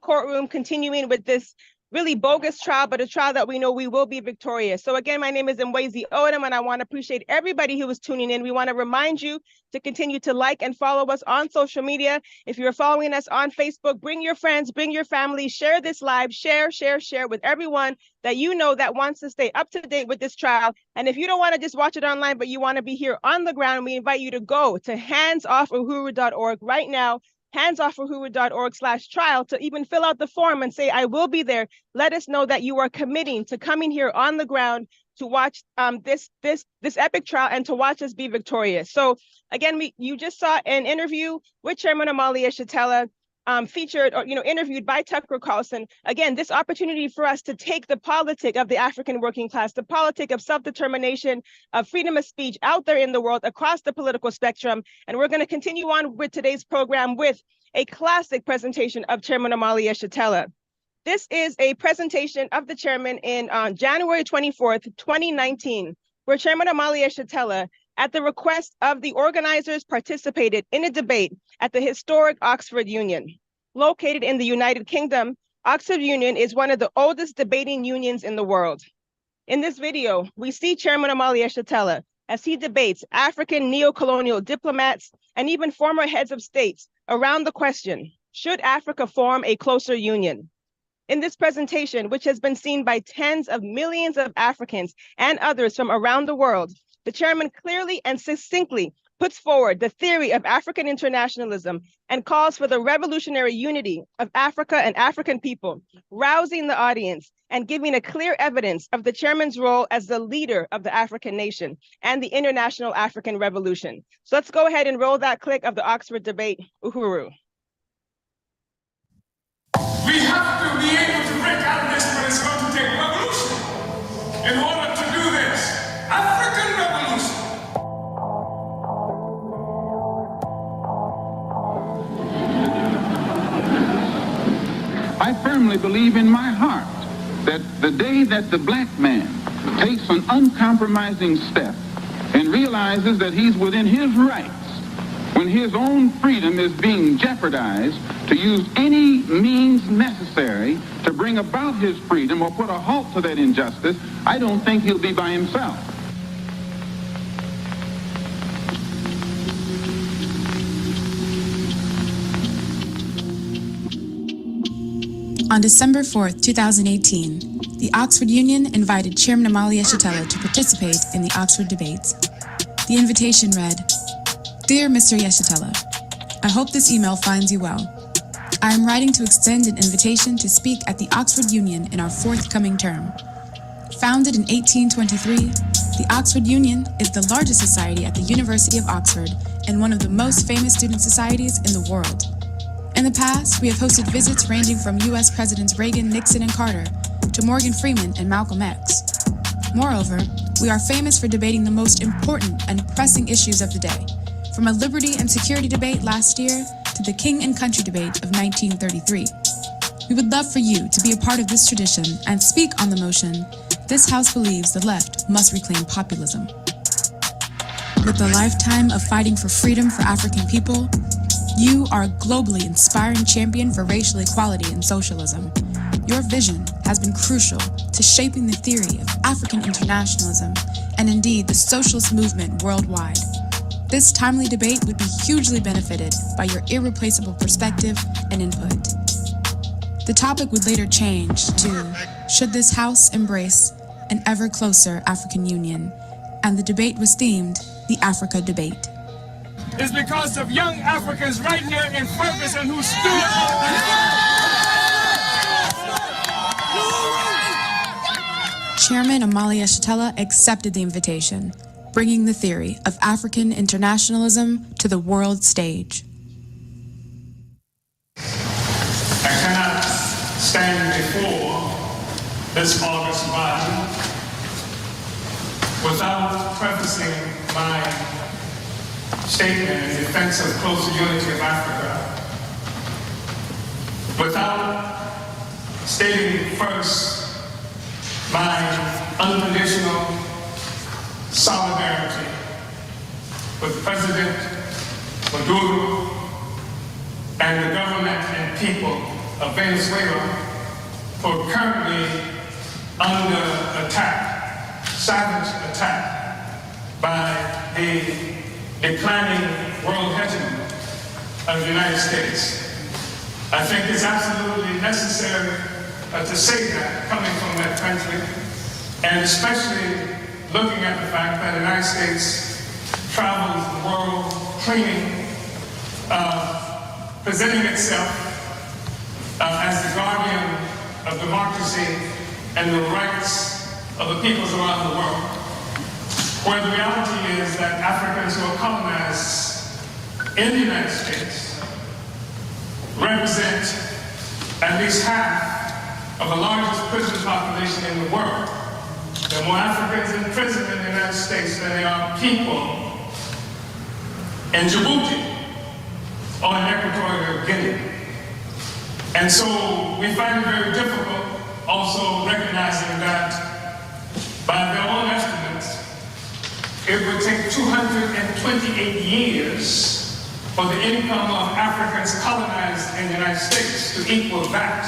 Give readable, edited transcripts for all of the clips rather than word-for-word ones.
courtroom, continuing with this really bogus trial, but a trial that we know we will be victorious. So again, my name is Mwezi Odom, and I want to appreciate everybody who is tuning in. We want to remind you to continue to like and follow us on social media. If you're following us on Facebook, bring your friends, bring your family, share this live, share with everyone that you know that wants to stay up to date with this trial. And if you don't want to just watch it online, but you want to be here on the ground, we invite you to go to handsoffuhuru.org right now, handsoffuhuru.org/trial, to even fill out the form and say, I will be there. Let us know that you are committing to coming here on the ground to watch this epic trial and to watch us be victorious. So again, you just saw an interview with Chairman Amalia Shatella, featured or interviewed by Tucker Carlson. Again, this opportunity for us to take the politic of the African working class, the politic of self-determination, of freedom of speech out there in the world across the political spectrum. And we're going to continue on with today's program with a classic presentation of Chairman Amalia Shatella. This is a presentation of the chairman on January 24th, 2019, where Chairman Amalia Shatella, at the request of the organizers, participated in a debate at the historic Oxford Union. Located in the United Kingdom, Oxford Union is one of the oldest debating unions in the world. In this video, we see Chairman Amalia Shatella as he debates African neo-colonial diplomats and even former heads of states around the question, should Africa form a closer union? In this presentation, which has been seen by tens of millions of Africans and others from around the world, the chairman clearly and succinctly puts forward the theory of African internationalism and calls for the revolutionary unity of Africa and African people, rousing the audience and giving a clear evidence of the chairman's role as the leader of the African nation and the international African revolution. So let's go ahead and roll that clip of the Oxford debate. Uhuru. We have to be able to break out of this, but it's going to take revolution in order to do this. African revolution. I firmly believe in my heart that the day that the black man takes an uncompromising step and realizes that he's within his rights, when his own freedom is being jeopardized, to use any means necessary to bring about his freedom or put a halt to that injustice, I don't think he'll be by himself. On December 4th, 2018, the Oxford Union invited Chairman Amalia Shatella to participate in the Oxford debates. The invitation read, "Dear Mr. Yeshatella, I hope this email finds you well. I am writing to extend an invitation to speak at the Oxford Union in our forthcoming term. Founded in 1823, the Oxford Union is the largest society at the University of Oxford and one of the most famous student societies in the world. In the past, we have hosted visits ranging from US Presidents Reagan, Nixon, and Carter to Morgan Freeman and Malcolm X. Moreover, we are famous for debating the most important and pressing issues of the day, from a liberty and security debate last year to the King and Country debate of 1933. We would love for you to be a part of this tradition and speak on the motion, this House believes the left must reclaim populism. With a lifetime of fighting for freedom for African people, you are a globally inspiring champion for racial equality and socialism. Your vision has been crucial to shaping the theory of African internationalism and indeed the socialist movement worldwide. This timely debate would be hugely benefited by your irreplaceable perspective and input. The topic would later change to, should this House embrace an ever closer African Union? And the debate was themed, the Africa Debate. It's because of young Africans right here in Ferguson who stood up. Chairman Amalia Shatella accepted the invitation, bringing the theory of African internationalism to the world stage. I cannot stand before this august body without prefacing my statement in defense of closer unity of Africa, without stating first my unconditional solidarity with President Uhuru and the government and people of Venezuela for currently under attack, savage attack by the declining world hegemony of the United States. I think it's absolutely necessary to say that coming from that country, and especially looking at the fact that the United States travels the world cleaning, presenting itself as the guardian of democracy and the rights of the peoples around the world, where the reality is that Africans who are colonized in the United States represent at least half of the largest prison population in the world. There are more Africans in prison in the United States than there are people in Djibouti or in Equatorial Guinea. And so we find it very difficult also recognizing that by their own estimates, it would take 228 years for the income of Africans colonized in the United States to equal that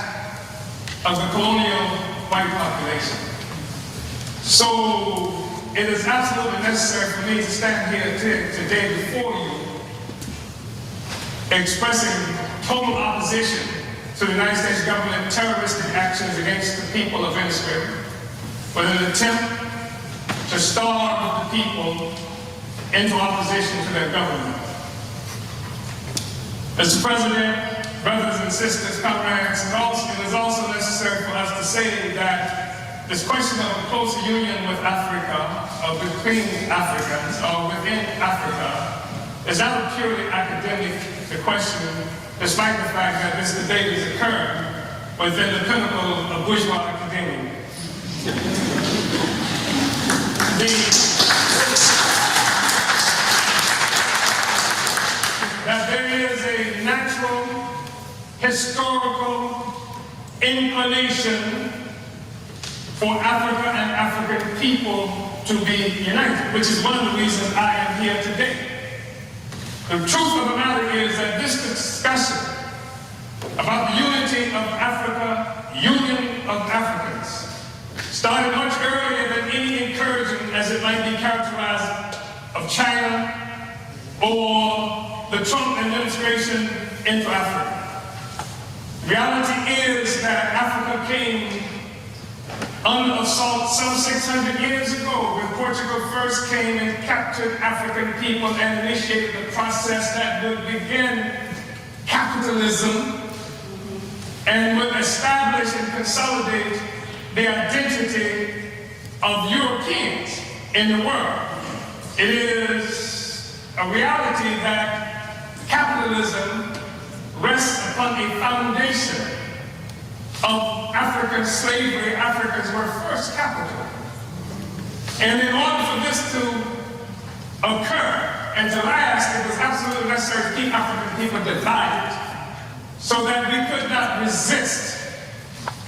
of the colonial white population. So it is absolutely necessary for me to stand here today before you expressing total opposition to the United States government terroristic actions against the people of Venezuela with an attempt to starve the people into opposition to their government. Mr. President, brothers and sisters, comrades, it is also necessary for us to say that this question of a closer union with Africa, or between Africans, or within Africa, is not a purely academic question, despite the fact that this debate has occurred within the pinnacle of bourgeois academia. That there is a natural, historical inclination for Africa and African people to be united, which is one of the reasons I am here today. The truth of the matter is that this discussion about the unity of Africa, union of Africans, started much earlier than any incursion, as it might be characterized, of China or the Trump administration into Africa. Reality is that Africa came under assault some 600 years ago when Portugal first came and captured African people and initiated the process that would begin capitalism and would establish and consolidate the identity of Europeans in the world. It is a reality that capitalism rests upon a foundation of African slavery. Africans were first capital. And in order for this to occur and to last, it was absolutely necessary to keep African people divided so that we could not resist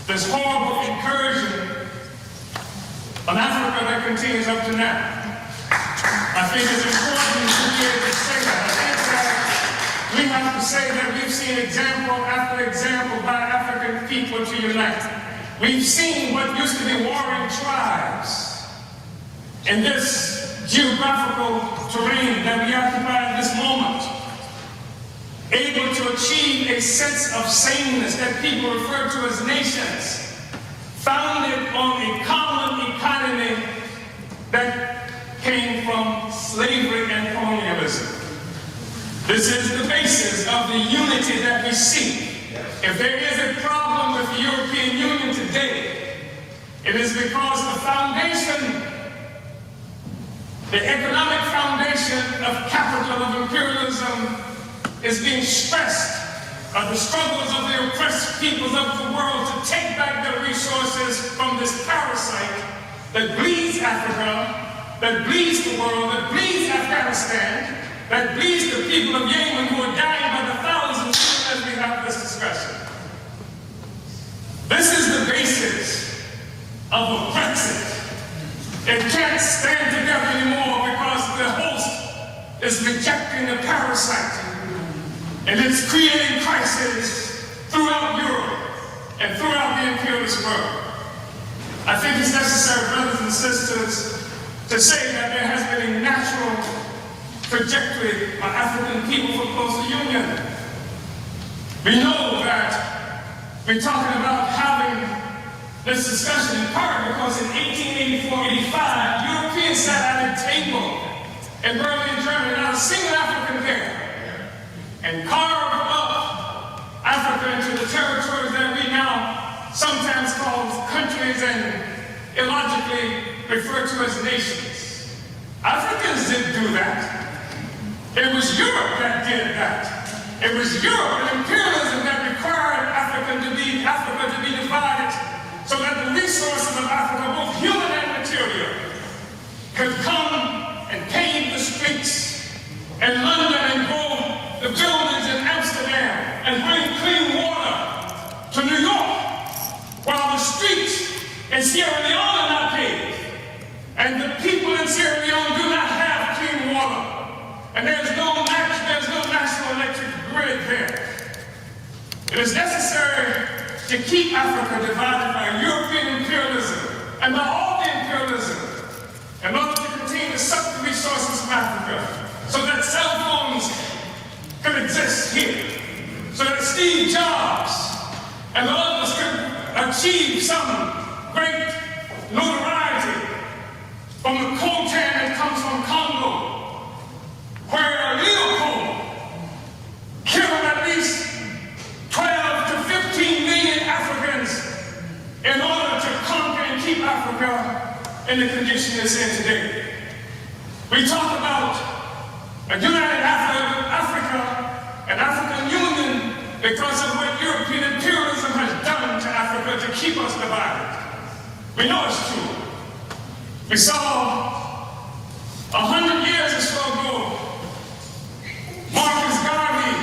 this horrible incursion on Africa that continues up to now. I think it's important to be able to say that. I think that we have to say that we've seen example after example by African people to unite. We've seen what used to be warring tribes in this geographical terrain that we occupy at this moment, able to achieve a sense of sameness that people refer to as nations, founded on a common economy that came from slavery and colonialism. This is the basis of the unity that we seek. If there is a problem with the European Union today, it is because the foundation, the economic foundation of capital, of imperialism, is being stressed by the struggles of the oppressed peoples of the world to take back their resources from this parasite that bleeds Africa, that bleeds the world, that bleeds Afghanistan, that bleeds the people of Yemen who are dying by the thousands as we have this discussion. This is the basis of a Brexit. It can't stand together anymore because the host is rejecting the parasite. And it's creating crisis throughout Europe. this world. I think it's necessary, brothers and sisters, to say that there has been a natural trajectory of African people for closer union. We know that we're talking about having this discussion in part because in 1884-85, Europeans sat at a table in Berlin, Germany, not a single African there, and carved up Africa into the territories that we now sometimes call countries and illogically refer to as nations. Africans didn't do that. It was Europe that did that. It was Europe and imperialism that required Africa to be divided so that the resources of Africa, both human and material, could come and pave the streets in London and grow the buildings in Amsterdam and bring clean water to New York, while the streets in Sierra Leone are not paved, and the people in Sierra Leone do not have clean water, and there's no national electric grid there. It is necessary to keep Africa divided by European imperialism and by all the imperialism in order to continue to suck the resources from Africa so that cell phones could exist here, so that Steve Jobs and others could achieve some great notoriety from the coltan that comes from Congo, where Leopold killed at least 12 to 15 million Africans in order to conquer and keep Africa in the condition it's in today. We talk about a united Africa and African Union because of what European imperialism has done to Africa to keep us divided. We know it's true. We saw 100 years or so ago, Marcus Garvey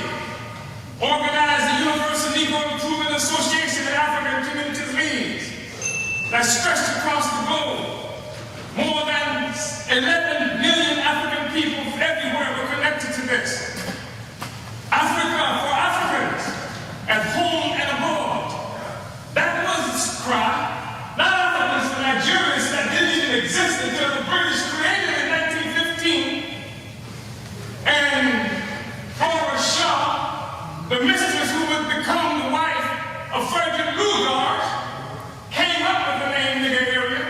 organized the Universal Negro Improvement Association and African Communities Leagues that stretched across the globe. More than 11 million African people everywhere were connected to this. Africa for Africans, at home and abroad. That was its cry. Not Africans for Nigerians that didn't even exist until the British created it in 1915. And Flora Shaw, the mistress who would become the wife of Frederick Lugard, came up with the name Nigeria.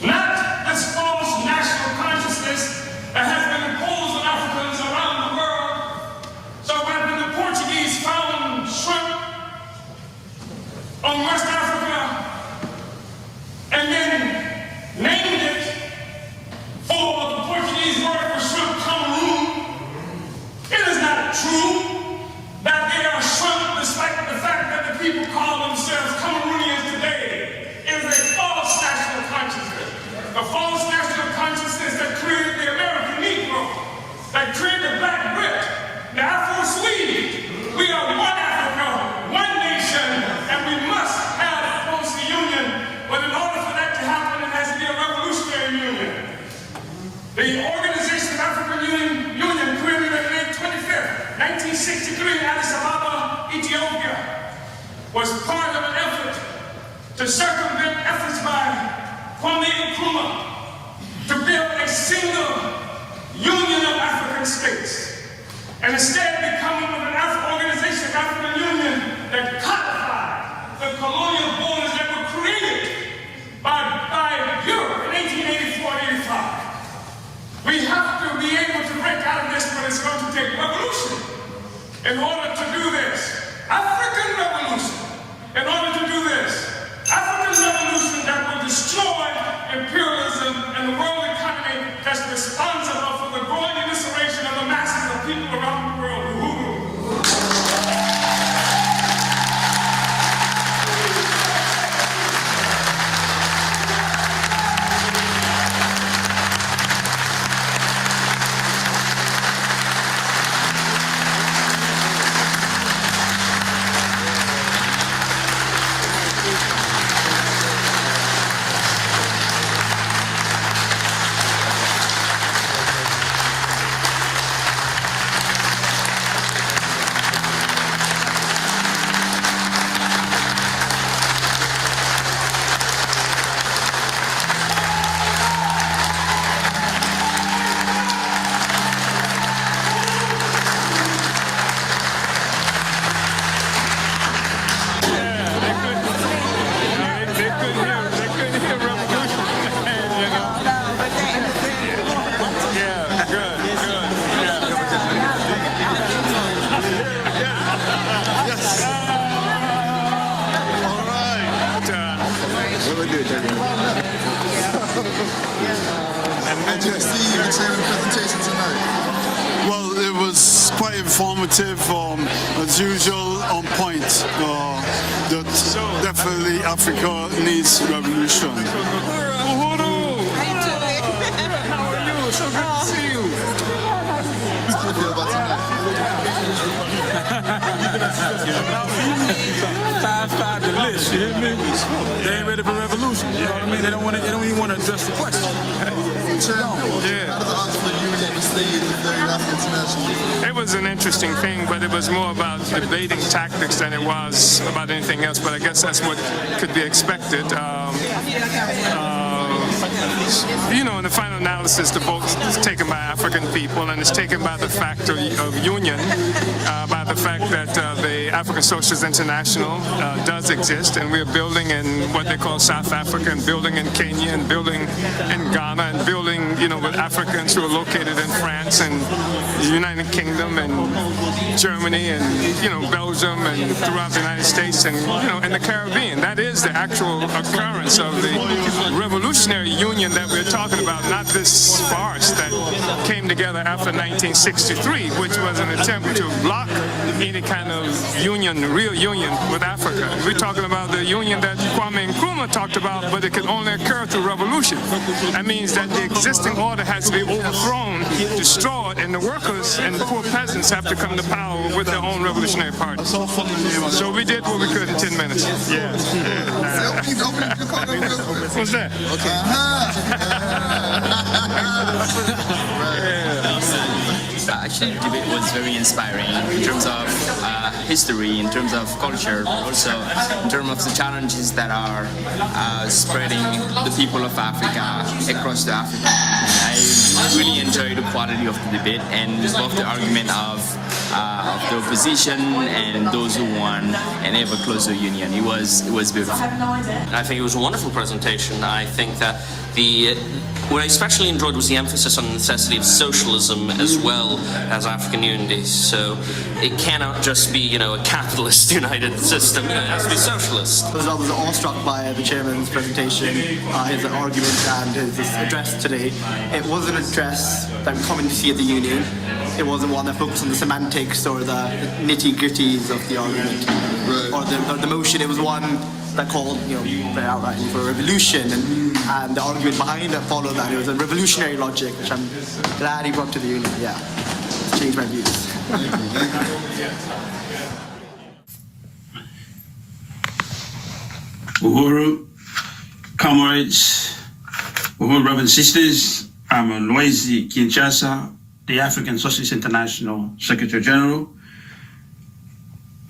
Not this false national consciousness that has been imposed on Africans around the world. So when the Portuguese found shrimp on West Africa and then named it for the Portuguese word for shrimp, Cameroon, it is not true that they are shrimp despite the fact that the people call themselves Cameroonians today. It is a false national consciousness. A false national consciousness that created the American Negro, that created the Black Brit, the Afro-Swede. We are one Africa, one nation, and we must have a close union. But in order for that to happen, it has to be a revolutionary union. The Organization of African Union, created on May 25th, 1963 in Addis Ababa, Ethiopia, was part of an effort to circumvent efforts by Kwame Nkrumah to build a single union of African states, and instead becoming an organization of African Union that codified the colonial borders that were created by Europe in 1884-85. We have to be able to break out of this, but it's going to take revolution in order to do this. African revolution in order to do this. African revolution that will destroy imperialism and the world economy that's responsible for the growing evisceration of the masses of people around the world. Uhuru. And did you see the chairman's presentation tonight? Well, it was quite informative, as usual, on point. That definitely Africa needs revolution. Uhuru! How are you? So good to see you. How do you feel about tonight? Five the list, you hear me? They ain't ready for revolution, you know what I mean? They don't even want to address the question. Chairman, how did the Oxford Union receive the Third African International? It was an interesting thing, but it was more about debating tactics than it was about anything else. But I guess that's what could be expected. You know, in the final analysis, the vote is taken by African people, and it's taken by the fact of union, by the fact that the African Socialist International does exist, and we're building in what they call South Africa, and building in Kenya, and building in Ghana, and building, you know, with Africans who are located in France and the United Kingdom and Germany and, you know, Belgium and throughout the United States and, you know, in the Caribbean. That is the actual occurrence of the revolutionary union that we're talking about, not this farce that came together after 1963, which was an attempt to block any kind of union, real union with Africa. We're talking about the union that Kwame Nkrumah talked about, but it can only occur through revolution. That means that the existing order has to be overthrown, destroyed, and the workers and the poor peasants have to come to power with their own revolutionary party. So we did what we could in 10 minutes. Yeah. What's that? Actually, the debate was very inspiring in terms of history, in terms of culture, but also in terms of the challenges that are spreading the people of Africa across the Africa. I really enjoyed the quality of the debate and both the argument of the opposition and those who won an ever closer union. It was beautiful. I think it was a wonderful presentation. I think that what I especially enjoyed was the emphasis on the necessity of socialism as well as African unity. So it cannot just be, you know, a capitalist united system. It has to be socialist. I was awestruck by the chairman's presentation, his argument and his address today. It was an address that we come in to see at the union. It wasn't one that focused on the semantics or the nitty-gritties of the argument or the motion. It was one that called, you know, very outrightly for a revolution, and the argument behind it followed that. It was a revolutionary logic, which I'm glad he brought to the union. Yeah, it's changed my views. Uhuru, comrades, Uhuru brothers and sisters, I'm Loizi Kinshasa, the African Socialist International Secretary General.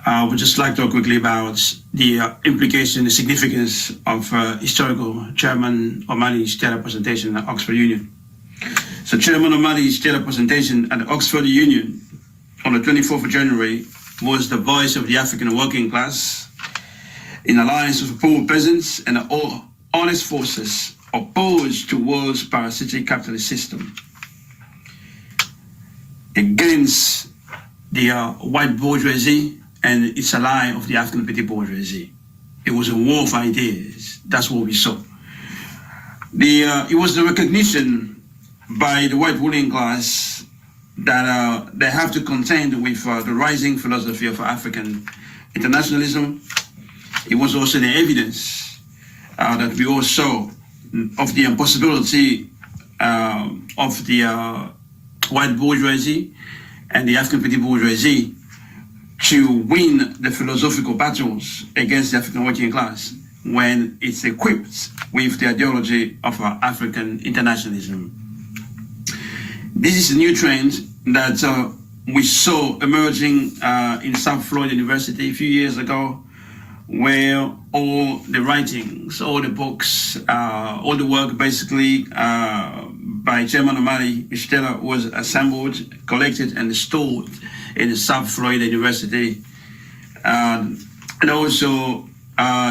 I would just like to talk quickly about the implication, the significance of historical Chairman Omali's stellar presentation at Oxford Union. So Chairman Omali's stellar presentation at the Oxford Union on the 24th of January was the voice of the African working class in alliance with poor peasants and all honest forces opposed to world's parasitic capitalist system against the white bourgeoisie and its ally of the African petty bourgeoisie. It was a war of ideas. That's what we saw. It was the recognition by the white ruling class that they have to contend with the rising philosophy of African internationalism. It was also the evidence that we all saw of the impossibility of the white bourgeoisie and the African petty bourgeoisie to win the philosophical battles against the African working class when it's equipped with the ideology of African internationalism. This is a new trend that we saw emerging in South Florida University a few years ago, where all the writings, all the books, all the work basically by Chairman Omali Stella was assembled, collected, and stored in South Florida University. And also,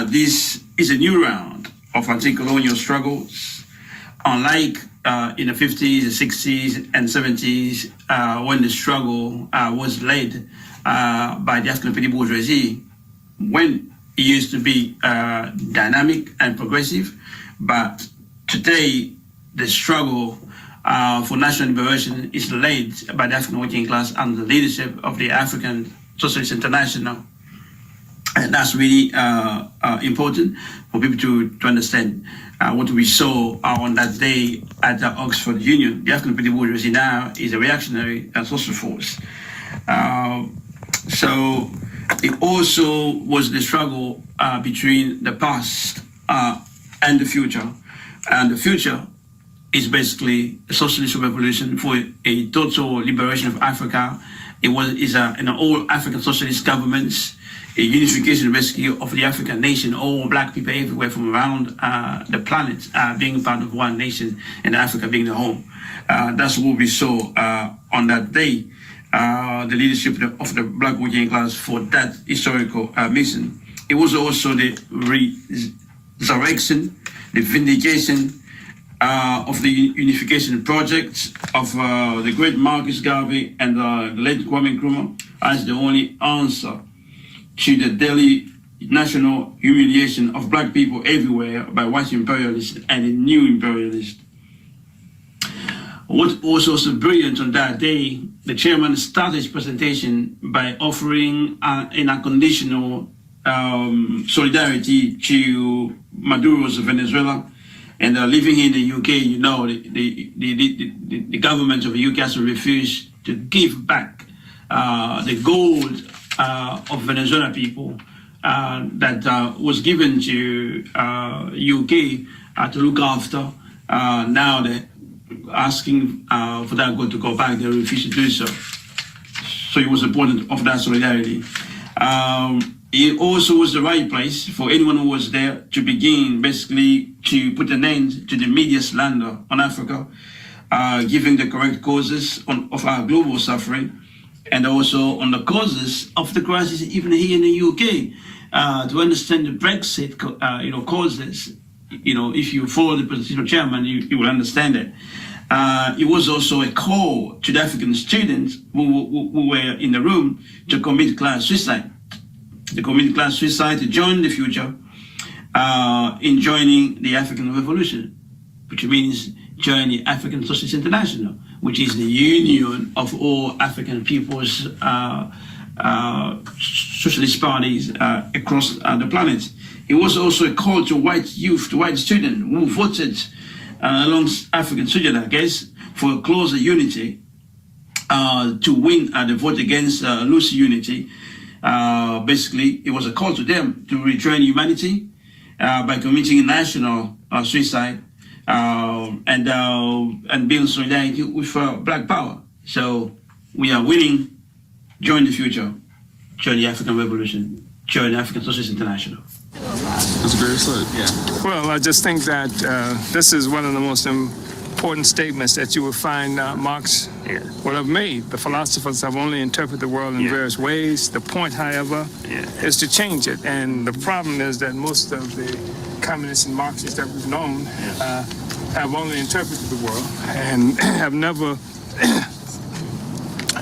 this is a new round of anti-colonial struggles, unlike in the 50s, the 60s, and 70s, when the struggle was led by the African petty bourgeoisie, when it used to be dynamic and progressive, but today the struggle for national liberation is led by the African working class under the leadership of the African Socialist International. And that's really important for people to understand what we saw on that day at the Oxford Union. The African Petty Bourgeoisie now is a reactionary social force. So it also was the struggle between the past and the future. And the future is basically a socialist revolution for a total liberation of Africa. Is an all African socialist governments, a unification basically of the African nation, all black people everywhere from around the planet being part of one nation, and Africa being the home. That's what we saw on that day. The leadership of the black working class for that historical mission. It was also the resurrection, the vindication of the unification project of the great Marcus Garvey and the late Kwame Nkrumah as the only answer to the daily national humiliation of black people everywhere by white imperialists and the new imperialists. What was also brilliant on that day, the chairman started his presentation by offering an unconditional solidarity to Maduro's Venezuela. And living here in the UK, you know, the government of the UK has refused to give back the gold of Venezuelan people that was given to UK to look after. Now they're asking for that gold to go back. They refuse to do so. So it was important of that solidarity. It also was the right place for anyone who was there to begin basically to put an end to the media slander on Africa, giving the correct causes of our global suffering, and also on the causes of the crisis even here in the UK. To understand the Brexit causes, if you follow the presidential chairman, you will understand it. It was also a call to the African students who were in the room to commit class suicide. To commit class suicide, to join the future in joining the African Revolution, which means join the African Socialist International, which is the union of all African people's socialist parties across the planet. It was also a call to white youth, to white students who voted alongside African students, I guess, for a closer unity to win the vote against loose unity. Basically, it was a call to them to rejoin humanity by committing national suicide and build solidarity with Black Power. So we are winning. Join the future. Join the African Revolution. Join the African Socialist International. That's a great slide. Yeah. Well, I just think that this is one of the most important statements that you will find Marx would have made. The philosophers have only interpreted the world in various ways. The point, however, is to change it. And the problem is that most of the communists and Marxists that we've known have only interpreted the world and have never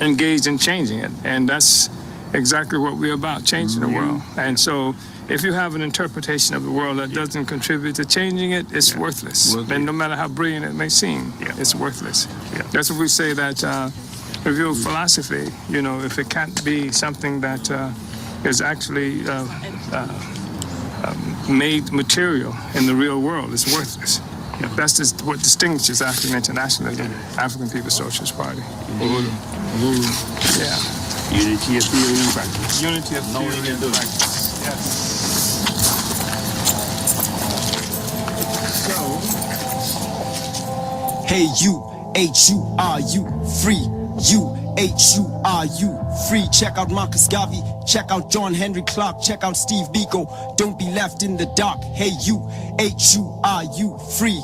engaged in changing it. And that's exactly what we're about, changing the world. And so if you have an interpretation of the world that doesn't contribute to changing it, it's worthless. And no matter how brilliant it may seem, it's worthless. That's what we say that review philosophy, if it can't be something that is actually made material in the real world, it's worthless. That's just what distinguishes African internationalism, African People's Socialist Party. Uhuru. Yeah. Unity of theory and practice. Unity of theory and practice. Yes. Hey you, H-U-R-U, free. You, H-U-R-U, free. Check out Marcus Garvey, check out John Henry Clark, check out Steve Biko. Don't be left in the dark. Hey you, H-U-R-U, free.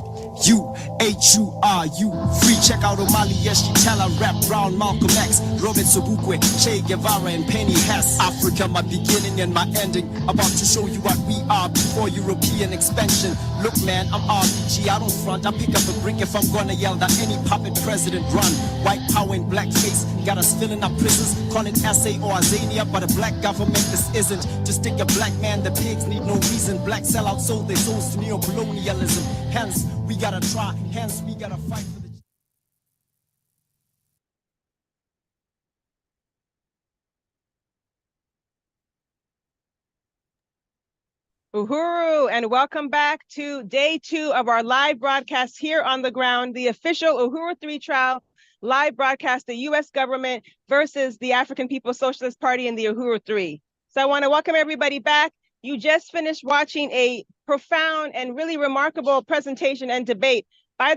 You, H-U-R-U, free. Check out Omali Yeshitela, Rap Brown, Malcolm X, Robert Sobukwe, Che Guevara, and Penny Hess. Africa, my beginning and my ending. About to show you what we are before European expansion. Look man, I'm RPG, I don't front. I pick up a brick if I'm gonna yell that any puppet president run. White power in blackface, got us filling up prisons. Call it SA or Azania, but a black government this isn't. To stick a black man, the pigs need no reason. Black sell out, sold their souls to neo-colonialism. Hence, we gotta try, hence we gotta fight for the Uhuru, and welcome back to day 2 of our live broadcast here on the ground, the official Uhuru 3 trial live broadcast, the U.S. government versus the African People's Socialist Party in the Uhuru 3. So I want to welcome everybody back. You just finished watching a profound and really remarkable presentation and debate by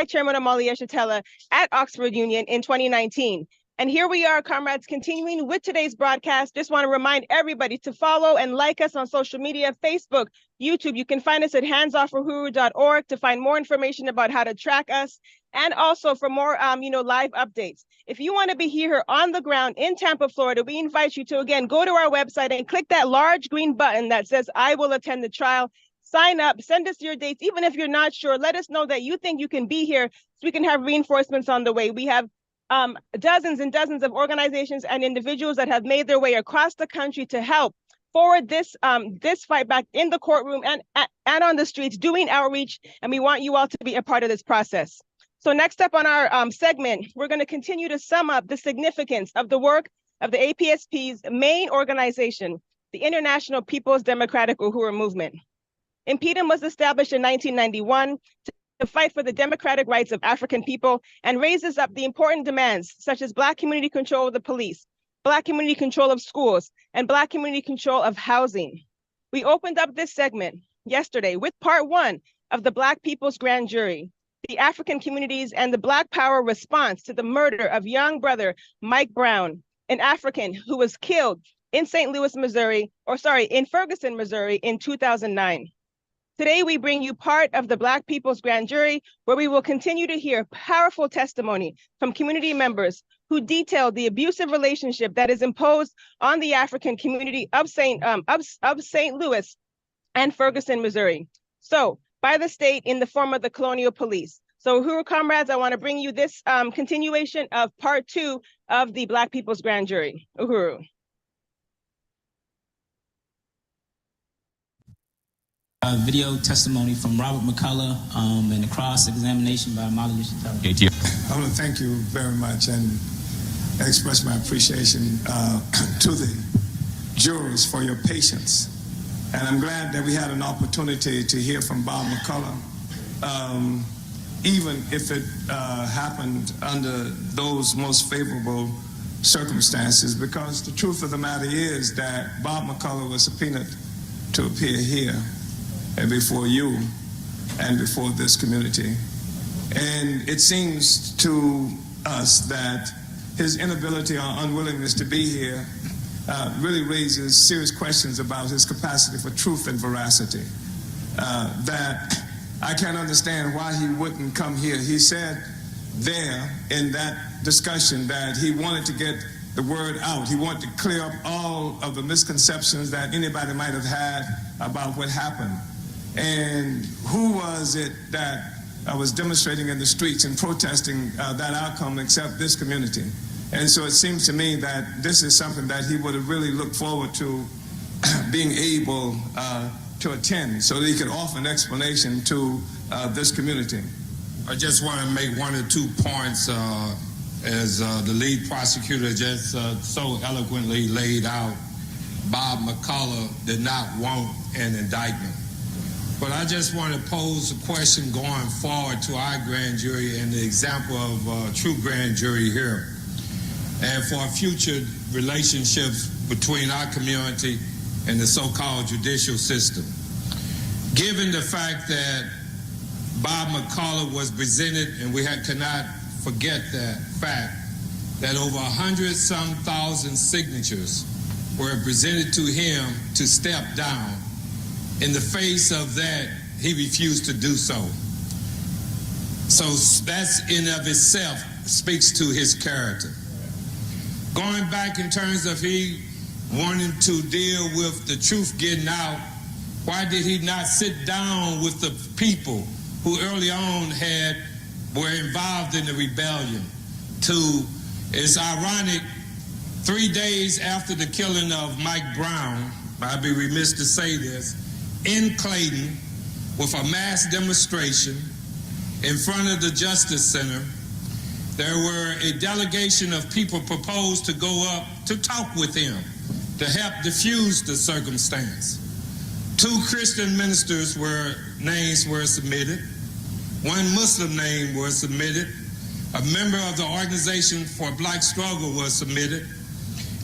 Chairman Omali Yeshitela at Oxford Union in 2019. And here we are, comrades, continuing with today's broadcast. Just want to remind everybody to follow and like us on social media, Facebook, YouTube. You can find us at handsoffuhuru.org to find more information about how to track us, and also for more, live updates. If you want to be here on the ground in Tampa, Florida, we invite you to, again, go to our website and click that large green button that says, I will attend the trial. Sign up, send us your dates. Even if you're not sure, let us know that you think you can be here so we can have reinforcements on the way. We have dozens and dozens of organizations and individuals that have made their way across the country to help forward this fight back in the courtroom and on the streets, doing outreach, and we want you all to be a part of this process. So next up on our segment, we're going to continue to sum up the significance of the work of the APSP's main organization, the International People's Democratic Uhuru Movement. INPDUM was established in 1991 to fight for the democratic rights of African people and raises up the important demands such as Black community control of the police, Black community control of schools, and Black community control of housing. We opened up this segment yesterday with part 1 of the Black People's Grand Jury, the African communities and the Black Power response to the murder of young brother Mike Brown, an African who was killed in in Ferguson, Missouri in 2009. Today, we bring you part of the Black People's Grand Jury, where we will continue to hear powerful testimony from community members who detailed the abusive relationship that is imposed on the African community of St. Louis and Ferguson, Missouri. So, by the state in the form of the colonial police. So, Uhuru comrades, I want to bring you this continuation of part 2 of the Black People's Grand Jury. Uhuru. Video testimony from Robert McCullough and the cross-examination by Omali Yeshitela. I want to thank you very much and express my appreciation to the jurors for your patience. And I'm glad that we had an opportunity to hear from Bob McCullough, even if it happened under those most favorable circumstances, because the truth of the matter is that Bob McCullough was subpoenaed to appear here and before you and before this community. And it seems to us that his inability or unwillingness to be here really raises serious questions about his capacity for truth and veracity. That I can't understand why he wouldn't come here. He said there in that discussion that he wanted to get the word out. He wanted to clear up all of the misconceptions that anybody might have had about what happened. And who was it that was demonstrating in the streets and protesting that outcome except this community? And so it seems to me that this is something that he would have really looked forward to being able to attend so that he could offer an explanation to this community. I just want to make 1 or 2 points as the lead prosecutor just so eloquently laid out. Bob McCullough did not want an indictment. But I just want to pose a question going forward to our grand jury and the example of a true grand jury here, and for future relationships between our community and the so-called judicial system. Given the fact that Bob McCullough was presented, and we cannot forget that fact, that over 100-some thousand signatures were presented to him to step down. In the face of that, he refused to do so. So that's in of itself speaks to his character. Going back in terms of he wanting to deal with the truth getting out, why did he not sit down with the people who early on were involved in the rebellion? It's ironic, 3 days after the killing of Mike Brown, I'd be remiss to say this, in Clayton, with a mass demonstration, in front of the Justice Center, there were a delegation of people proposed to go up to talk with him to help diffuse the circumstance. 2 Christian ministers' names were submitted. 1 Muslim name was submitted. A member of the Organization for Black Struggle was submitted.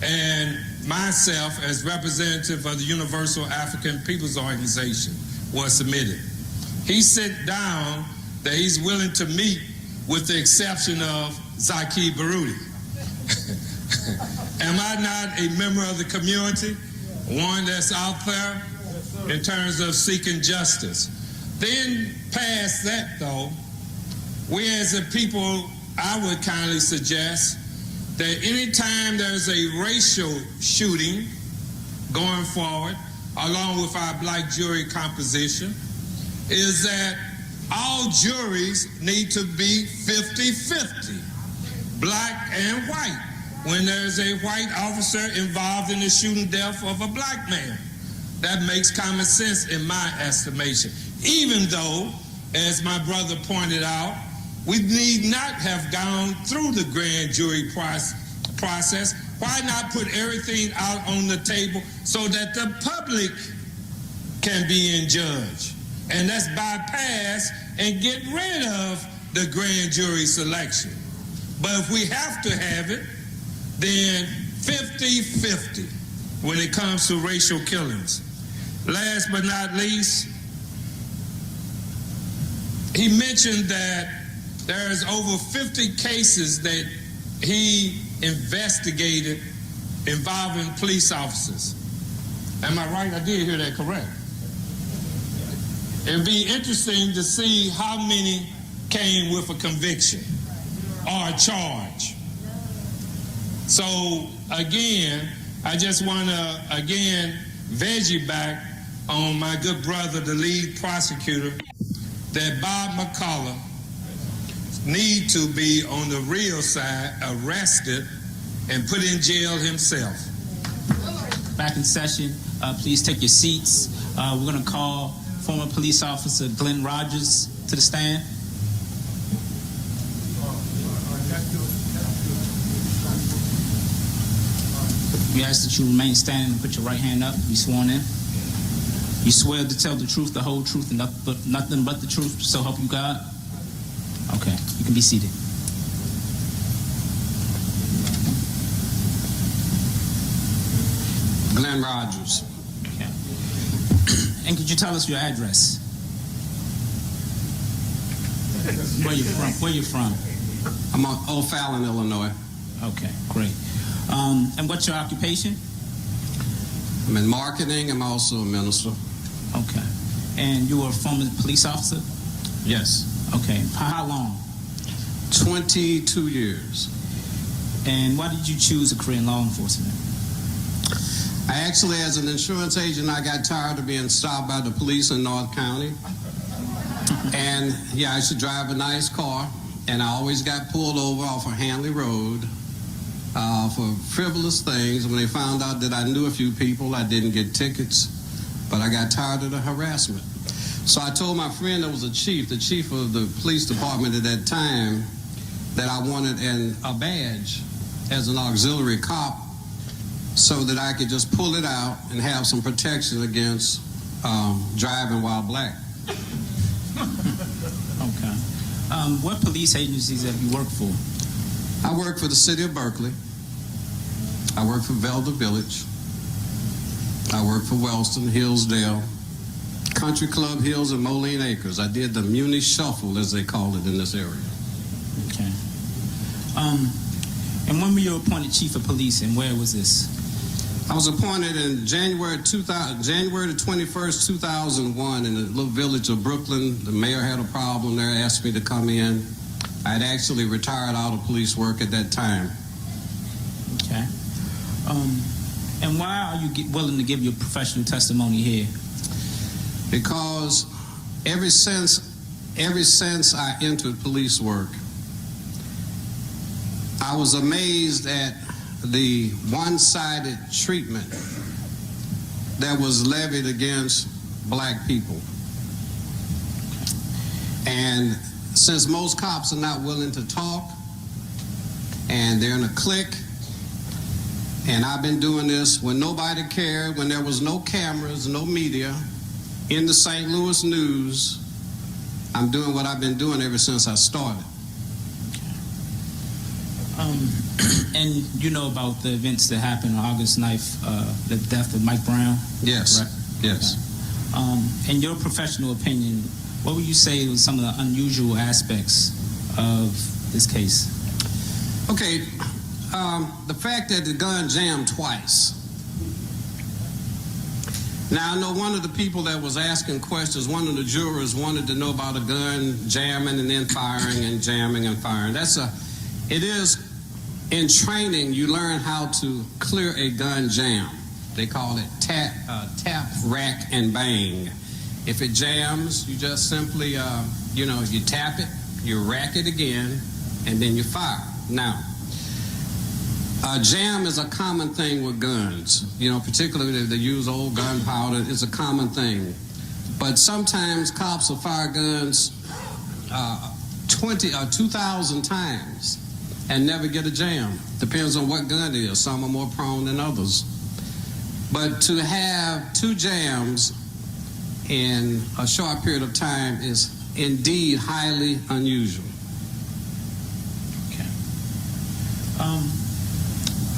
And myself, as representative of the Universal African Peoples Organization, was submitted. He sent down that he's willing to meet with the exception of Zaki Baruti. Am I not a member of the community? One that's out there in terms of seeking justice. Then past that though, we as a people, I would kindly suggest that anytime there's a racial shooting going forward, along with our black jury composition, is that all juries need to be 50-50, black and white, when there's a white officer involved in the shooting death of a black man. That makes common sense in my estimation. Even though, as my brother pointed out, we need not have gone through the grand jury process. Why not put everything out on the table so that the public can be in judge? And let's bypass and get rid of the grand jury selection. But if we have to have it, then 50-50 when it comes to racial killings. Last but not least, he mentioned that there's over 50 cases that he investigated involving police officers. Am I right? I did hear that correct. It'd be interesting to see how many came with a conviction or a charge. So again, I just want to veggie back on my good brother, the lead prosecutor, that Bob McCullough need to be on the real side arrested and put in jail himself. Back in session, please take your seats. We're going to call former police officer Glenn Rogers to the stand. We ask that you remain standing and put your right hand up. Be sworn in. You swear to tell the truth, the whole truth, and nothing but the truth, so help you God? Okay, you can be seated. Glenn Rogers. Okay. And could you tell us your address? Where you from? Where you from? I'm on O'Fallon, Illinois. Okay, great. And what's your occupation? I'm in marketing. I'm also a minister. Okay. And you were a former police officer? Yes. Okay. How long? 22 years. And why did you choose a career in law enforcement? I actually, as an insurance agent, I got tired of being stopped by the police in North County. And yeah, I used to drive a nice car, and I always got pulled over off of Hanley Road for frivolous things. When they found out that I knew a few people, I didn't get tickets, but I got tired of the harassment. So I told my friend that was the chief of the police department at that time, that I wanted a badge as an auxiliary cop so that I could just pull it out and have some protection against driving while black. Okay. What police agencies have you worked for? I work for the city of Berkeley. I work for Velda Village. I work for Wellston, Hillsdale, Country Club Hills, and Moline Acres. I did the Muni Shuffle, as they call it in this area. Okay. And when were you appointed chief of police, and where was this? I was appointed in January the 21st, 2001, in the little village of Brooklyn. The mayor had a problem there, asked me to come in. I had actually retired out of police work at that time. Okay. And why are you willing to give your professional testimony here? Because ever since I entered police work, I was amazed at the one-sided treatment that was levied against black people. And since most cops are not willing to talk and they're in a clique, and I've been doing this when nobody cared, when there was no cameras, no media, in the St. Louis News, I'm doing what I've been doing ever since I started. And you know about the events that happened on August 9th, the death of Mike Brown? Yes, right? Yes. Okay. In your professional opinion, what would you say was some of the unusual aspects of this case? Okay, the fact that the gun jammed twice. Now, I know one of the people that was asking questions, one of the jurors wanted to know about a gun jamming and then firing and jamming and firing. It is, in training, you learn how to clear a gun jam. They call it tap, rack, and bang. If it jams, you just simply, you tap it, you rack it again, and then you fire. Now, jam is a common thing with guns. Particularly if they use old gunpowder, it's a common thing. But sometimes cops will fire guns 20 or 2,000 times and never get a jam. Depends on what gun it is. Some are more prone than others. But to have 2 jams in a short period of time is indeed highly unusual. Okay.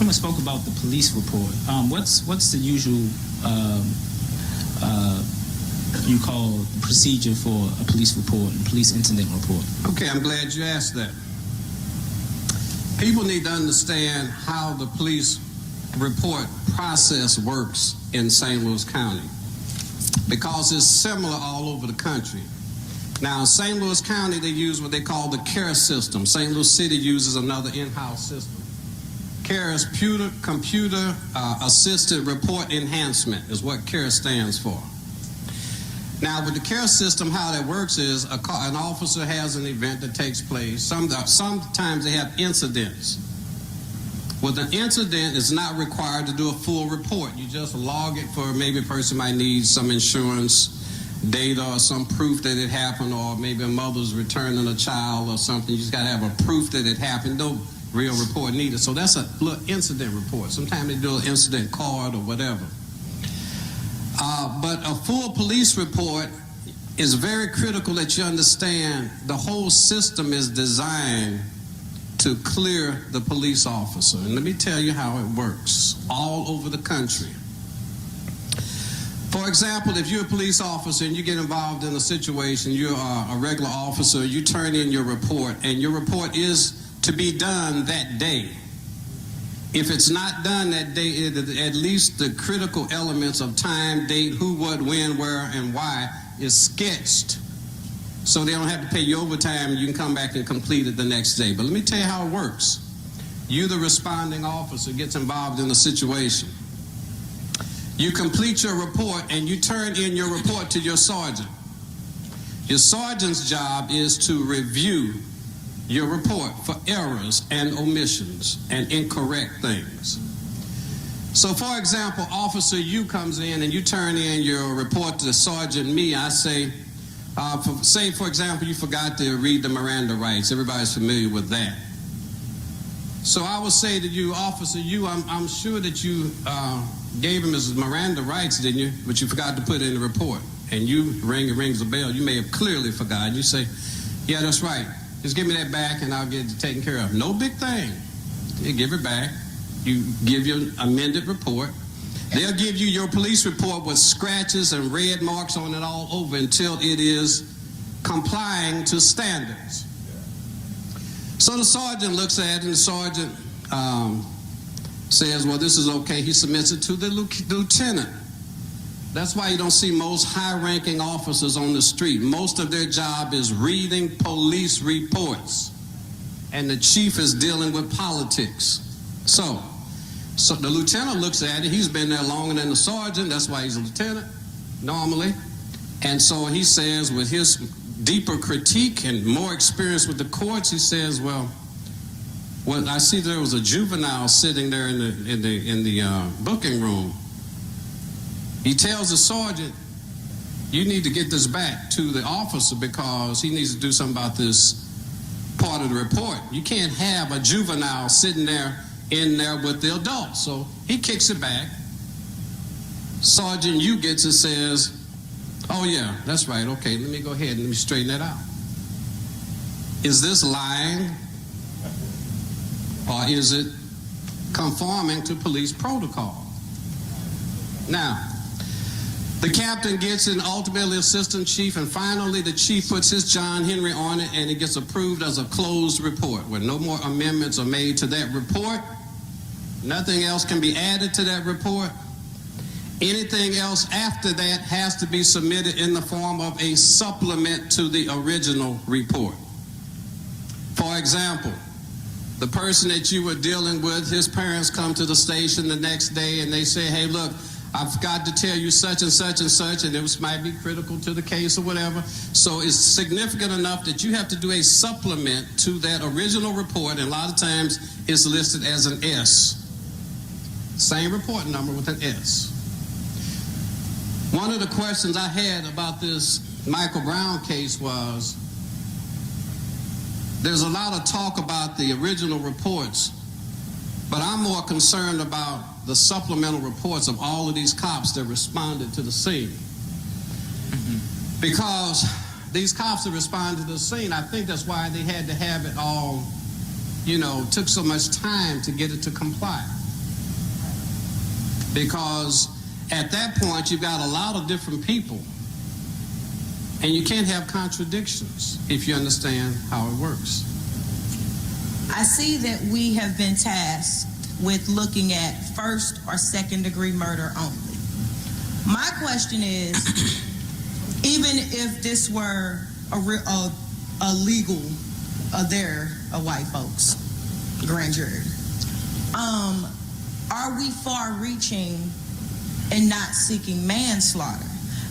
I spoke about the police report. What's the usual you call procedure for a police report and police incident report? Okay, I'm glad you asked that. People need to understand how the police report process works in St. Louis County, because it's similar all over the country. Now, in St. Louis County, they use what they call the CARE system. St. Louis City uses another in-house system. CARE is computer assisted report enhancement is what CARE stands for. Now, with the CARE system, how that works is an officer has an event that takes place. Sometimes they have incidents. With an incident, it's not required to do a full report. You just log it for maybe a person might need some insurance data or some proof that it happened, or maybe a mother's returning a child or something. You just got to have a proof that it happened. No real report needed. So that's a little incident report. Sometimes they do an incident card or whatever. But a full police report is very critical that you understand the whole system is designed to clear the police officer. And let me tell you how it works all over the country. For example, if you're a police officer and you get involved in a situation, you're a regular officer, you turn in your report, and your report is to be done that day. If it's not done that day, at least the critical elements of time, date, who, what, when, where, and why is sketched, so they don't have to pay you overtime and you can come back and complete it the next day. But let me tell you how it works. You, the responding officer, gets involved in a situation. You complete your report and you turn in your report to your sergeant. Your sergeant's job is to review your report for errors and omissions and incorrect things. So, for example, Officer U comes in and you turn in your report to Sergeant Me. I say, for example, you forgot to read the Miranda rights. Everybody's familiar with that. So I would say to you, Officer U, I'm sure that you gave him his Miranda rights, didn't you? But you forgot to put it in the report. And it rings a bell. You may have clearly forgotten. You say, yeah, that's right. Just give me that back and I'll get it taken care of. No big thing. You give it back. You give your amended report. They'll give you your police report with scratches and red marks on it all over until it is complying to standards. So the sergeant looks at it and the sergeant says, well, this is okay. He submits it to the lieutenant. That's why you don't see most high-ranking officers on the street. Most of their job is reading police reports, and the chief is dealing with politics. So the lieutenant looks at it. He's been there longer than the sergeant. That's why he's a lieutenant, normally. And so he says, with his deeper critique and more experience with the courts, he says, well, I see there was a juvenile sitting there in the booking room. He tells the sergeant, you need to get this back to the officer because he needs to do something about this part of the report. You can't have a juvenile sitting there in there with the adults. So he kicks it back. Sergeant U gets it, says, oh yeah, that's right, okay, let me go ahead and let me straighten that out. Is this lying or is it conforming to police protocol? Now, the captain gets it, ultimately assistant chief, and finally the chief puts his John Henry on it, and it gets approved as a closed report where no more amendments are made to that report. Nothing else can be added to that report. Anything else after that has to be submitted in the form of a supplement to the original report. For example, the person that you were dealing with, his parents come to the station the next day and they say, hey, look, I forgot to tell you such and such and such, and it might be critical to the case or whatever. So it's significant enough that you have to do a supplement to that original report, and a lot of times it's listed as an S. Same report number with an S. One of the questions I had about this Michael Brown case was, there's a lot of talk about the original reports, but I'm more concerned about the supplemental reports of all of these cops that responded to the scene. Because these cops that responded to the scene, I think that's why they had to have it all, took so much time to get it to comply. Because at that point, you've got a lot of different people, and you can't have contradictions if you understand how it works. I see that we have been tasked with looking at first or second degree murder only. My question is, even if this were a legal, they're white folks, grand jury, are we far reaching and not seeking manslaughter?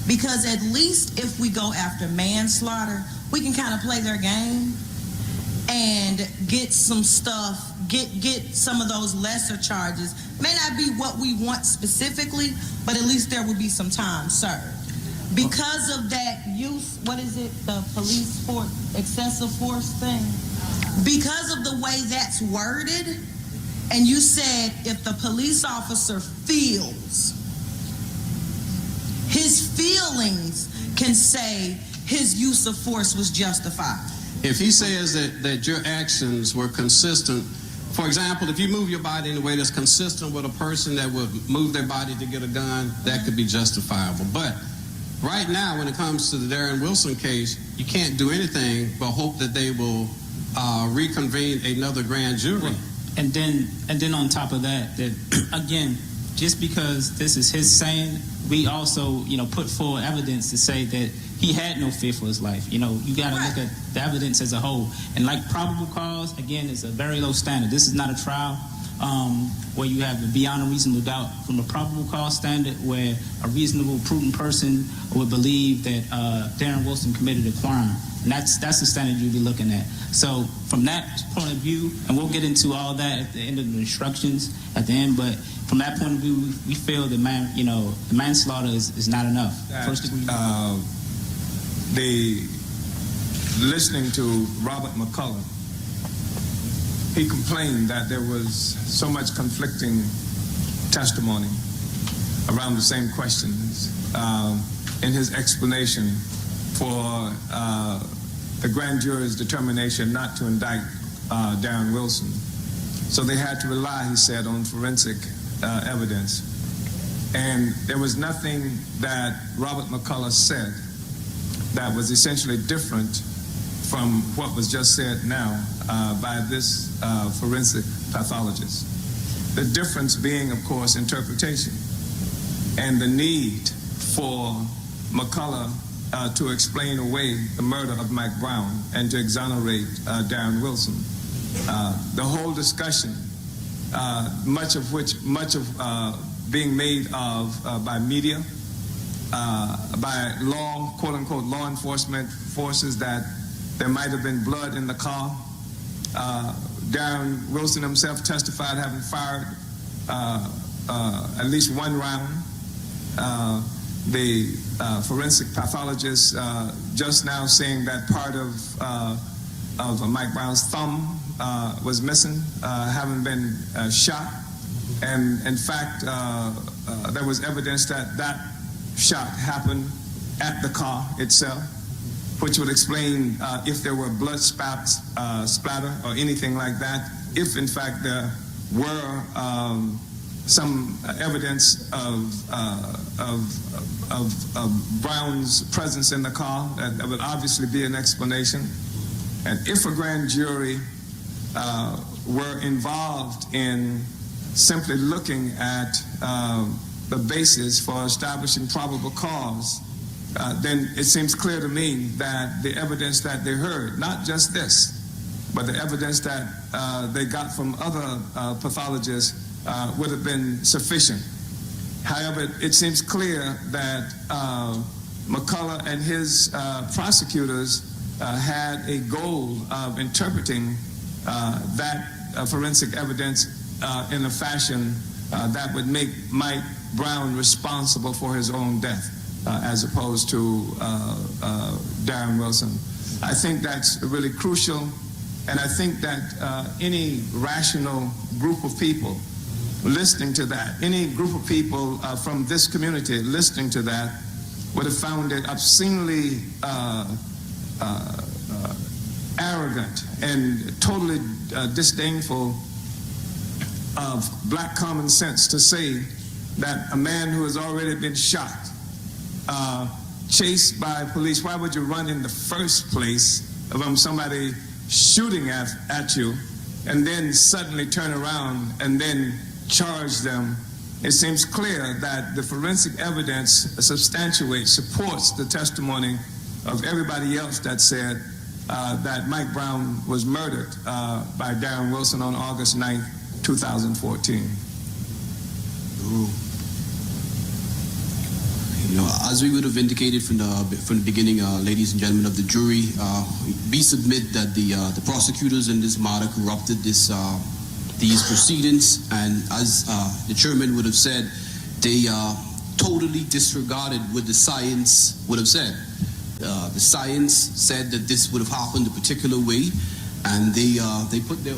Because at least if we go after manslaughter, we can kind of play their game and get some stuff, get some of those lesser charges. May not be what we want specifically, but at least there will be some time served. Because of that use, what is it, the police force, excessive force thing? Because of the way that's worded, and you said if the police officer feels, his feelings can say his use of force was justified. If he says that your actions were consistent, for example, if you move your body in a way that's consistent with a person that would move their body to get a gun, that could be justifiable. But right now, when it comes to the Darren Wilson case, you can't do anything but hope that they will reconvene another grand jury. And then on top of that, again, just because this is his saying, we also, put forward evidence to say that he had no fear for his life. You got to look at the evidence as a whole. And like probable cause, again, is a very low standard. This is not a trial where you have to beyond a reasonable doubt. From a probable cause standard, where a reasonable, prudent person would believe that Darren Wilson committed a crime. And that's the standard you'd be looking at. So from that point of view, and we'll get into all that at the end of the instructions at the end, but from that point of view, we feel that the manslaughter is not enough. First degree. Listening to Robert McCullough, he complained that there was so much conflicting testimony around the same questions in his explanation for the grand jury's determination not to indict Darren Wilson. So they had to rely, he said, on forensic evidence. And there was nothing that Robert McCullough said that was essentially different from what was just said now by this forensic pathologist. The difference being, of course, interpretation and the need for McCullough to explain away the murder of Mike Brown and to exonerate Darren Wilson. The whole discussion, much of being made of by media, by law, quote unquote, law enforcement forces, that there might have been blood in the car. Darren Wilson himself testified having fired at least one round. the forensic pathologist just now saying that part of Mike Brown's thumb was missing, having been shot. And in fact, there was evidence that that shot happened at the car itself, which would explain if there were blood splatter or anything like that, if in fact there were some evidence of Brown's presence in the car. That would obviously be an explanation. And if a grand jury were involved in simply looking at the basis for establishing probable cause, then it seems clear to me that the evidence that they heard, not just this, but the evidence that they got from other pathologists would have been sufficient. However, it seems clear that McCullough and his prosecutors had a goal of interpreting that forensic evidence in a fashion that would make Mike Brown responsible for his own death, as opposed to Darren Wilson. I think that's really crucial, and I think that any rational group of people listening to that, any group of people from this community listening to that, would have found it obscenely arrogant and totally disdainful of black common sense to say that a man who has already been shot, chased by police, why would you run in the first place from somebody shooting at you and then suddenly turn around and then charge them? It seems clear that the forensic evidence supports the testimony of everybody else that said that Mike Brown was murdered by Darren Wilson on August 9th, 2014. You know, as we would have indicated from the beginning, ladies and gentlemen of the jury, we submit that the prosecutors in this matter corrupted these proceedings, and as the chairman would have said, they totally disregarded what the science would have said. The science said that this would have happened a particular way, and they put their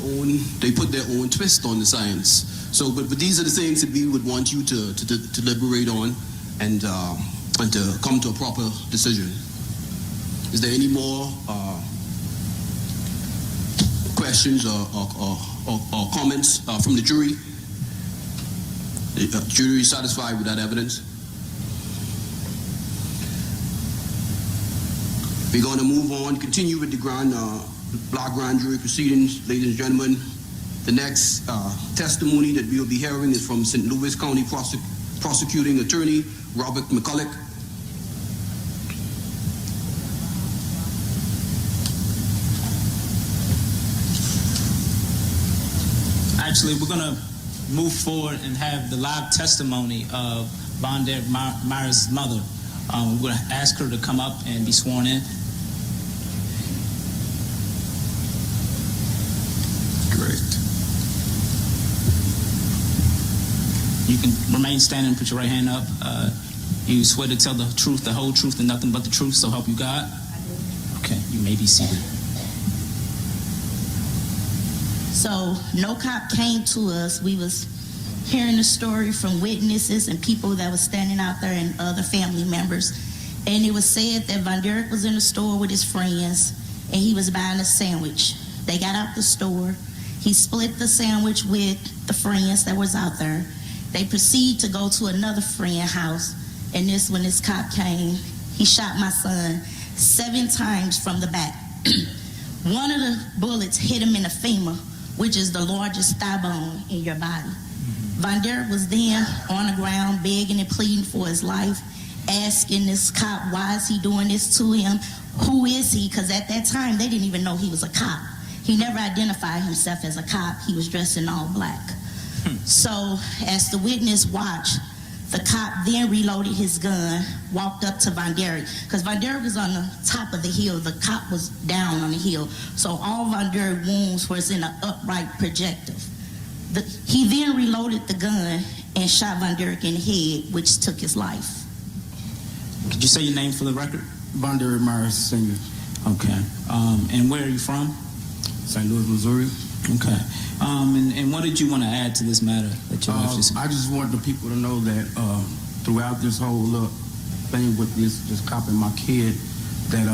own twist on the science. So, but these are the things that we would want you to deliberate on and to come to a proper decision. Is there any more questions or comments from the jury? The jury is satisfied with that evidence? We're going to move on, continue with the block grand jury proceedings, ladies and gentlemen. The next testimony that we will be hearing is from St. Louis County Prosecuting Attorney Robert McCulloch. Actually, we're going to move forward and have the live testimony of Von der Meyer's mother. We're going to ask her to come up and be sworn in. Great. You can remain standing and put your right hand up. You swear to tell the truth, the whole truth, and nothing but the truth, so help you God? Okay, you may be seated. So no cop came to us. We was hearing the story from witnesses and people that was standing out there and other family members. And it was said that Von Derek was in the store with his friends and he was buying a sandwich. They got out the store. He split the sandwich with the friends that was out there. They proceeded to go to another friend's house. And when this cop came, he shot my son 7 times from the back. One of the bullets hit him in the femur, which is the largest thigh bone in your body. Von Derek was then on the ground begging and pleading for his life, asking this cop, why is he doing this to him? Who is he? Because at that time, they didn't even know he was a cop. He never identified himself as a cop. He was dressed in all black. So as the witness watched, the cop then reloaded his gun, walked up to Von Derek, because Von Derek was on the top of the hill. The cop was down on the hill. So all Von Derek wounds was in an upright projectile. He then reloaded the gun and shot Von Derek in the head, which took his life. Could you say your name for the record? Bonder Mars Senior. Okay. And where are you from? St. Louis, Missouri. Okay. And what did you want to add to this matter that you I just want the people to know that throughout this whole little thing with this copping my kid, that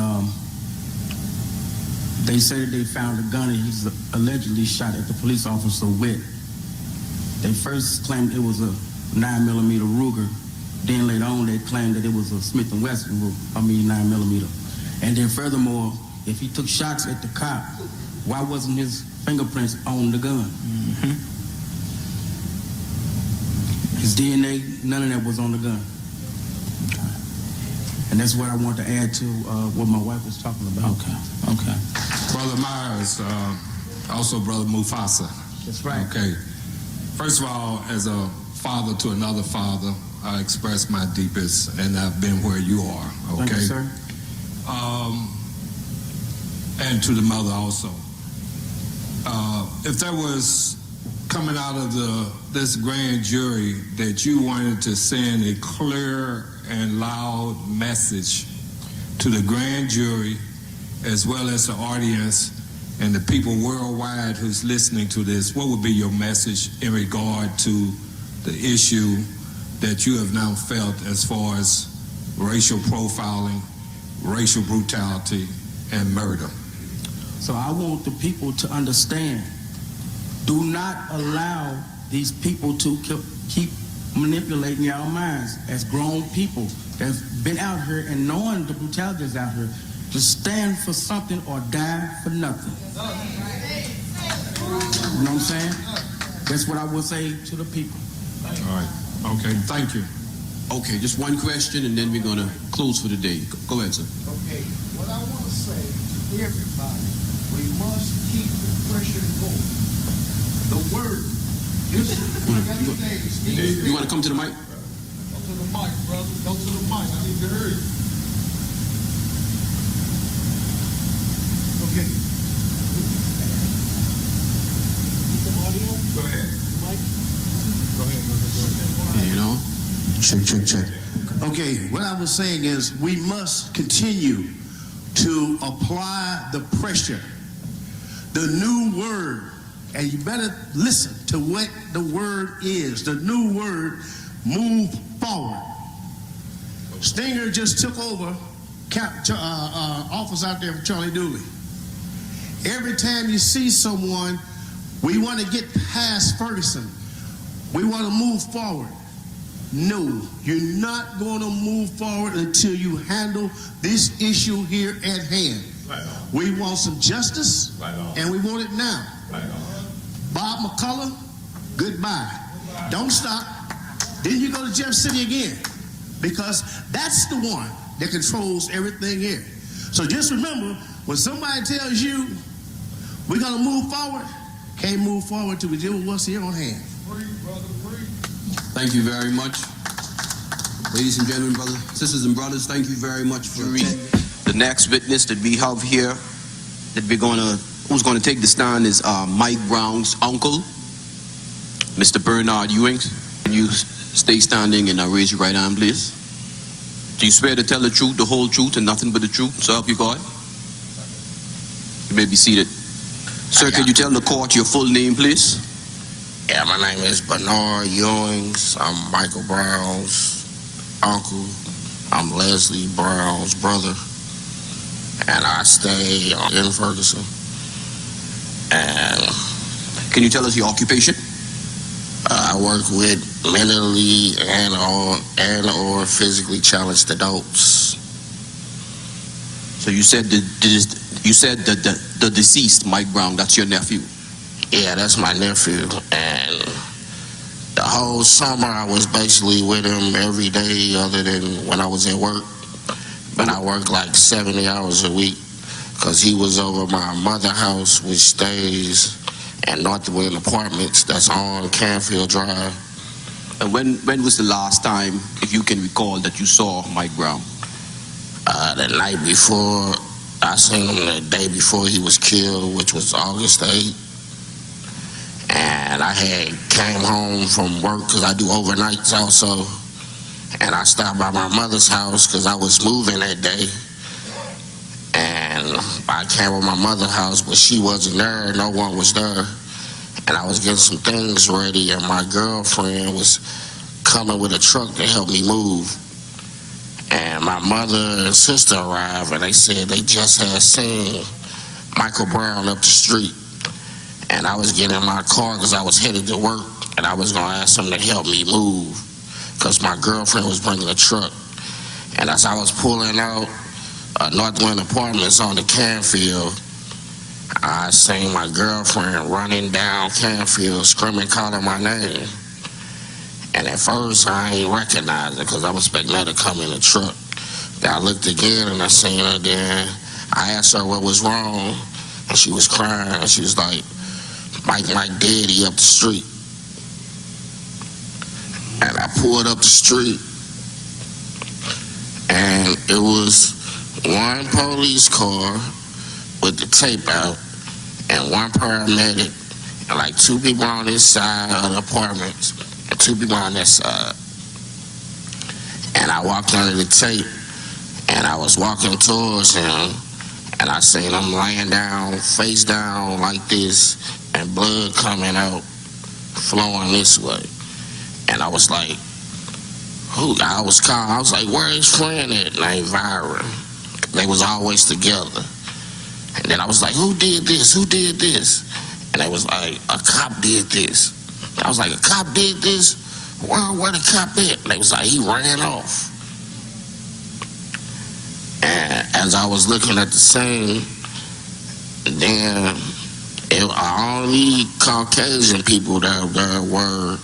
they say that they found a gun and he's allegedly shot at the police officer with. They first claimed it was a 9mm Ruger. Then later on they claimed that it was a Smith & Wesson 9mm. And then furthermore, if he took shots at the cop, why wasn't his fingerprints on the gun? Mm-hmm. His DNA, none of that was on the gun. Okay. And that's what I want to add to what my wife was talking about. Okay. Brother Myers, also Brother Mufasa. That's right. Okay. First of all, as a father to another father, I express my deepest, and I've been where you are. Okay. Thank you, sir. And to the mother also. If there was coming out of this grand jury that you wanted to send a clear and loud message to the grand jury, as well as the audience and the people worldwide who's listening to this, what would be your message in regard to the issue that you have now felt as far as racial profiling, racial brutality, and murder? So I want the people to understand, do not allow these people to keep manipulating your minds as grown people that's been out here and knowing the brutality that's out here, to stand for something or die for nothing. You know what I'm saying? That's what I would say to the people. All right. Okay, thank you. Okay, just one question and then we're going to close for the day. Go ahead, sir. Okay, what I want to say to everybody, we must keep the pressure going. The word. You want to come to the mic? Go to the mic, brother. Go to the mic. I need to hear you. Okay. The audio? Go ahead. Mike? Go ahead. You know? Check. Okay, what I was saying is we must continue to apply the pressure. The new word, and you better listen to what the word is. The new word, move forward. Stinger just took over office out there for Charlie Dooley. Every time you see someone, we want to get past Ferguson. We want to move forward. No, you're not going to move forward until you handle this issue here at hand. Right. We want some justice, and we want it now. Right. Bob McCullough, goodbye. Don't stop. Then you go to Jeff City again, because that's the one that controls everything here. So just remember, when somebody tells you we're going to move forward, can't move forward till we deal with what's here on hand. Thank you very much. Ladies and gentlemen, brothers, sisters and brothers, thank you very much for the next witness that we have here who's going to take the stand is Mike Brown's uncle, Mr. Bernard Ewings. Can you stay standing and raise your right hand, please? Do you swear to tell the truth, the whole truth, and nothing but the truth, so help you God? You may be seated. Sir, can you tell the court your full name, please? Yeah, my name is Bernard Ewings. I'm Michael Brown's uncle. I'm Leslie Brown's brother. And I stay in Ferguson. And can you tell us your occupation? I work with mentally and/or physically challenged adults. So you said the deceased Mike Brown, that's your nephew? Yeah, that's my nephew. And the whole summer I was basically with him every day other than when I was at work. But I worked like 70 hours a week because he was over my mother's house, which stays in Northwood Apartments, that's on Canfield Drive. And when was the last time, if you can recall, that you saw Mike Brown? The night before. I seen him the day before he was killed, which was August 8th. And I had came home from work because I do overnights also. and I stopped by my mother's house because I was moving that day. And I came to my mother's house, but she wasn't there. No one was there. And I was getting some things ready, and my girlfriend was coming with a truck to help me move. And my mother and sister arrived, and they said they just had seen Michael Brown up the street. And I was getting in my car because I was headed to work, and I was going to ask them to help me move because my girlfriend was bringing a truck. And as I was pulling out Northwind Apartments on the Canfield, I seen my girlfriend running down Canfield screaming, calling my name. And at first I ain't recognize her because I was expecting her to come in the truck. Then I looked again and I seen her. Then I asked her what was wrong, and she was crying. And she was like, Mike daddy up the street. And I pulled up the street, and it was one police car with the tape out, and one paramedic, and like two people on this side of the apartments, and two people on that side. And I walked under the tape, and I was walking towards him, and I seen him laying down, face down like this, and blood coming out, flowing this way. And I was like, I was calling. I was like, where is friend at? Named Vyron. They was always together. And then I was like, who did this? Who did this? And they was like, a cop did this. I was like, a cop did this? Where the cop at? And they was like, he ran off. And as I was looking at the scene, then only Caucasian people that there were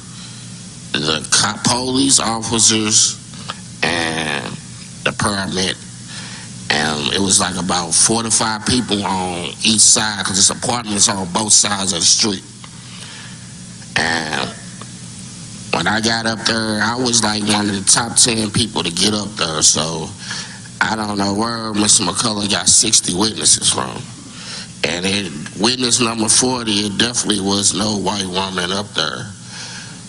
the cop police officers and the paramedic. And it was like about 4 to 5 people on each side because it's apartments on both sides of the street. And when I got up there, I was like one of the top 10 people to get up there. So I don't know where Mr. McCullough got 60 witnesses from. And witness number 40, it definitely was no white woman up there.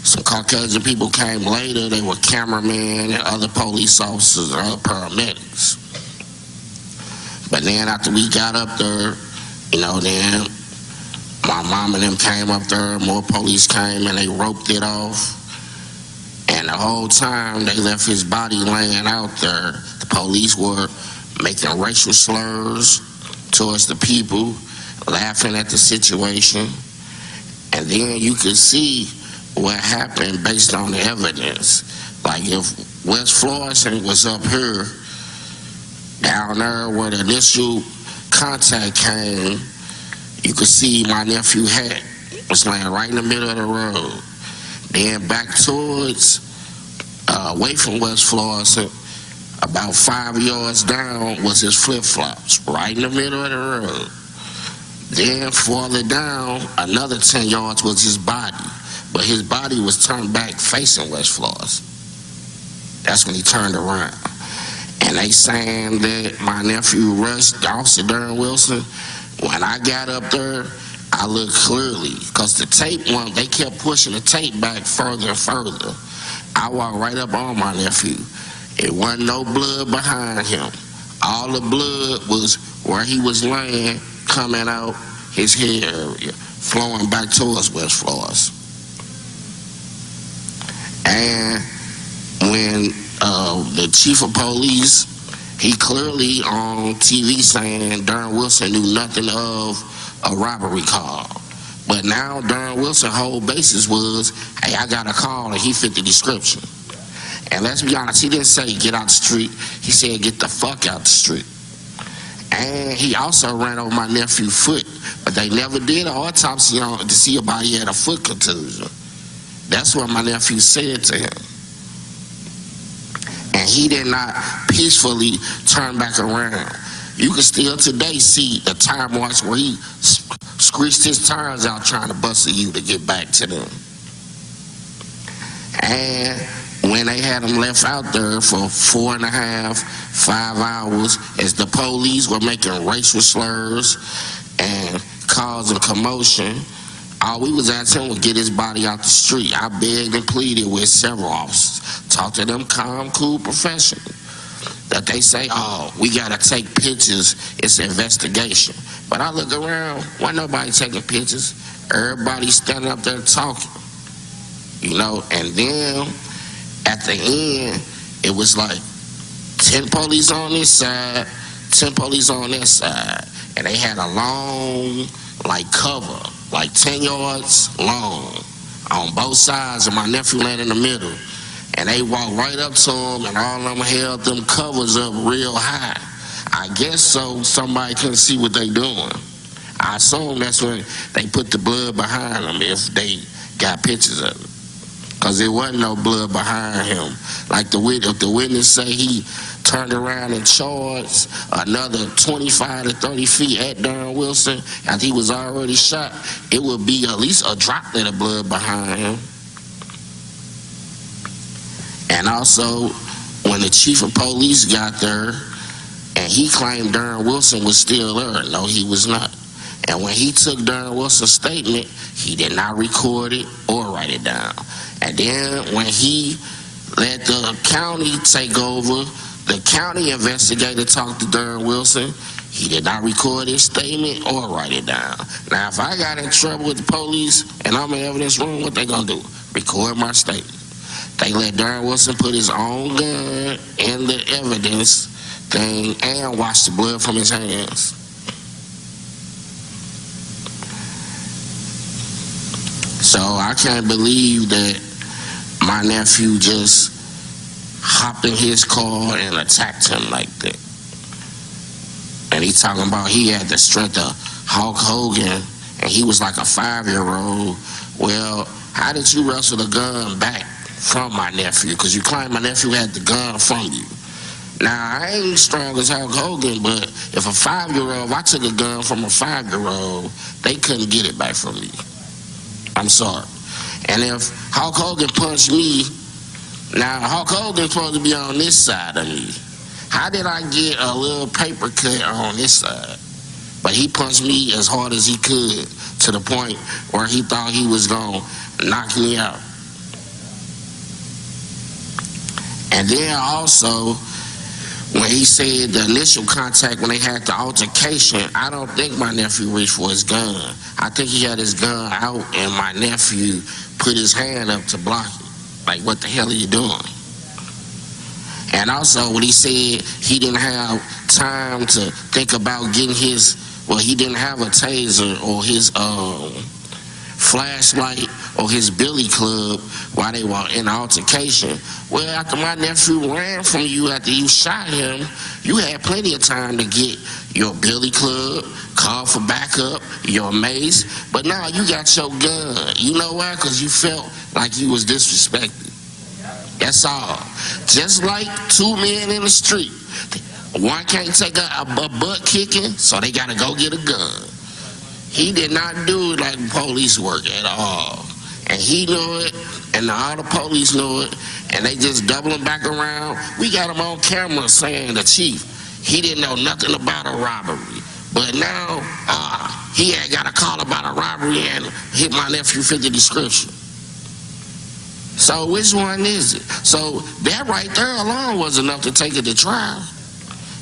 Some Caucasian people came later. They were cameramen and other police officers and other paramedics. But then after we got up there, then my mom and them came up there, more police came and they roped it off. And the whole time they left his body laying out there. The police were making racial slurs towards the people, laughing at the situation. And then you could see what happened based on the evidence. Like if West Florissant was up here, down there where the initial contact came, you could see my nephew hat was laying right in the middle of the road. Then back towards, away from West Florissant, about 5 yards down was his flip-flops, right in the middle of the road. Then farther down, another 10 yards was his body. But his body was turned back facing West Florissant. That's when he turned around. And they saying that my nephew rushed Officer Darren Wilson. When I got up there, I looked clearly because the tape they kept pushing the tape back further and further. I walked right up on my nephew. It wasn't no blood behind him. All the blood was where he was laying, coming out his head area, flowing back towards West Florissant. And when the chief of police, he clearly on TV saying Darren Wilson knew nothing of a robbery call. But now Darren Wilson's whole basis was, hey, I got a call and he fit the description. And let's be honest, he didn't say get out the street. He said get the fuck out the street. And he also ran over my nephew's foot, but they never did an autopsy on to see if he had a foot contusion. That's what my nephew said to him. And he did not peacefully turn back around. You can still today see the tire marks where he screeched his tires out trying to bustle you to get back to them. And when they had him left out there for 4.5, 5 hours, as the police were making racial slurs and causing commotion, All we was asking him was get his body out the street. I begged and pleaded with several officers. Talked to them calm, cool professionals. That they say, oh, we gotta take pictures, it's an investigation. But I look around, why nobody taking pictures? Everybody standing up there talking. You know, and then at the end, it was like 10 police on this side, 10 police on that side. And they had a long, like, cover, like 10 yards long on both sides, and my nephew landed in the middle. And they walked right up to him, and all of them held them covers up real high. I guess so somebody couldn't see what they doing. I assume that's when they put the blood behind them, if they got pictures of it. Because there wasn't no blood behind him. Like if the witness say he turned around and charged another 25 to 30 feet at Darren Wilson after he was already shot, it would be at least a droplet of blood behind him. And also, when the chief of police got there, and he claimed Darren Wilson was still there. No, he was not. And when he took Darren Wilson's statement, he did not record it or write it down. And then when he let the county take over, the county investigator talked to Darren Wilson, he did not record his statement or write it down. Now, if I got in trouble with the police and I'm in the evidence room, what they gonna do? Record my statement. They let Darren Wilson put his own gun in the evidence thing and wash the blood from his hands. So I can't believe that my nephew just hopped in his car and attacked him like that. And he talking about he had the strength of Hulk Hogan and he was like a 5-year-old. Well, how did you wrestle the gun back from my nephew? Because you claim my nephew had the gun from you. Now, I ain't strong as Hulk Hogan, but if a 5-year-old, if I took a gun from a 5-year-old, they couldn't get it back from me. I'm sorry. And if Hulk Hogan punched me, now Hulk Hogan's supposed to be on this side of me. How did I get a little paper cut on this side? But he punched me as hard as he could to the point where he thought he was going to knock me out. And then also, when he said the initial contact when they had the altercation, I don't think my nephew reached for his gun. I think he had his gun out and my nephew put his hand up to block it. Like, what the hell are you doing? And also, when he said he didn't have time to think about getting his, well, he didn't have a taser or his flashlight or his billy club while they were in altercation. Well, after my nephew ran from you after you shot him, you had plenty of time to get your billy club, call for backup, your mace, but now you got your gun. You know why? Because you felt like you was disrespected. That's all. Just like two men in the street. One can't take a butt kicking, so they got to go get a gun. He did not do it like police work at all. And he knew it, and all the police knew it, and they just double him back around. We got him on camera saying the chief, he didn't know nothing about a robbery. But now, he had got a call about a robbery and hit my nephew fit the description. So which one is it? So that right there alone was enough to take it to trial.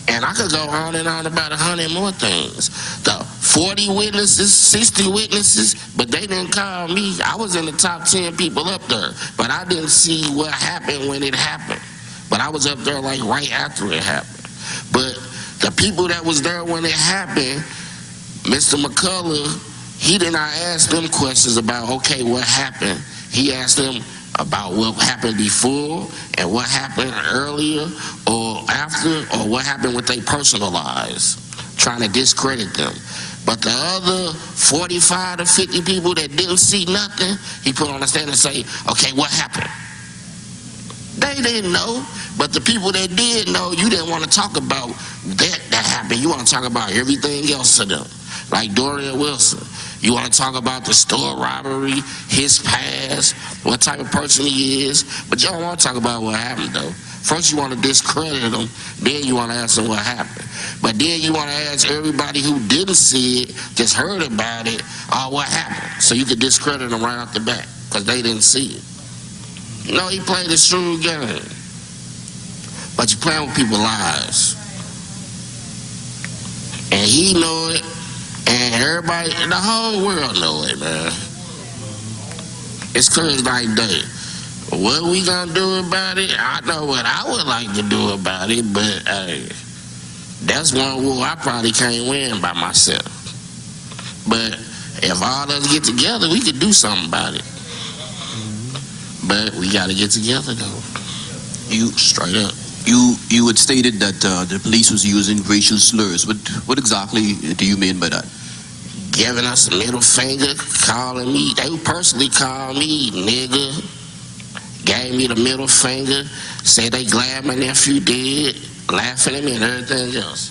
And I could go on and on about 100 more things. The 40 witnesses, 60 witnesses, but they didn't call me. I was in the top 10 people up there, but I didn't see what happened when it happened. But I was up there like right after it happened. But the people that was there when it happened, Mr. McCullough, he did not ask them questions about, okay, what happened? He asked them about what happened before and what happened earlier or after or what happened with their personal lives, trying to discredit them. But the other 45 to 50 people that didn't see nothing, he put on the stand and say, okay, what happened? They didn't know, but the people that did know, you didn't want to talk about that happened. You want to talk about everything else to them, like Dorian Wilson. You want to talk about the store robbery, his past, what type of person he is, but you don't want to talk about what happened, though. First you want to discredit him, then you want to ask him what happened. But then you want to ask everybody who didn't see it, just heard about it, what happened? So you could discredit them right off the bat because they didn't see it. You know, he played a shrewd game. But you're playing with people's lives. And he knew it, and everybody, the whole world knew it, man. It's clear as night day. What we gonna do about it? I know what I would like to do about it, but hey, that's one war I probably can't win by myself. But if all of us get together, we could do something about it. But we gotta get together though. You straight up. You had stated that the police was using racial slurs. What exactly do you mean by that? Giving us a middle finger, calling me. They personally called me nigga. Gave me the middle finger. Said they glad my nephew dead. Laughing at me and everything else.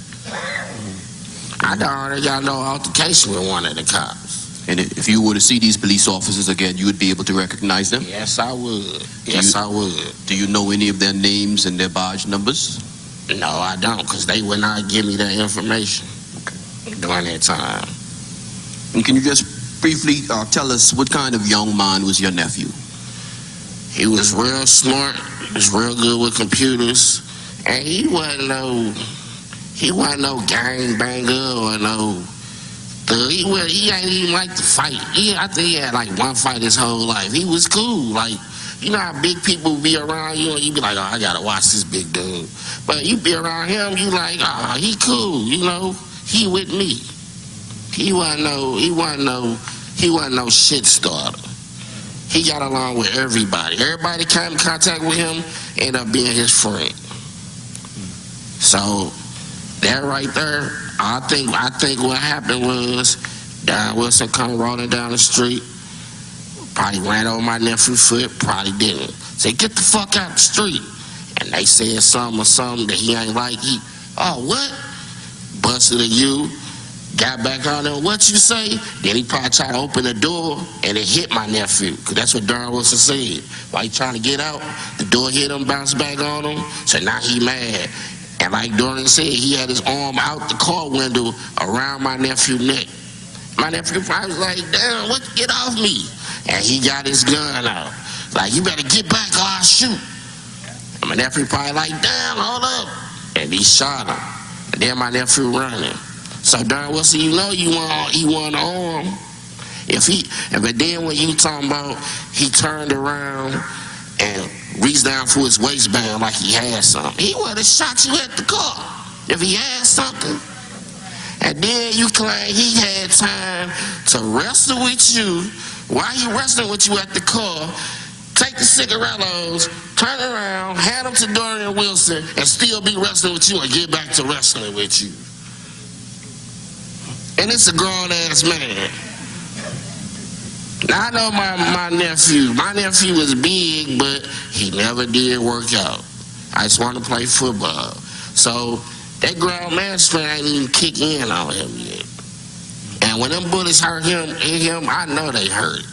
I already got no altercation with one of the cops. And if you were to see these police officers again, you would be able to recognize them? Yes, I would. Yes, I would. Do you know any of their names and their badge numbers? No, I don't, because they would not give me that information during that time. And can you just briefly tell us what kind of young man was your nephew? He was real smart. He was real good with computers. And he wasn't no gangbanger or no... He ain't even like to fight. I think he had like one fight his whole life. He was cool. Like, you know how big people be around you and you be like, oh, I gotta watch this big dude. But you be around him, you like, oh, he cool, you know. He with me. He wasn't no shit starter. He got along with everybody. Everybody came in contact with him, ended up being his friend. So that right there, I think what happened was Don Wilson come rolling down the street, probably ran over my nephew's foot, probably didn't. Say, get the fuck out the street. And they said something that he ain't like. What? Busted at you, got back on there, what you say? Then he probably tried to open the door and it hit my nephew, because that's what Don Wilson said. While he trying to get out, the door hit him, bounced back on him, so now he mad. And like Dorian said, he had his arm out the car window around my nephew's neck. My nephew probably was like, damn, get off me. And he got his gun out. Like, you better get back or I'll shoot. And my nephew probably like, damn, hold up. And he shot him. And then my nephew running. So Darren Wilson, you know he won arm. But then when you talking about he turned around and reached down for his waistband like he had something, he would have shot you at the car if he had something. And then you claim he had time to wrestle with you while he wrestling with you at the car, take the cigarillos, turn around, hand them to Dorian Wilson, and still be wrestling with you and get back to wrestling with you. And it's a grown-ass man. Now, I know my nephew was big, but he never did work out. I just wanted to play football. So that grown man strength ain't even kick in on him yet. And when them bullets hurt him, I know they hurt.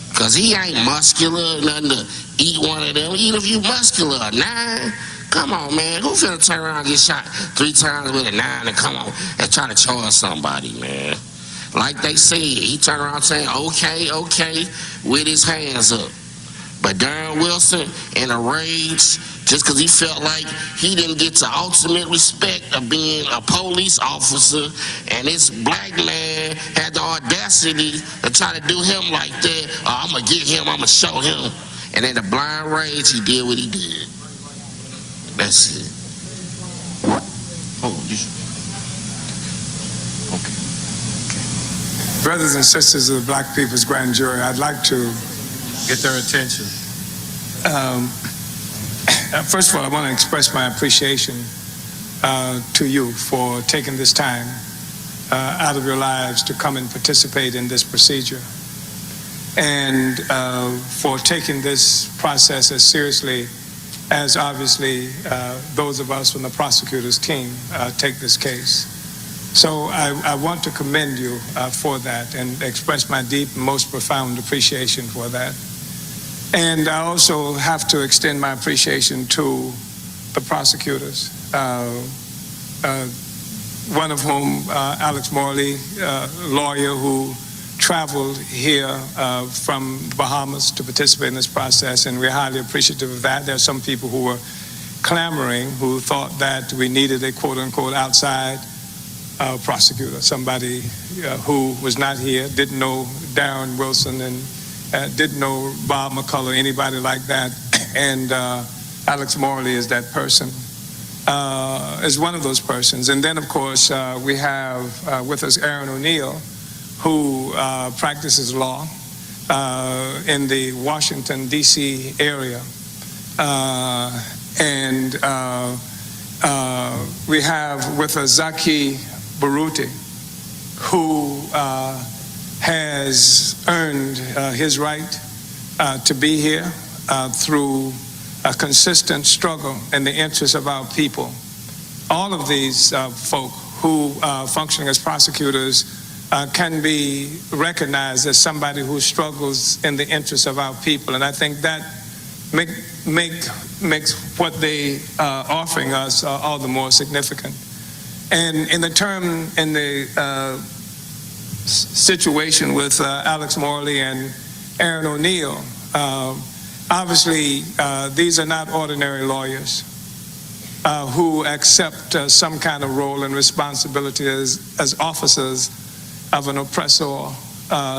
Because he ain't muscular, nothing to eat one of them. Even if you muscular, a 9, come on, man. Who finna turn around and get shot 3 times with a 9 and come on and try to charge somebody, man? Like they said, he turned around saying, okay, with his hands up. But Darren Wilson, in a rage, just because he felt like he didn't get the ultimate respect of being a police officer, and this black man had the audacity to try to do him like that, I'm going to get him, I'm going to show him. And in the blind rage, he did what he did. That's it. Brothers and sisters of the Black People's Grand Jury, I'd like to get their attention. First of all, I want to express my appreciation to you for taking this time out of your lives to come and participate in this procedure, and for taking this process as seriously as obviously those of us from the prosecutor's team take this case. So I want to commend you for that and express my deep and most profound appreciation for that. And I also have to extend my appreciation to the prosecutors. one of whom, Alex Morley, lawyer who traveled here from Bahamas to participate in this process, and we're highly appreciative of that. There are some people who were clamoring, who thought that we needed a quote-unquote outside prosecutor, somebody who was not here, didn't know Darren Wilson, and didn't know Bob McCullough, anybody like that. And Alex Morley is that person, is one of those persons. And then, of course, we have with us Aaron O'Neill, who practices law in the Washington, D.C. area. And we have with us Zaki Baruti, who has earned his right to be here through a consistent struggle in the interests of our people. All of these folk who functioning as prosecutors can be recognized as somebody who struggles in the interests of our people. And I think that makes what they are offering us all the more significant. And in the situation with Alex Morley and Aaron O'Neill, obviously these are not ordinary lawyers who accept some kind of role and responsibility as officers of an oppressor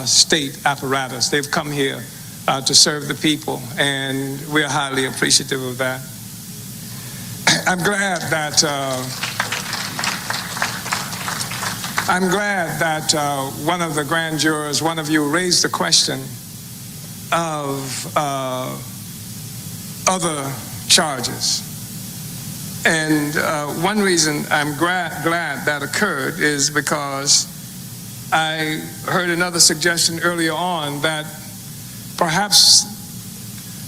state apparatus. They've come here to serve the people, and we're highly appreciative of that. I'm glad that one of the grand jurors, one of you, raised the question of other charges. And one reason I'm glad that occurred is because I heard another suggestion earlier on that perhaps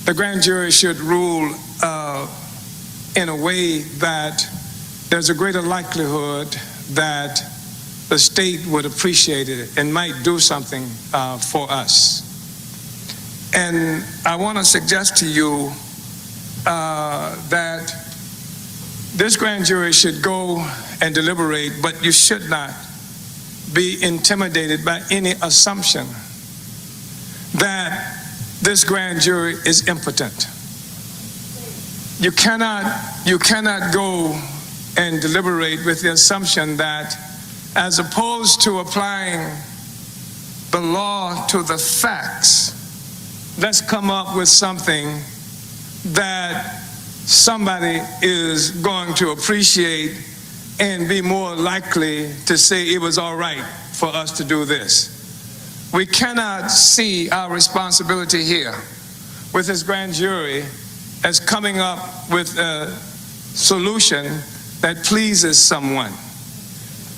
the grand jury should rule in a way that there's a greater likelihood that the state would appreciate it and might do something for us. And I want to suggest to you that this grand jury should go and deliberate, but you should not be intimidated by any assumption that this grand jury is impotent. You cannot go and deliberate with the assumption that, as opposed to applying the law to the facts, let's come up with something that somebody is going to appreciate and be more likely to say it was all right for us to do this. We cannot see our responsibility here with this grand jury as coming up with a solution that pleases someone.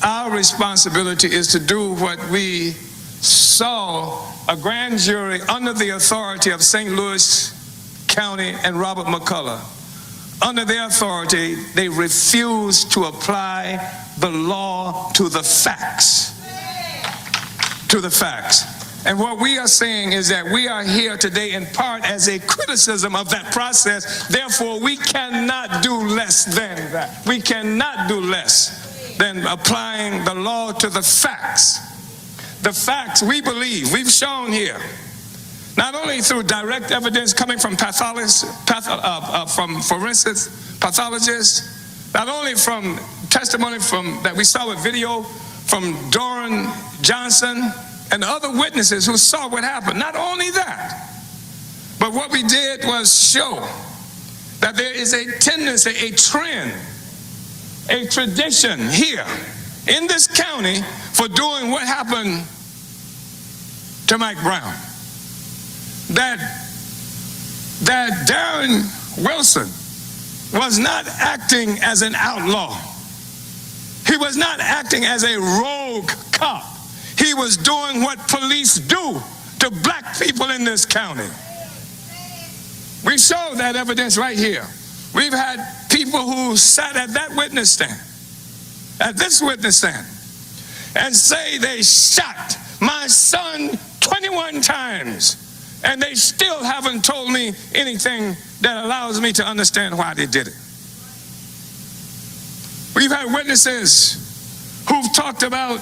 Our responsibility is to do what we saw a grand jury under the authority of St. Louis County and Robert McCullough. Under their authority, they refused to apply the law to the facts. To the facts. And what we are saying is that we are here today in part as a criticism of that process. Therefore, we cannot do less than that. We cannot do less than applying the law to the facts. The facts, we believe, we've shown here, not only through direct evidence coming from forensics pathologists, not only from testimony that we saw with video from Doran Johnson and other witnesses who saw what happened. Not only that, but what we did was show that there is a tendency, a trend, a tradition here in this county for doing what happened to Mike Brown. That Darren Wilson was not acting as an outlaw. He was not acting as a rogue cop. He was doing what police do to black people in this county. We showed that evidence right here. We've had people who sat at that witness stand, at this witness stand, and say they shot my son 21 times, and they still haven't told me anything that allows me to understand why they did it. We've had witnesses who've talked about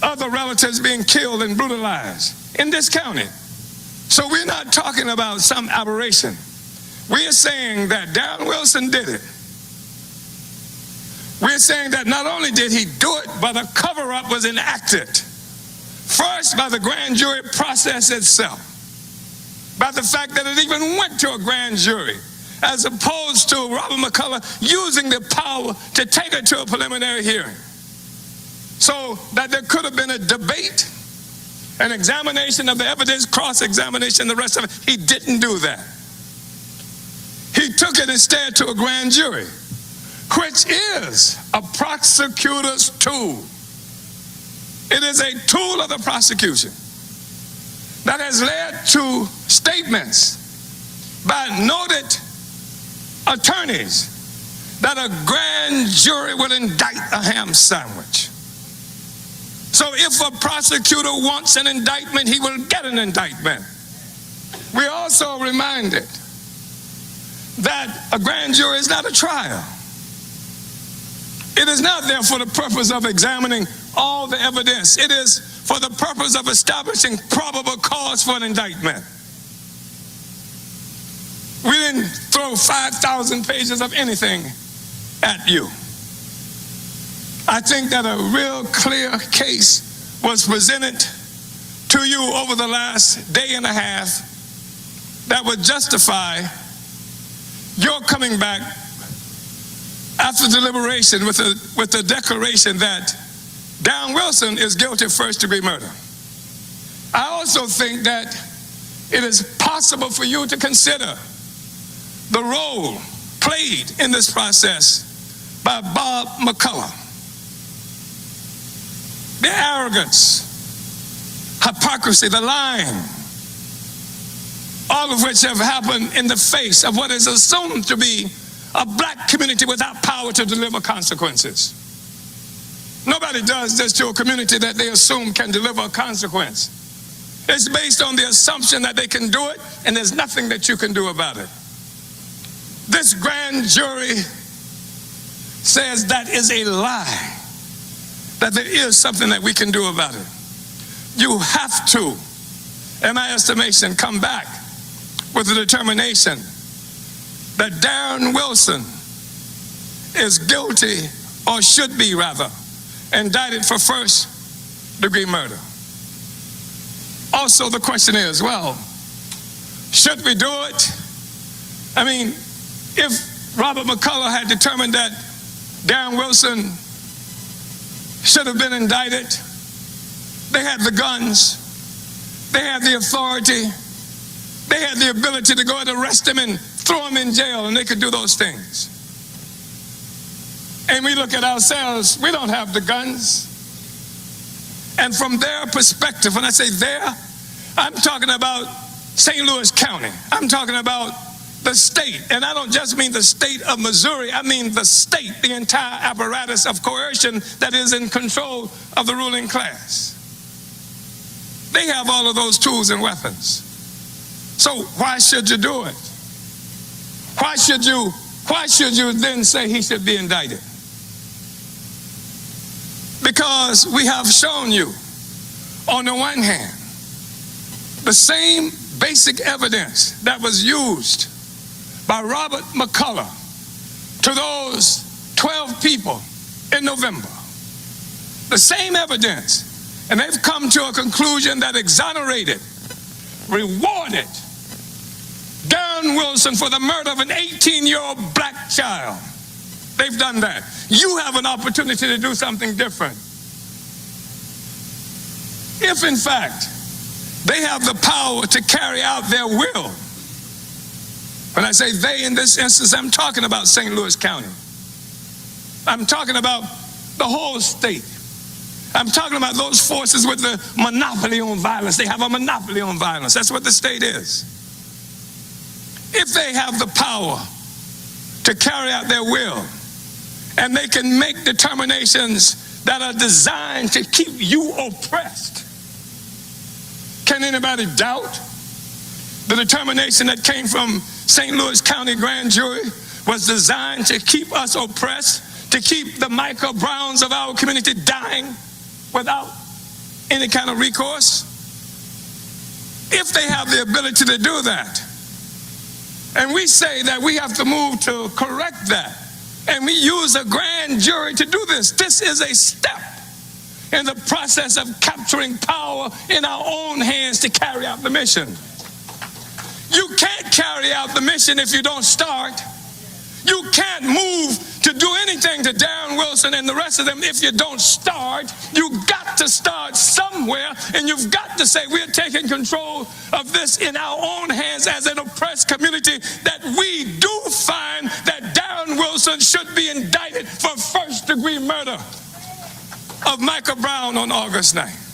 other relatives being killed and brutalized in this county. So we're not talking about some aberration. We're saying that Darren Wilson did it. We're saying that not only did he do it, but a cover-up was enacted. First, by the grand jury process itself, by the fact that it even went to a grand jury, as opposed to Robert McCullough using the power to take it to a preliminary hearing. So that there could have been a debate, an examination of the evidence, cross-examination, the rest of it. He didn't do that. He took it instead to a grand jury, which is a prosecutor's tool. It is a tool of the prosecution that has led to statements by noted attorneys that a grand jury will indict a ham sandwich. So if a prosecutor wants an indictment, he will get an indictment. We're also reminded that a grand jury is not a trial. It is not there for the purpose of examining all the evidence. It is for the purpose of establishing probable cause for an indictment. We didn't throw 5,000 pages of anything at you. I think that a real clear case was presented to you over the last day and a half that would justify your coming back after deliberation with the declaration that Darren Wilson is guilty of first-degree murder. I also think that it is possible for you to consider the role played in this process by Bob McCullough. The arrogance, hypocrisy, the lying, all of which have happened in the face of what is assumed to be a black community without power to deliver consequences. Nobody does this to a community that they assume can deliver a consequence. It's based on the assumption that they can do it, and there's nothing that you can do about it. This grand jury says that is a lie, that there is something that we can do about it. You have to, in my estimation, come back with the determination that Darren Wilson is guilty, or should be rather, indicted for first-degree murder. Also, the question is, well, should we do it? I mean, if Robert McCullough had determined that Darren Wilson should have been indicted, they had the guns, they had the authority, they had the ability to go and arrest him and throw him in jail, and they could do those things. And we look at ourselves, we don't have the guns. And from their perspective, when I say their, I'm talking about St. Louis County. I'm talking about the state. And I don't just mean the state of Missouri, I mean the state, the entire apparatus of coercion that is in control of the ruling class. They have all of those tools and weapons. So why should you do it? Why should you then say he should be indicted? Because we have shown you, on the one hand, the same basic evidence that was used by Robert McCullough to those 12 people in November. The same evidence. And they've come to a conclusion that exonerated, rewarded Darren Wilson for the murder of an 18-year-old black child. They've done that. You have an opportunity to do something different. If, in fact, they have the power to carry out their will. When I say they in this instance, I'm talking about St. Louis County. I'm talking about the whole state. I'm talking about those forces with the monopoly on violence. They have a monopoly on violence. That's what the state is. If they have the power to carry out their will, and they can make determinations that are designed to keep you oppressed, can anybody doubt the determination that came from St. Louis County Grand Jury was designed to keep us oppressed, to keep the Michael Browns of our community dying without any kind of recourse? If they have the ability to do that, and we say that we have to move to correct that, and we use a grand jury to do this, this is a step in the process of capturing power in our own hands to carry out the mission. You can't carry out the mission if you don't start. You can't move to do anything to Darren Wilson and the rest of them if you don't start. You've got to start somewhere, and you've got to say we're taking control of this in our own hands as an oppressed community, that we do find that Darren Wilson should be indicted for first-degree murder of Michael Brown on August 9th.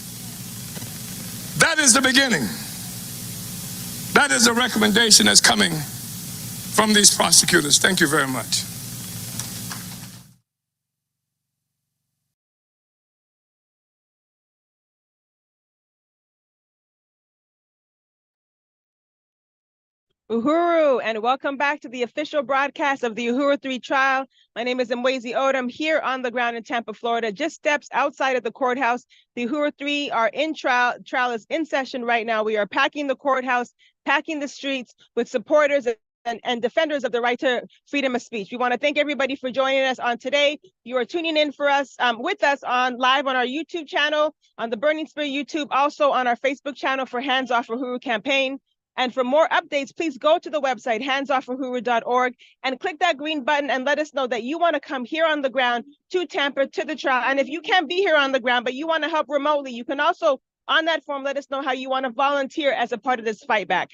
That is the beginning. That is a recommendation that's coming from these prosecutors. Thank you very much. Uhuru, and welcome back to the official broadcast of the Uhuru 3 trial. My name is Mwezi Odom, here on the ground in Tampa, Florida, just steps outside of the courthouse. The Uhuru 3 are in trial. Trial is in session right now. We are packing the courthouse, packing the streets with supporters and defenders of the right to freedom of speech. We want to thank everybody for joining us on today. You are tuning in for us, with us on live on our YouTube channel, on the Burning Spear YouTube, also on our Facebook channel for Hands Off Uhuru campaign. And for more updates, please go to the website, handsoffuhuru.org, and click that green button and let us know that you want to come here on the ground to Tampa, to the trial. And if you can't be here on the ground, but you want to help remotely, you can also, on that form, let us know how you want to volunteer as a part of this fight back.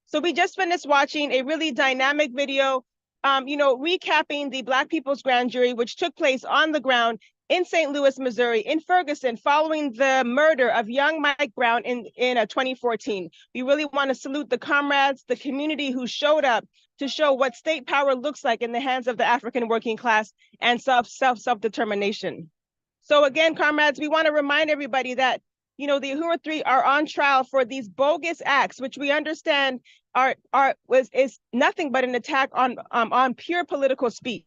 So we just finished watching a really dynamic video, recapping the Black People's Grand Jury, which took place on the ground in St. Louis, Missouri, in Ferguson, following the murder of young Mike Brown in 2014. We really want to salute the comrades, the community who showed up to show what state power looks like in the hands of the African working class and self-determination. So again, comrades, we want to remind everybody that, the Uhuru 3 are on trial for these bogus acts, which we understand is nothing but an attack on pure political speech.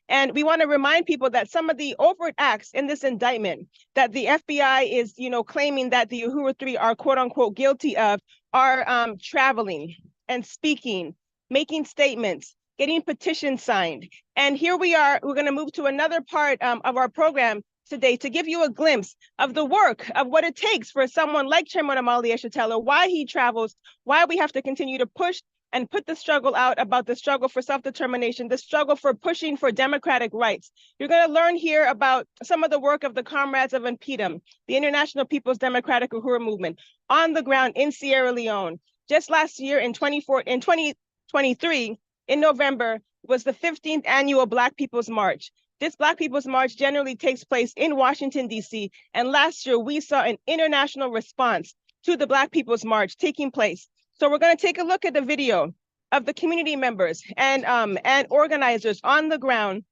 And we want to remind people that some of the overt acts in this indictment that the FBI is, claiming that the Uhuru 3 are quote unquote guilty of are traveling and speaking, making statements, getting petitions signed. And here we are, we're going to move to another part of our program today to give you a glimpse of the work of what it takes for someone like Chairman Omali Yeshitela, why he travels, why we have to continue to push and put the struggle out about the struggle for self-determination, the struggle for pushing for democratic rights. You're going to learn here about some of the work of the comrades of NPDM, the International People's Democratic Uhuru Movement, on the ground in Sierra Leone. Just last year in 2023, in November, was the 15th annual Black People's March. This Black People's March generally takes place in Washington, D.C., and last year we saw an international response to the Black People's March taking place. So we're going to take a look at the video of the community members and organizers on the ground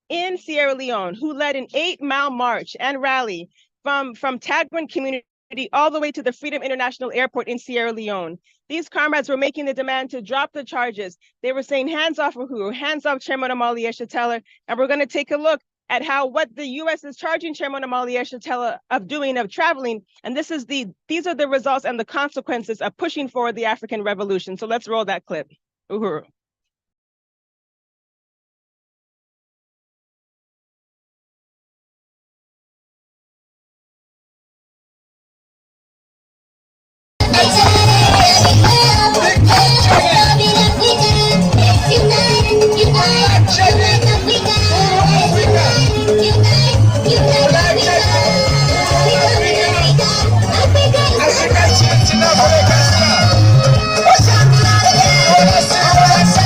in Sierra Leone who led an 8-mile march and rally from Tagwin community all the way to the Freedom International Airport in Sierra Leone. These comrades were making the demand to drop the charges. They were saying, hands off Uhuru, hands off Chairman Omali Yeshitela. And we're going to take a look at what the U.S. is charging Chairman Omali Yeshitela of doing, of traveling. And these are the results and the consequences of pushing forward the African revolution. So let's roll that clip. Uhuru. Africa,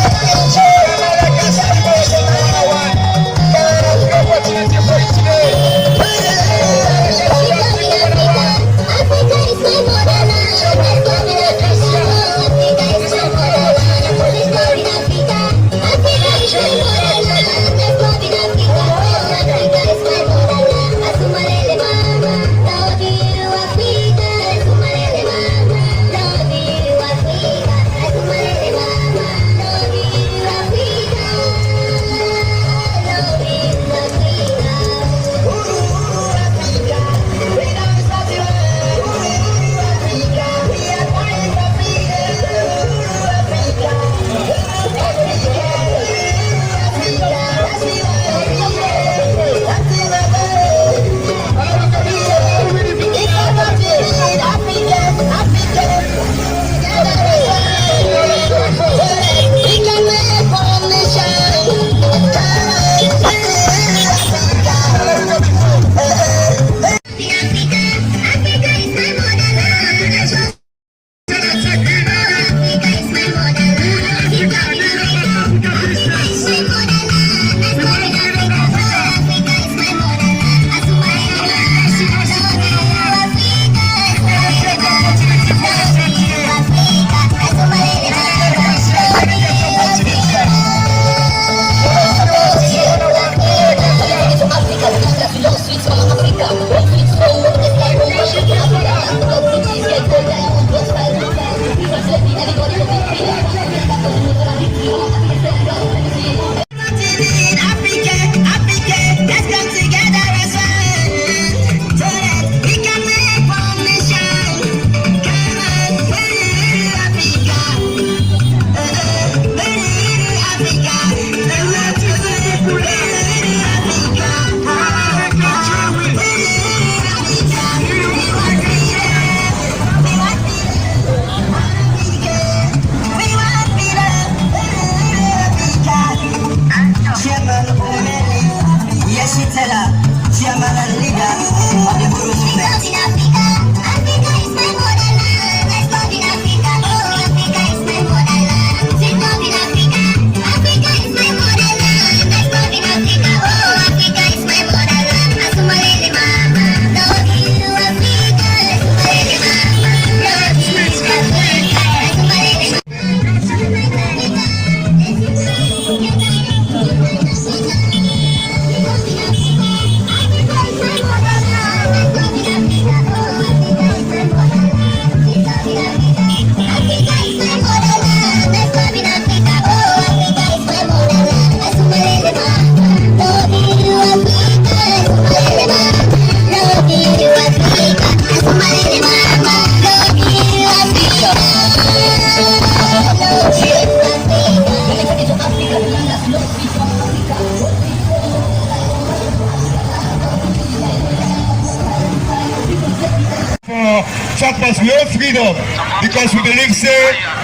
talk about real freedom because we believe so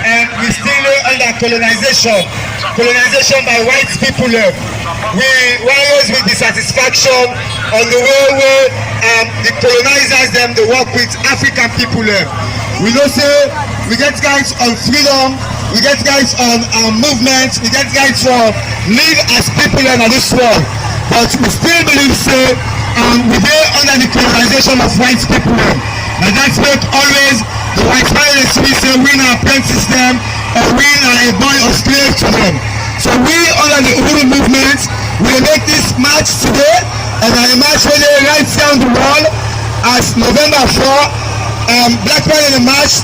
and we still under colonization by white people. We always with dissatisfaction on the way the colonizers them they work with African people. We know say we get guys on freedom, we get guys on movement, we get guys for live as people in this world, but we still believe say we dey under the colonization of white people. And that's make always the white man we say we are apprentice them or we are a boy or slave to them. So we under the Uhuru movement will make this march today, and a march where they right down the wall as November 4, black man in the march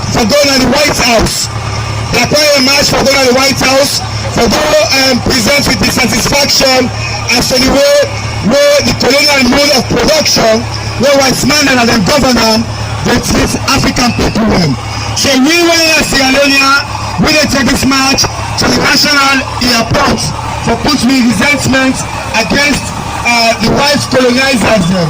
for going to the White House. Black man in the march for going to the White House for going present with dissatisfaction as to the way where the colonial mode of production where white man and the governor they treat African people well. So we were in Sierra Leone, we dey take this march to the national airport for put me resentment against the white colonizers them.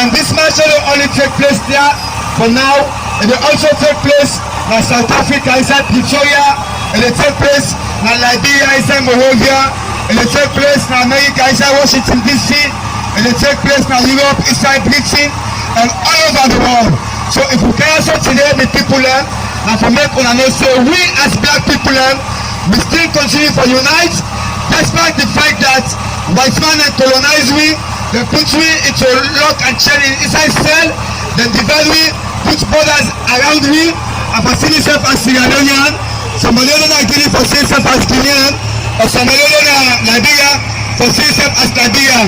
And this march will only take place there for now. It will also take place in South Africa, inside Pretoria. It will take place in Liberia, inside Monrovia. It will take place in America, inside Washington DC. It will take place in Europe, inside Britain, and all over the world. So if we can also today the people and for make una know say we as black people we still continue to unite despite the fact that white man colonize we, they put we into lock and chain inside cell, then divide we, put borders around we, and for see themselves as Sierra Leonean, somebody don't agree for see themselves as Guinean, or somebody don't Liberia for see themselves as Liberian.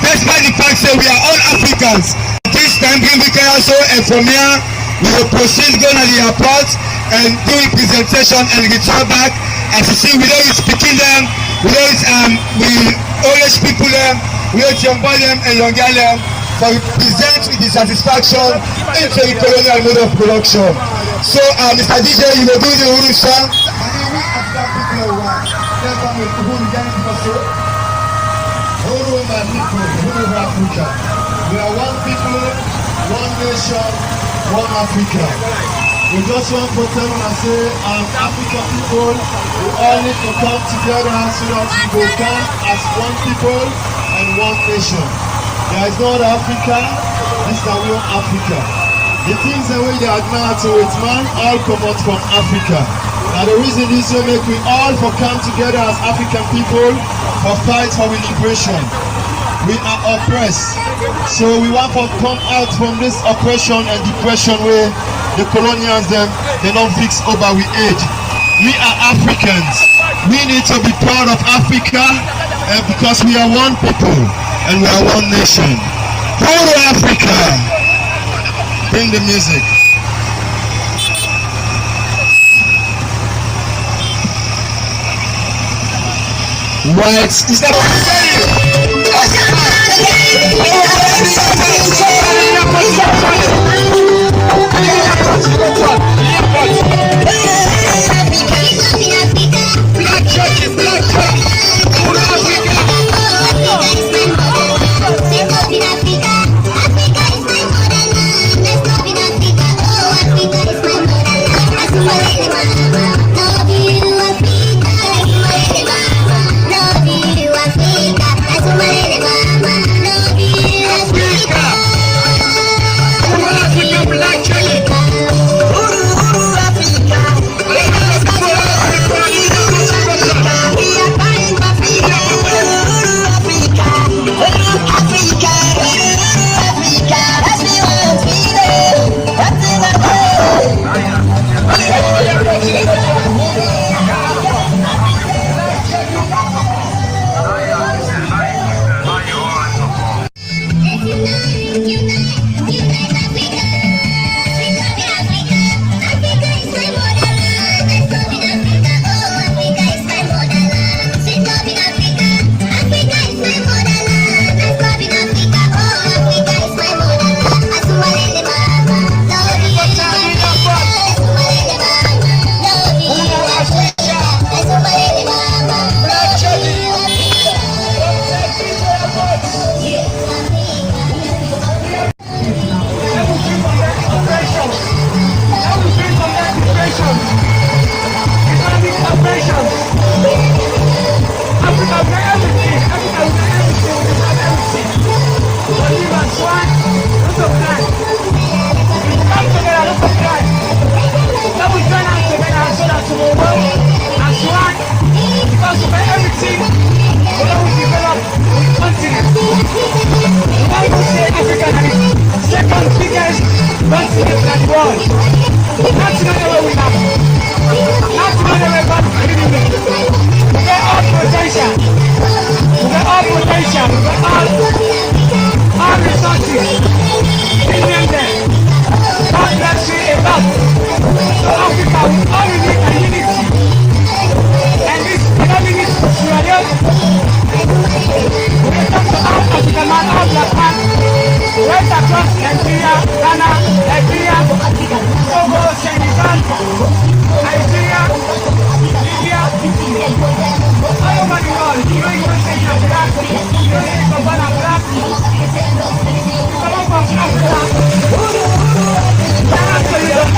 Despite the fact that we are all Africans. This time we can also from here we will proceed go to the airport and do a presentation and return back. As you see, we don't speaking them, we always people them, we don't young boy them and young girl them for present with dissatisfaction into the colonial mode of production. So Mr. DJ, you will do the Uhuru song. Uhuru my people, Uhuru Africa. We are one people, one nation, one Africa. We just want to tell them and say, African people, we all need to come together so that we go come as one people and one nation. There is no other Africa, this is our real Africa. The things that we admire to it, man, all come out from Africa. And the reason is to make we all for come together as African people for fight for liberation. We are oppressed, so we want to come out from this oppression and depression where the colonials they don't fix over we age. We are Africans. We need to be proud of Africa because we are one people and we are one nation. Uhuru Africa. Bring the music. Right, is that what I'm saying? by everything, so that we develop the continent. The Bible says Africa is the second biggest continent in the world. That's not the way we have. That's not the way God is leading me. We got all potential. We got all potential. We got all resources. In them there. God bless you a lot. So Africa, we all need a unity. And this economic Australia, we can talk to all African man, all black man, right across Nigeria, Ghana, Nigeria, Togo, Senegal, Nigeria, Libya, all over the world. You know you want to say you're black, you know you're born a black, you come up from Africa, Ghana, so you don't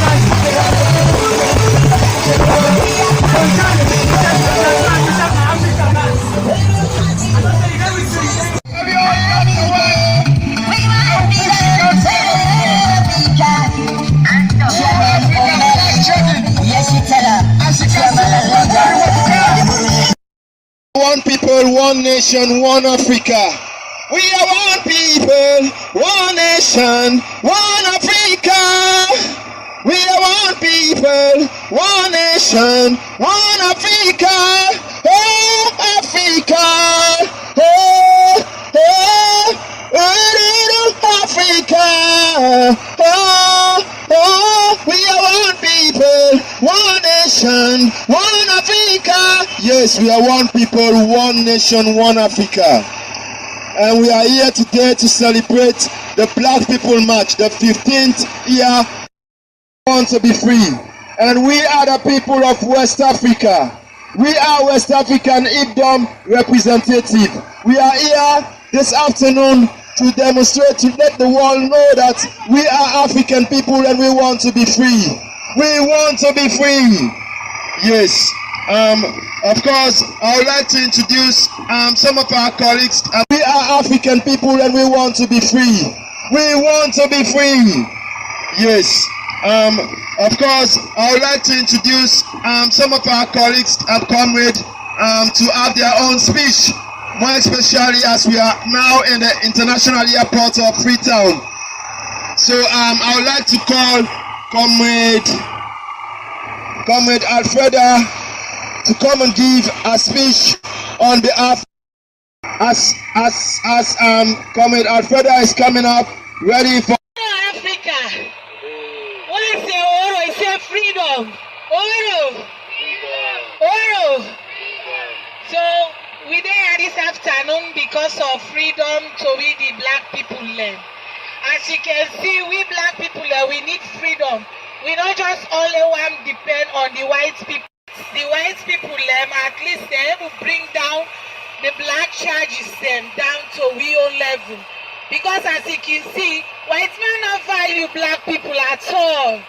One people, one nation, one Africa. We are one people, one nation, one Africa. We are one people, one nation, one Africa. Oh, Africa. Oh, oh, Africa. Oh, oh, we are one people, one nation, one Africa. Yes, we are one people, one nation, one Africa. And we are here today to celebrate the Black People March, the 15th year. Want to be free. And we are the people of West Africa. We are West African IBDOM representative. We are here this afternoon to demonstrate, to let the world know that we are African people and we want to be free. We want to be free. Yes. Of course, I would like to introduce some of our colleagues. We are African people and we want to be free. We want to be free. Yes. Of course, I would like to introduce some of our colleagues and comrades to have their own speech, more especially as we are now in the international airport of Freetown. So I would like to call Comrade Alfreda to come and give a speech on behalf as Comrade Alfreda is coming up, ready for Africa. What is the Uhuru? It's a freedom. Uhuru. Uhuru. So we there this afternoon because of freedom to we the black people land. As you can see, we black people we need freedom. We don't just only want to depend on the white people. The white people at least they will bring down the black charges down to we own level. Because as you can see, white men don't value black people at all.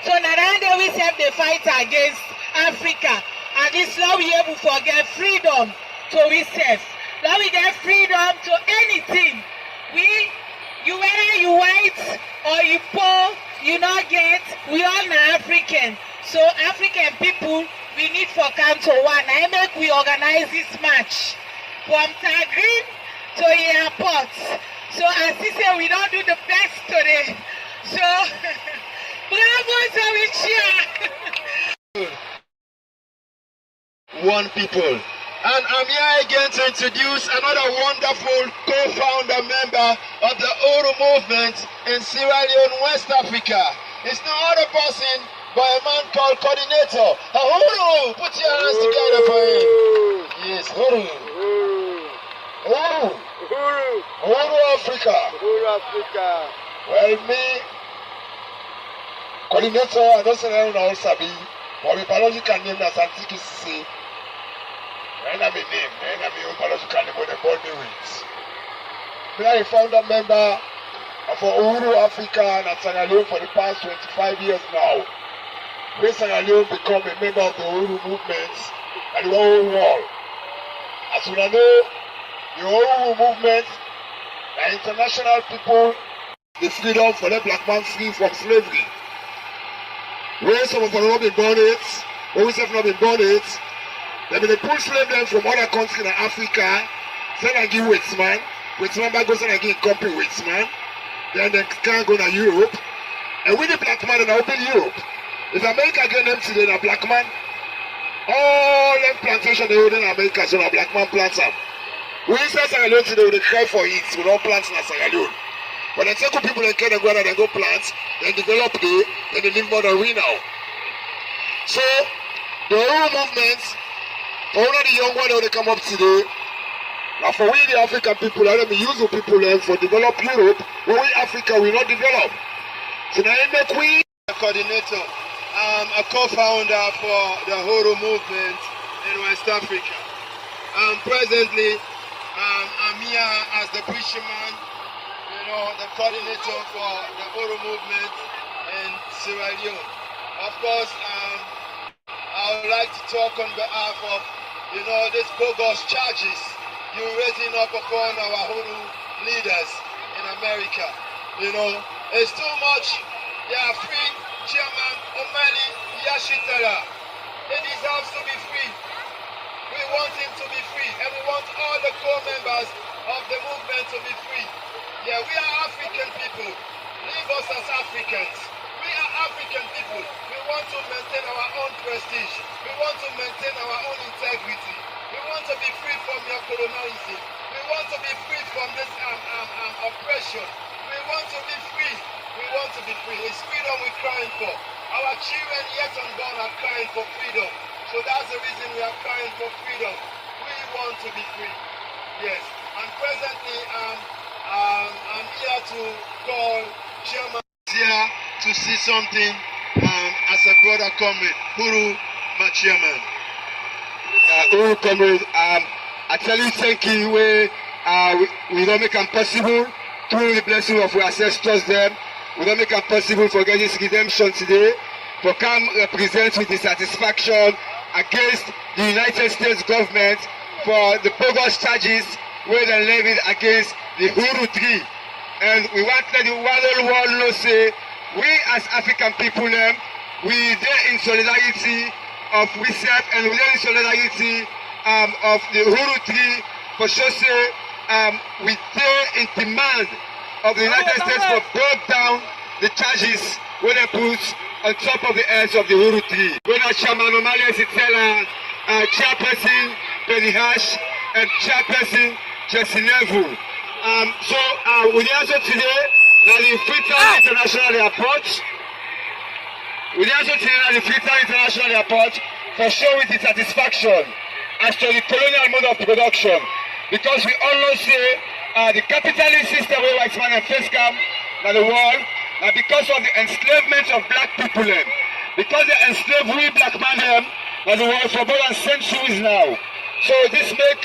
So now that we have the fight against Africa. And this now we able to forget freedom to we self. Now we get freedom to anything. You whether you white or you poor, you not get, we all are African. So African people, we need for come to one. I make we organize this match from Tagreen to airport. So as he said, we don't do the best today. So bravo, so we cheer. one people. And I'm here again to introduce another wonderful co-founder member of the Uhuru movement in Sierra Leone, West Africa. It's no other person but a man called Coordinator. Uhuru, put your hands together for him. Yes, Uhuru. Uhuru. Uhuru Africa. Uhuru Africa. Well, me, Coordinator, I don't say I don't sabi, but my biological name is Santiki Sisi. And I'm a name, and I'm a biological name when they born me with. Me are a founder member of Uhuru Africa and Sierra Leone for the past 25 years now. Where Sierra Leone become a member of the Uhuru movement and the whole world. As you know, the Uhuru movement, the international people, the freedom for the black man free from slavery. Where some of us have not been born it, where we have not been born it, They been pull slave them from other countries in Africa, send and give Waitzman. Waitzman back goes and give company Waitzman. Then they can't go to Europe. And we the black man in open Europe. If America get them today, a black man, all them plantation they hold in America, so a black man plants them. We inside Sierra Leone today, we cry for it, we don't plant in Sierra Leone. But the second people in Kenya go out and go plant, then develop there, then they live more than we now. So, the whole movement, for all of the young ones that come up today, now for we the African people, let me use the people for develop Europe, but we Africa will not develop. So now make we coordinator, a co-founder for the Uhuru movement in West Africa. Presently, I'm here as the fisherman, the coordinator for the Uhuru movement in Sierra Leone. Of course, I would like to talk on behalf of, these bogus charges you're raising up upon our Uhuru leaders in America. It's too much. They are free. Chairman Omali Yashitara. He deserves to be free. We want him to be free, and we want all the core members of the movement to be free. Yeah, we are African people. Leave us as Africans. We are African people. We want to maintain our own prestige. We want to maintain our own integrity. We want to be free from your colonialism. We want to be free from this oppression. We want to be free. We want to be free. It's freedom we're crying for. Our children yet unborn are crying for freedom. So that's the reason we are crying for freedom. We want to be free. Yes. And presently, I'm here to call Chairman here to see something as a brother comrade. Uhuru, my chairman. Uhuru comrade, I tell you thank you. We don't make it possible through the blessing of our ancestors them. We don't make it possible for getting this redemption today, for come represent with dissatisfaction against the United States government for the bogus charges where they levied against the Uhuru tree. And we want to let the world know say, we as African people, we are in solidarity of WISEP and we are in solidarity of the Uhuru tree for sure say, we are in demand of the United States for broke down the charges where they put on top of the heads of the Uhuru tree. When Chairman Omali Sitela, Chairperson Penny Hash, and Chairperson Jesse Neville. So we also today that the Freetown International Airport. We also today that the Freetown International Airport for showing dissatisfaction as to the colonial mode of production, because we all know say the capitalist system where white man and face cam na the world, and because of the enslavement of black people, because they enslave we black man na the world for more than centuries now. So this make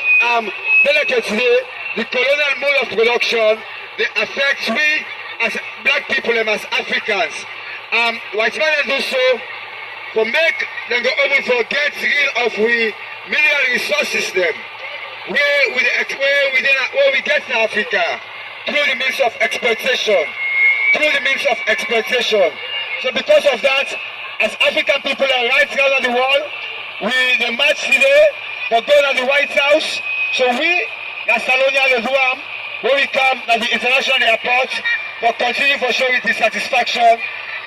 delicate today the colonial mode of production. They affect we as black people as Africans. White man do so for make them go over for get rid of we mineral resources them. Where we get in Africa through the means of exploitation. So because of that, as African people are right around the world, we march today for going to the White House. So we, as Salonia the Duam, where we come at the international airport for continue for showing dissatisfaction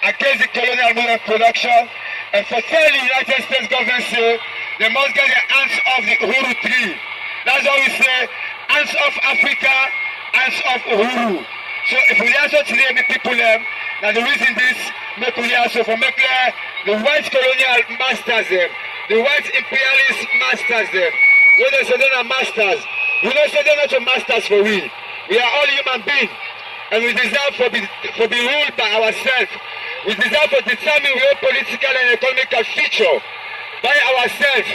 against the colonial mode of production, and for telling the United States government say they must get their hands off the Uhuru tree. That's why we say, hands off Africa, hands off Uhuru. So if we also today the people now the reason this make we also for make the white colonial masters the white imperialist masters when they say they're not masters, we don't say they're not masters for we. We are all human beings and we deserve for be ruled by ourselves. We deserve to determine our political and economical future by ourselves.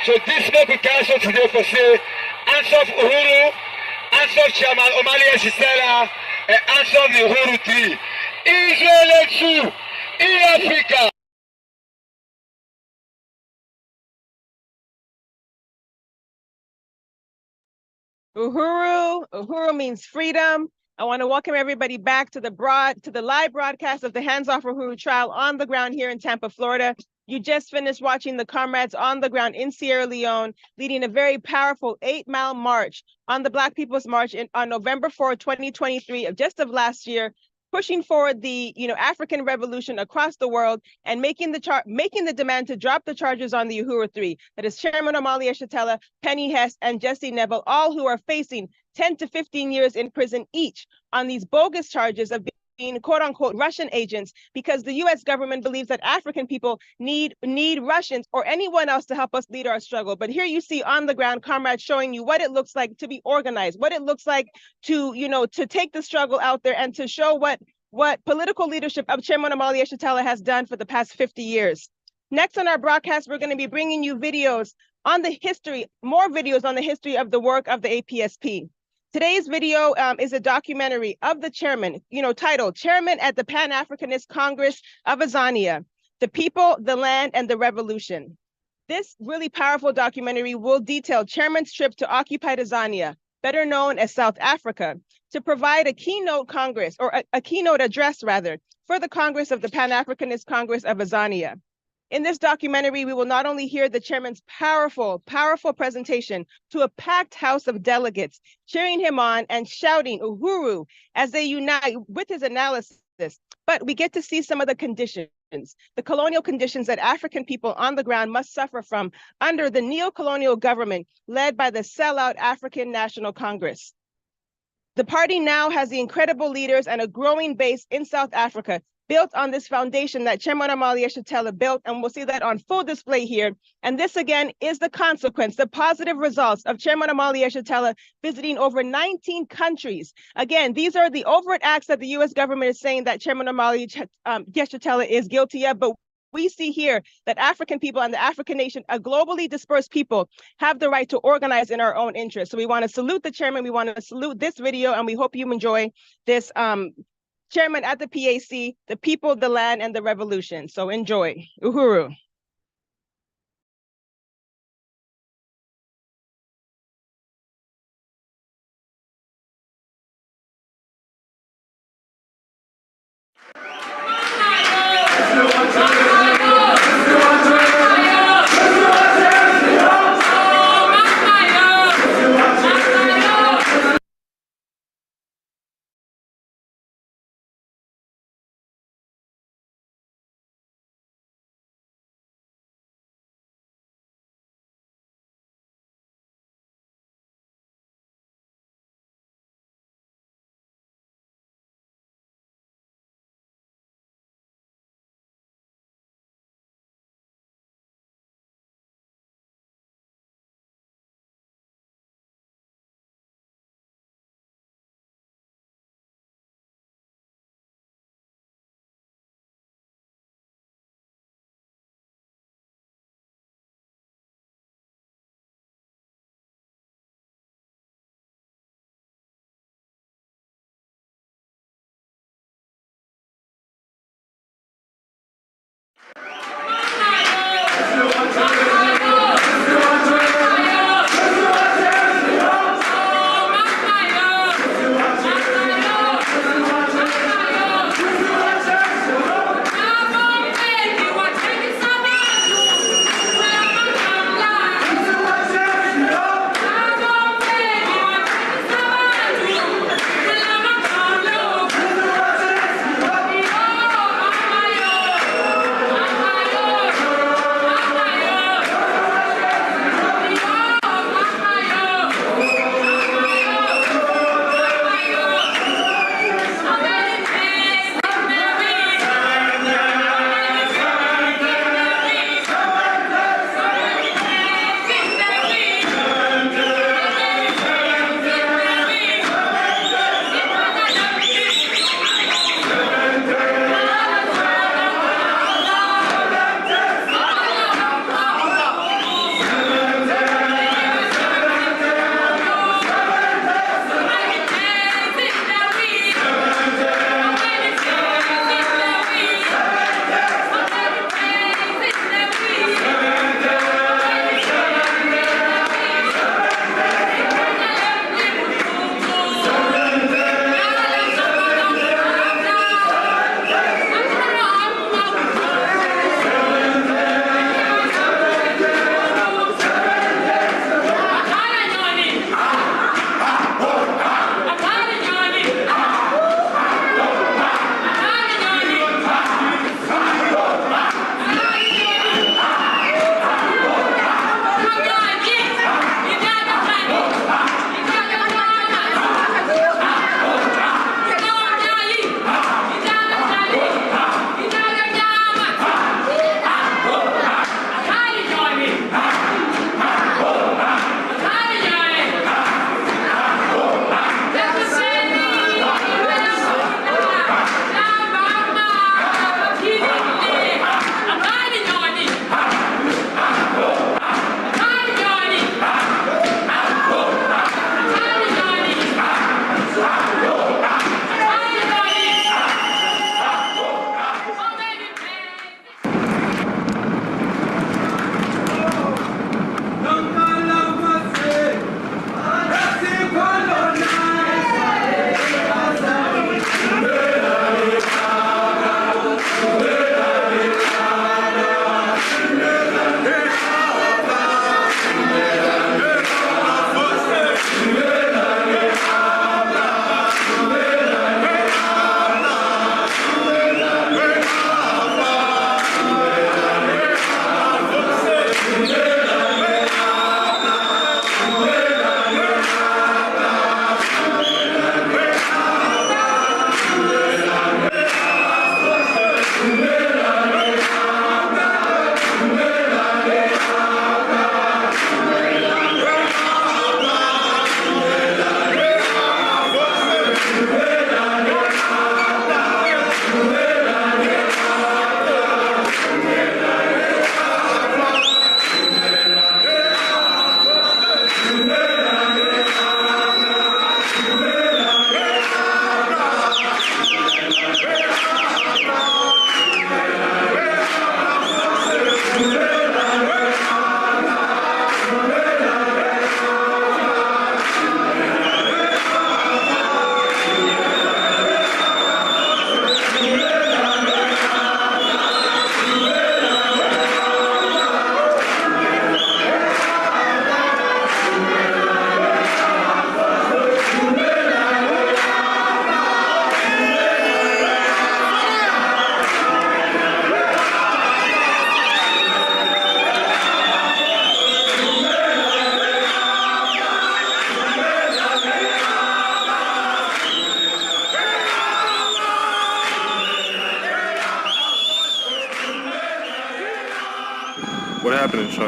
So this make we can also today for say hands off Uhuru, hands off Chairman Omali Sisela, and hands off the Uhuru tree. Israel in Africa. Uhuru means freedom. I want to welcome everybody back to the live broadcast of the Hands Off Uhuru trial on the ground here in Tampa, Florida. You just finished watching the comrades on the ground in Sierra Leone leading a very powerful 8-mile march on the Black People's March on November 4, 2023, of last year, pushing forward the African revolution across the world and making the demand to drop the charges on the Uhuru Three. That is Chairman Omali Yeshitela, Penny Hess, and Jesse Neville, all who are facing 10 to 15 years in prison each on these bogus charges of being quote unquote Russian agents, because the US government believes that African people need Russians or anyone else to help us lead our struggle. But here you see on the ground comrades showing you what it looks like to be organized, what it looks like to, to take the struggle out there and to show what political leadership of Chairman Omali Yeshitela has done for the past 50 years. Next on our broadcast, we're going to be bringing you videos on the history, more videos on the history of the work of the APSP. Today's video is a documentary of the chairman, titled Chairman at the Pan-Africanist Congress of Azania, The People, the Land, and the Revolution. This really powerful documentary will detail chairman's trip to occupied Azania, better known as South Africa, to provide a keynote Congress, or a keynote address rather, for the Congress of the Pan-Africanist Congress of Azania. In this documentary, we will not only hear the chairman's powerful presentation to a packed house of delegates, cheering him on and shouting Uhuru as they unite with his analysis, but we get to see some of the conditions, the colonial conditions that African people on the ground must suffer from under the neo-colonial government led by the sellout African National Congress. The party now has the incredible leaders and a growing base in South Africa, built on this foundation that Chairman Omali Yeshitela built, and we'll see that on full display here. And this again is the consequence, the positive results of Chairman Omali Yeshitela visiting over 19 countries. Again, these are the overt acts that the US government is saying that Chairman Omali Yeshitela is guilty of, but we see here that African people and the African nation, a globally dispersed people, have the right to organize in our own interest. So we want to salute the chairman, we want to salute this video, and we hope you enjoy this Chairman at the PAC, the people, the land, and the revolution. So enjoy. Uhuru.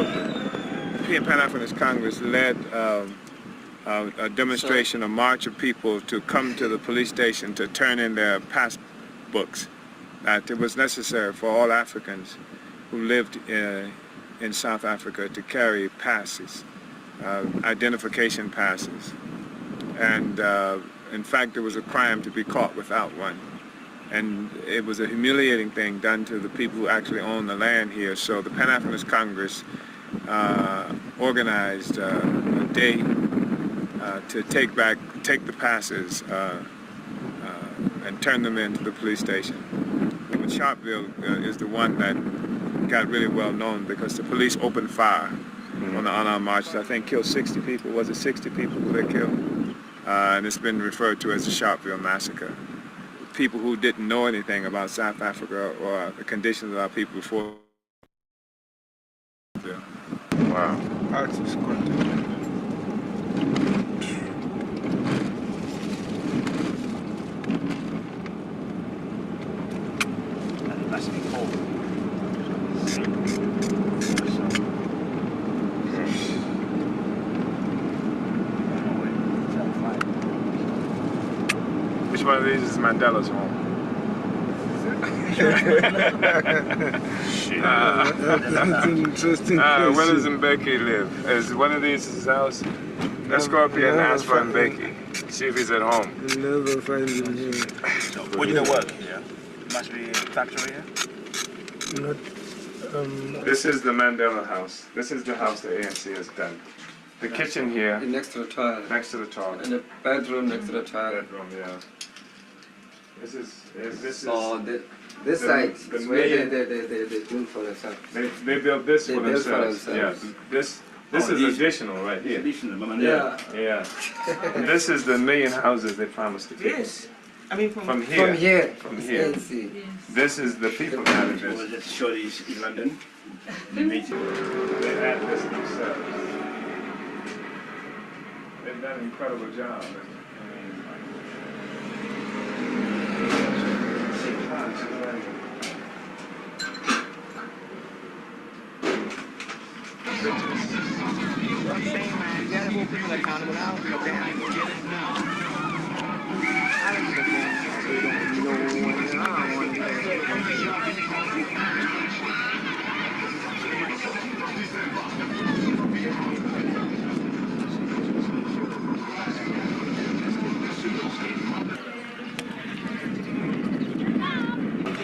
The Pan-Africanist Congress led a demonstration, a march of people to come to the police station to turn in their passbooks. That it was necessary for all Africans who lived in South Africa to carry passes, identification passes. And in fact, it was a crime to be caught without one. And it was a humiliating thing done to the people who actually own the land here. So the Pan-Africanist Congress organized a day to take the passes and turn them into the police station. And Sharpeville is the one that got really well known because the police opened fire on our marches. I think killed 60 people. Was it 60 people who they killed? And it's been referred to as the Sharpeville Massacre. People who didn't know anything about South Africa or the conditions of our people before. Wow. That's just Which one of these is Mandela's home? That's an interesting question. Where does Mbeki live? Is one of these his house? Let's go up here and ask for Mbeki. See if he's at home. You'll never find him here. Where do you work here? Must be a factory here? Not, This is the Mandela house. This is the house the ANC has done. The kitchen here. Next to the toilet. Next to the toilet. And the bedroom next to the toilet. Bedroom, yeah. This is this side the is where they do for themselves. They built this They for built themselves. for themselves. Yeah. This is additional right here. Additional, Yeah. Yeah. And this is the million houses they promised to give. Yes. I mean From here. From here. This is the people that live Well, this. let's show this in London. They had this themselves. They've done an incredible job.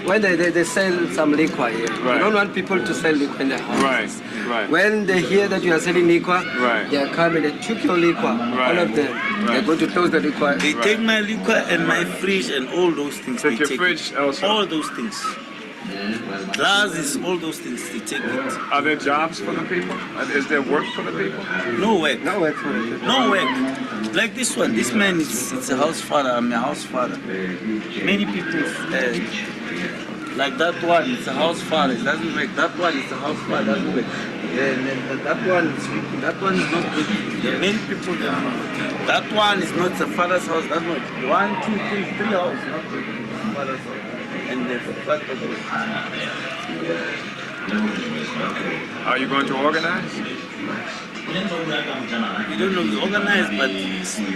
When they sell some liquor here, Right. you don't want people to sell liquor in their houses. Right. When they hear that you are selling liquor, Right. they are coming, they took your liquor, all of them. They're going to close the liquor. They take my liquor and my fridge and all those things. Take They your take fridge also. All those things. Glasses, all those things, they take it. Are there jobs for the people? Is there work for the people? No work. No work for it. No work. Like this one, this man is it's a house father, I'm a house father. Many people, like that one, it's a house father, it doesn't work. That one is a house father, doesn't work. That one is sweeping, that one is not good. There are many people there. That one is not the father's house, that's not 1, 2, 3, 3 houses, not the father's house. And the fact of it. Are you going to organize? We don't know, we organize, but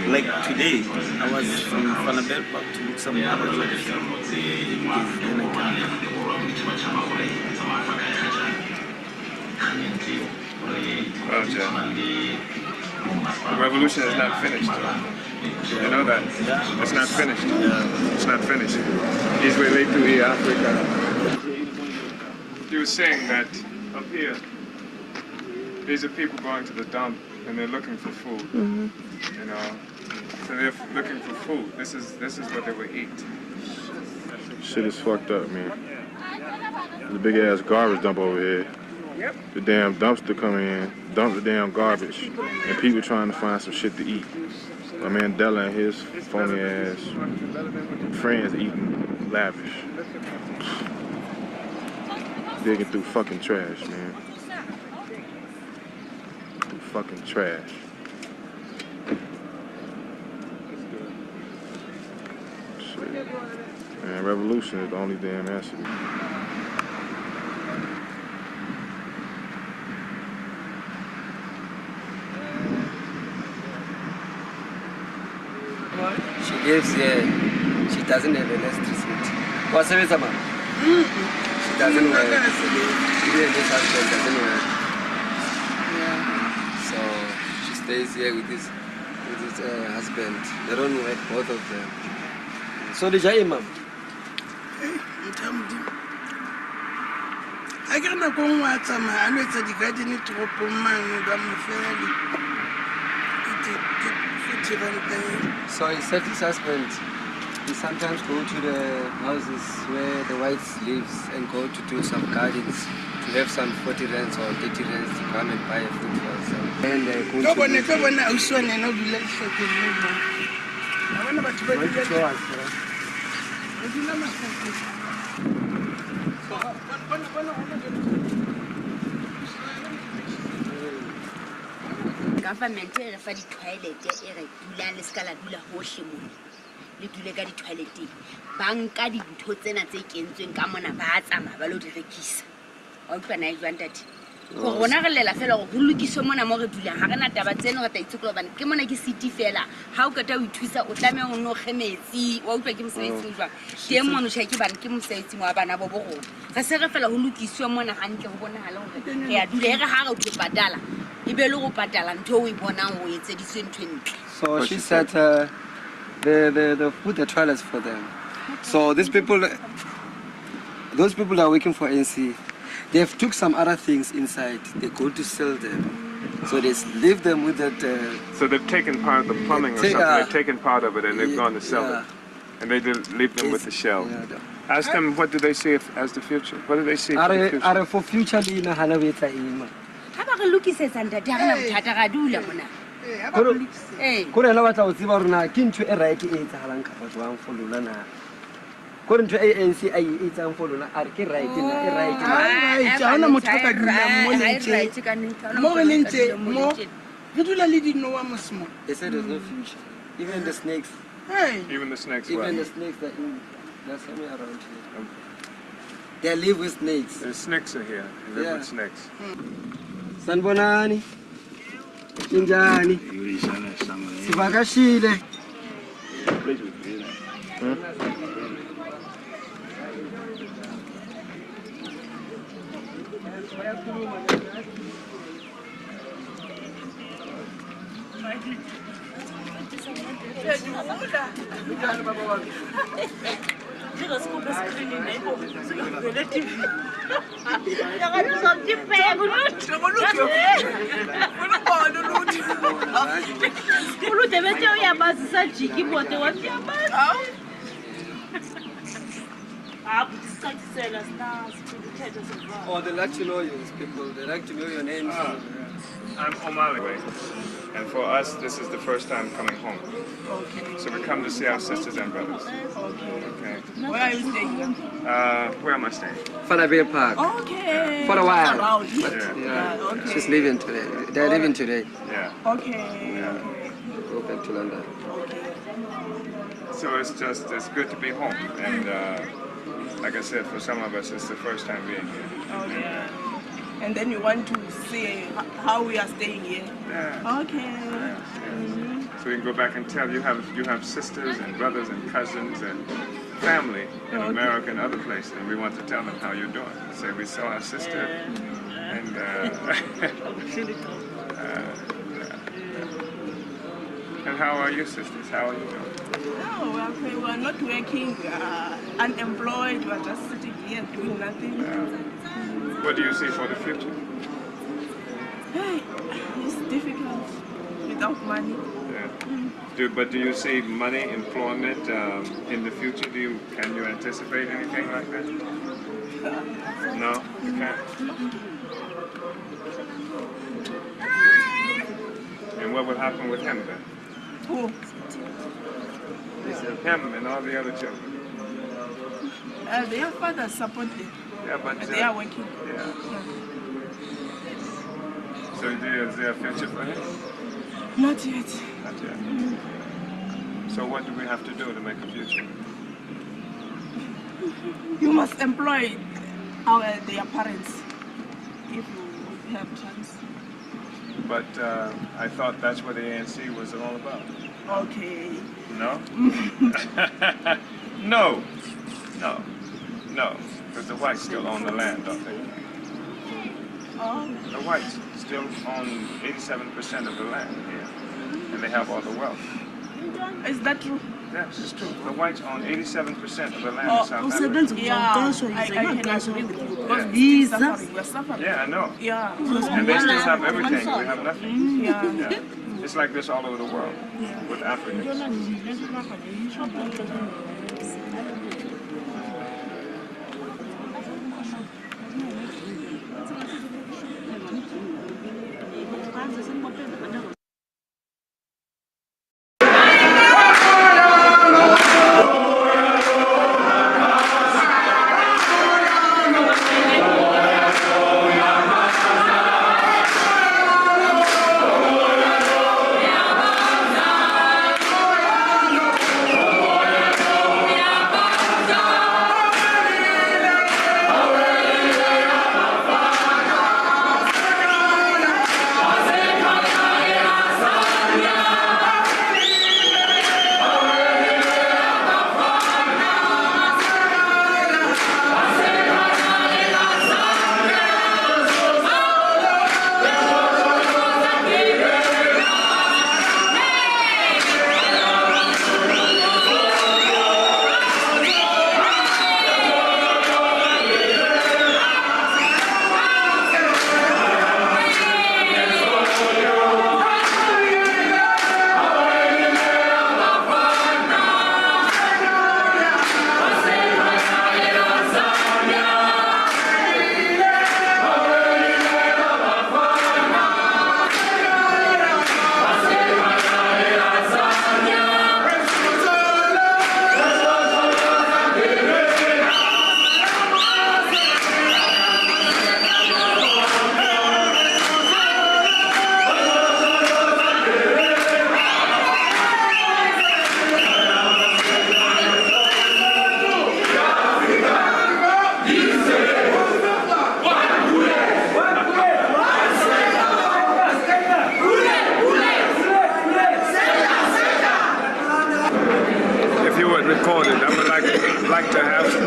like today, I was from Fanabel Park to look some other jobs. Then I Well, Jay, the revolution is not finished. You know that? It's not finished. It's not finished. He's related to the Africa. You were saying that up here, these are people going to the dump and they're looking for food. You know, so they're looking for food. This is what they would eat. Shit is fucked up, man. There's a big ass garbage dump over here. The damn dumpster coming in, dump the damn garbage, and people trying to find some shit to eat. My man Della and his phony ass friends eating lavish. Digging through fucking trash, man. Through fucking trash. Shit. Man, revolution is the only damn answer. lives here. She doesn't have electricity. What's the reason, ma'am? She doesn't work. She and this husband doesn't work. So she stays here with his husband. They don't work, both of them. So the Jai, ma'am. I can't go on what's a man. It's a divided to open man. So he said his husband, he sometimes go to the houses where the whites lives and go to do some gardens to have some 40 rands or 30 rands to come and buy food for themselves. And they go Government e re fa di-toilet e re dulang le ska la dula hohle mona le dule ka di-toileteng ba nka dintho tsena tse kentsweng ka mona ba tsamaya ba lo di rekisa wa utlwa na e jwang tate gore rona re lela fela gore go lokiswe mona mo re dulang ga re na taba tseno re ta itsekolo bane ke mona ke city fela ga o keta o ithusa o tlameya o nne o kgemetsi wa utlwa ke mosebetsing jwang teng mono tšha ke bane ke mosebetsing wa bana bo borona re se re fela go lokiswe mona gantle go bonagale gore re ya dula e re ga re o tlo patala. So she said the food, the toilets for them. So those people that are working for NC, they've took some other things inside. They go to sell them. So they leave them with that. So they've taken part of the plumbing or something. They've taken part of it and they've gone to sell it. And they leave them with the shell. Ask them, what do they see as the future? What do they see for the future? For future, kore la batla go tseba rona ke ntho e right e etsagalang kapa jwang for lona na kore ntho e ANC a e etsang for lona a re ke right na e right ga ona motho ka dulang mo re lentse mo re dula le dinoa mosmo. They said there's no future. Even the snakes. Even the snakes. Even the snakes that they're somewhere around here. They live with snakes. The snakes are here. They live with snakes. Sanbonani. Kinjani. Sivakashile. Oh, they like to know you, people. They like to know your names. I'm Omali, and for us, this is the first time coming home. Okay. So we come to see our sisters and brothers. Okay. Where are you staying? Where am I staying? Fanaville Park. Okay. For a while. Around here. Yeah. Okay. She's leaving today. They're leaving today. Yeah. Okay. Yeah. Go back to London. So it's good to be home, and like I said, for some of us, it's the first time being here. Okay. And then you want to see how we are staying here. Yeah. Okay. Yeah. So we can go back and tell you have sisters and brothers and cousins and family in America and other places, and we want to tell them how you're doing. Say we saw our sister, and and how are your sisters? How are you doing? No, we are not working. We are unemployed. We are just sitting here doing nothing. What do you see for the future? It's difficult without money. Yeah. But do you see money, employment in the future? Can you anticipate anything like that? No, you can't. And what will happen with him then? Who? Him and all the other children. Their fathers support them. Yeah, but they are working. Yeah. So is there a future for him? Not yet. Not yet. So what do we have to do to make a future? You must employ their parents if you have chance. But I thought that's what the ANC was all about. Okay. No? No. No. No. Because the whites still own the land, don't they? The whites still own 87% of the land here. And they have all the wealth. Is that true? Yes, it's true. The whites own 87% of the land in South Africa. Yeah, I can agree with you. Because we're suffering. Yeah, I know. Yeah. And they still have everything. We have nothing. Yeah. It's like this all over the world with Africans.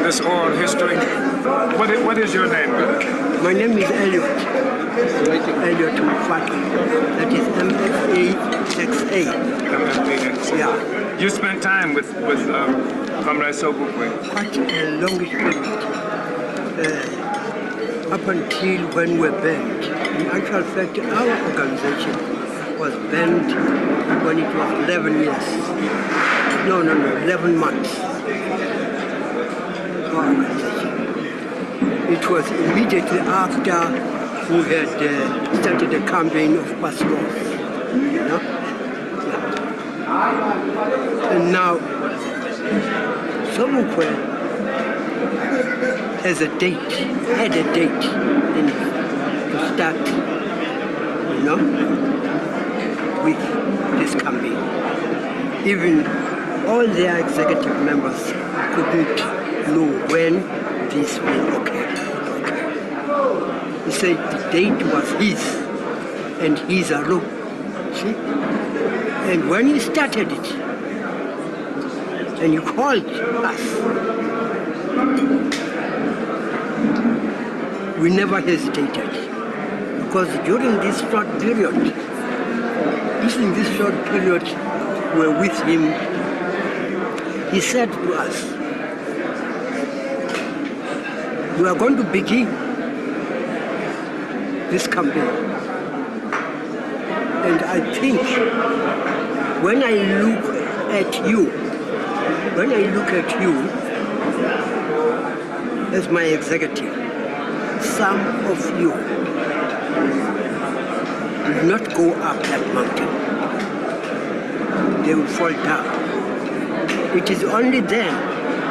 This oral history. What is your name? My name is Elliot. Elliot Mufaki. That is MFAXA. MFAXA. Yeah. You spent time with Comrade Sobukwe? Quite a long period. Up until when we were banned. In actual fact, our organization was banned when it was 11 years. No, 11 months. It was immediately after we had started the campaign of passports. You know? Yeah. And now, Sobukwe had a date to start, you know, with this campaign. Even all their executive members couldn't know when this will occur. He said the date was his and his alone. See? And when he started it, and he called us, we never hesitated. Because during this short period, we're with him, he said to us, we are going to begin this campaign. And I think when I look at you as my executive, some of you will not go up that mountain. They will fall down. It is only then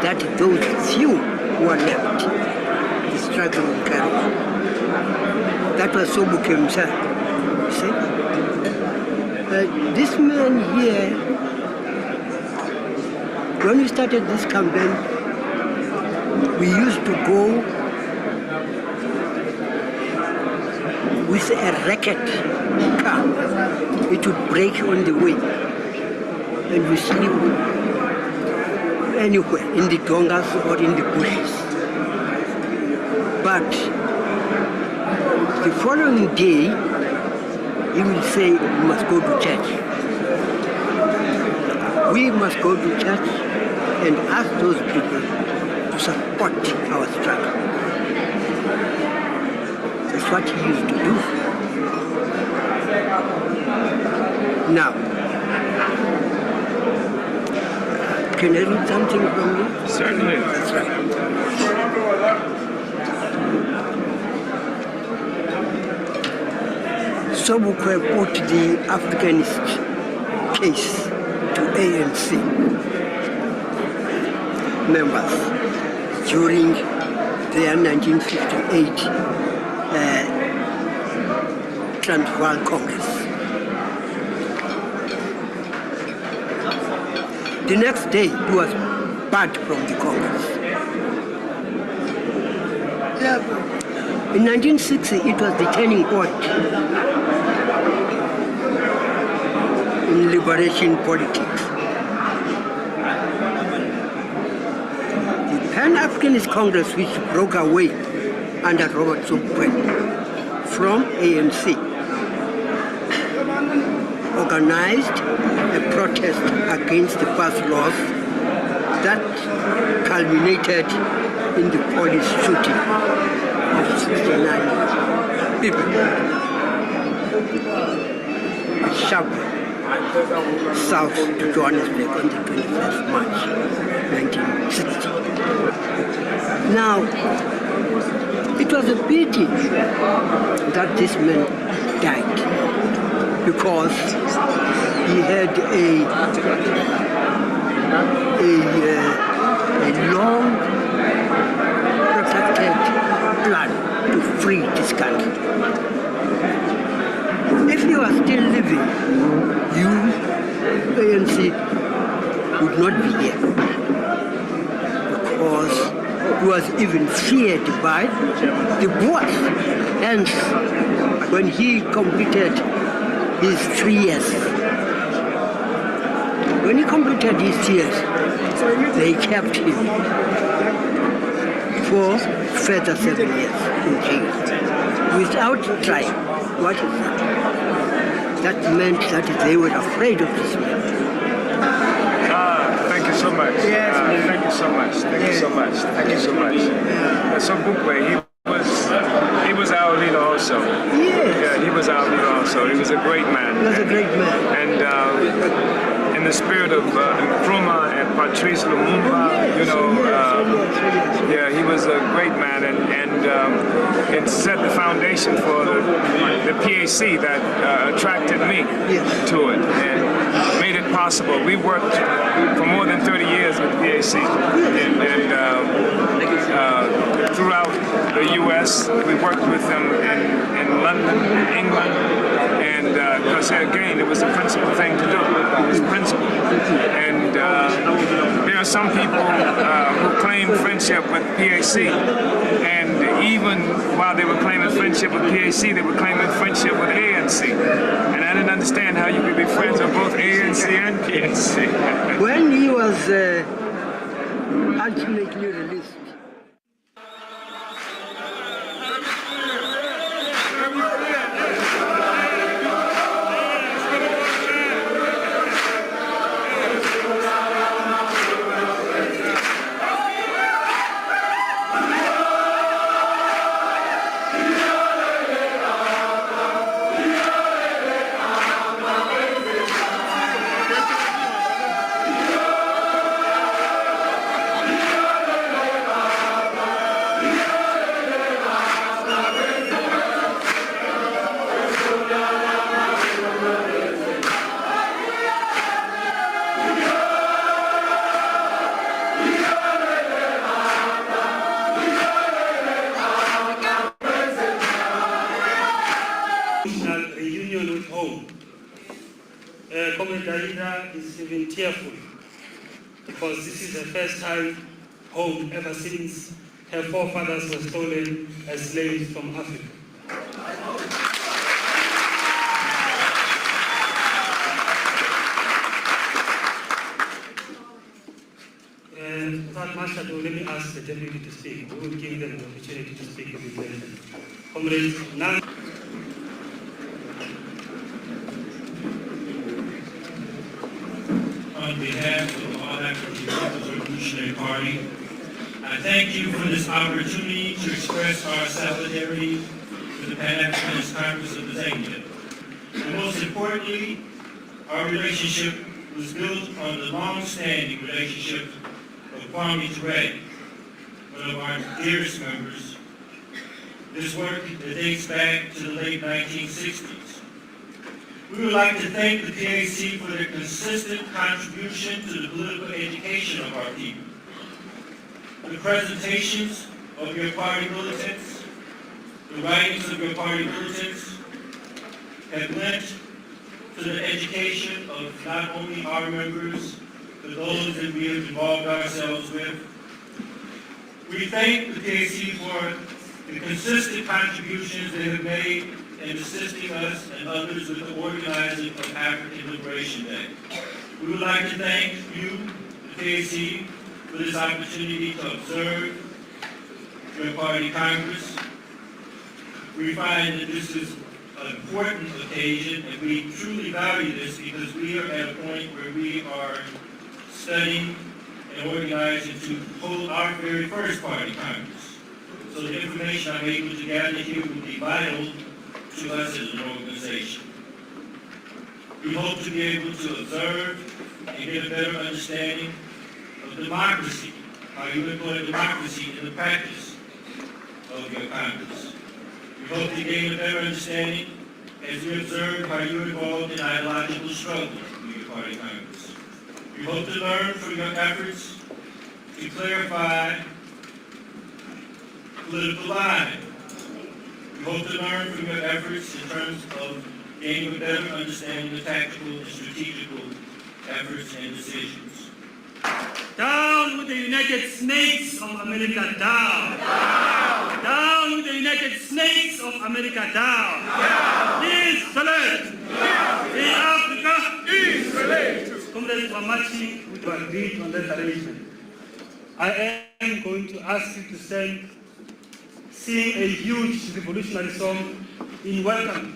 that those few who are left, the struggle will carry on. That was Sobukwe himself, you see. This man here, when we started this campaign, we used to go with a racket car. It would break on the way. and we sleep anywhere, in the dongas or in the bushes. But the following day, he will say, we must go to church. We must go to church and ask those people to support our struggle. That's what he used to do. Now, can I read something from you? Certainly. That's right. Sobukwe put the Africanist case to ANC members during their 1958 Transvaal Congress. The next day, he was barred from the Congress. In 1960, it was the turning point in liberation politics. The Pan-Africanist Congress, which broke away under Robert Sobukwe from ANC, organized a protest against the past laws that culminated in the police shooting of 69 people. Sharp south to Johannesburg on the 21st March 1960. Now, it was a pity that this man died because he had a long protracted plan to free this country. If you are still living, you, ANC, would not be here. Because he was even feared by the boss. Hence, when he completed his 3 years, when he completed his years, they kept him for further 7 years in jail without trial. What is that? That meant that they were afraid of this man. Thank you so much. Yes, thank you so much. Thank you so much. Thank you so much. Sobukwe, he was our leader also. Yes. Yeah, he was our leader also. He was a great man. He was a great man. And in the spirit of Nkrumah and Patrice Lumumba, yeah, he was a great man, and it set the foundation for the PAC that attracted me to it and made it possible. We worked for more than 30 years with the PAC, and throughout the U.S. We worked with them in London, England, and because again, it was the principal thing to do. It was principle. And there are some people who claim friendship with PAC, and even while they were claiming friendship with PAC, they were claiming friendship with ANC. And I didn't understand how you could be friends with both ANC and PAC. When he was ultimately released, reunion with home. Comrade Aida is even tearful because this is the first time home ever since her forefathers were stolen as slaves from Africa. let me ask the deputy to speak. We will give them the opportunity to speak a bit later. Comrades, now. On behalf of All African People's Revolutionary Party, I thank you for this opportunity to express our solidarity with the Pan-Africanist Congress of Zambia. And most importantly, our relationship was built on the long-standing relationship of Kwame Ture, one of our dearest members. This work that dates back to the late 1960s. We would like to thank the PAC for their consistent contribution to the political education of our people. The presentations of your party militants, the writings of your party militants have lent to the education of not only our members, but those that we have involved ourselves with. We thank the PAC for the consistent contributions they have made in assisting us and others with the organizing of African Liberation Day. We would like to thank you, the PAC, for this opportunity to observe your party Congress. We find that this is an important occasion, and we truly value this because we are at a point where we are studying and organizing to hold our very first party Congress. So the information I'm able to gather here will be vital to us as an organization. We hope to be able to observe and get a better understanding of democracy, how you employ democracy in the practice of your Congress. We hope to gain a better understanding as we observe how you're involved in ideological struggle with your party Congress. We hope to learn from your efforts to clarify political lines. We hope to learn from your efforts in terms of gaining a better understanding of tactical and strategical efforts and decisions. Down with the United Snakes of America, down. Down. Down with the United Snakes of America, down. Down. Peace, salute. In Africa, peace, salute. Comrade Wamachi, we do agree on that arrangement. I am going to ask you to sing a huge revolutionary song in welcome.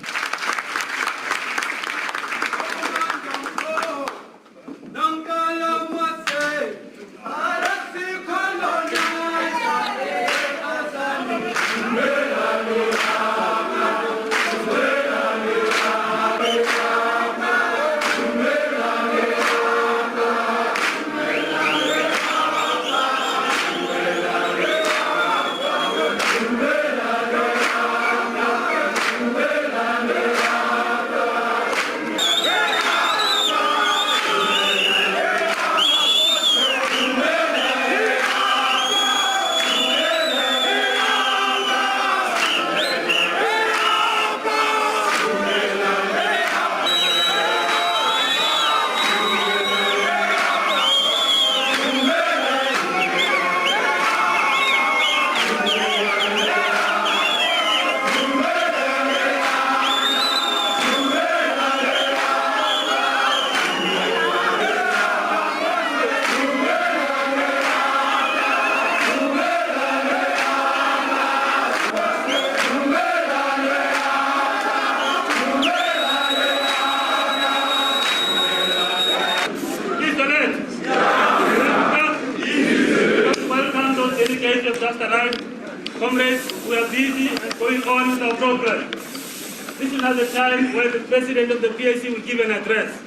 Comrades, we are busy and going on with our program. This is not the time where the president of the PAC will give an address.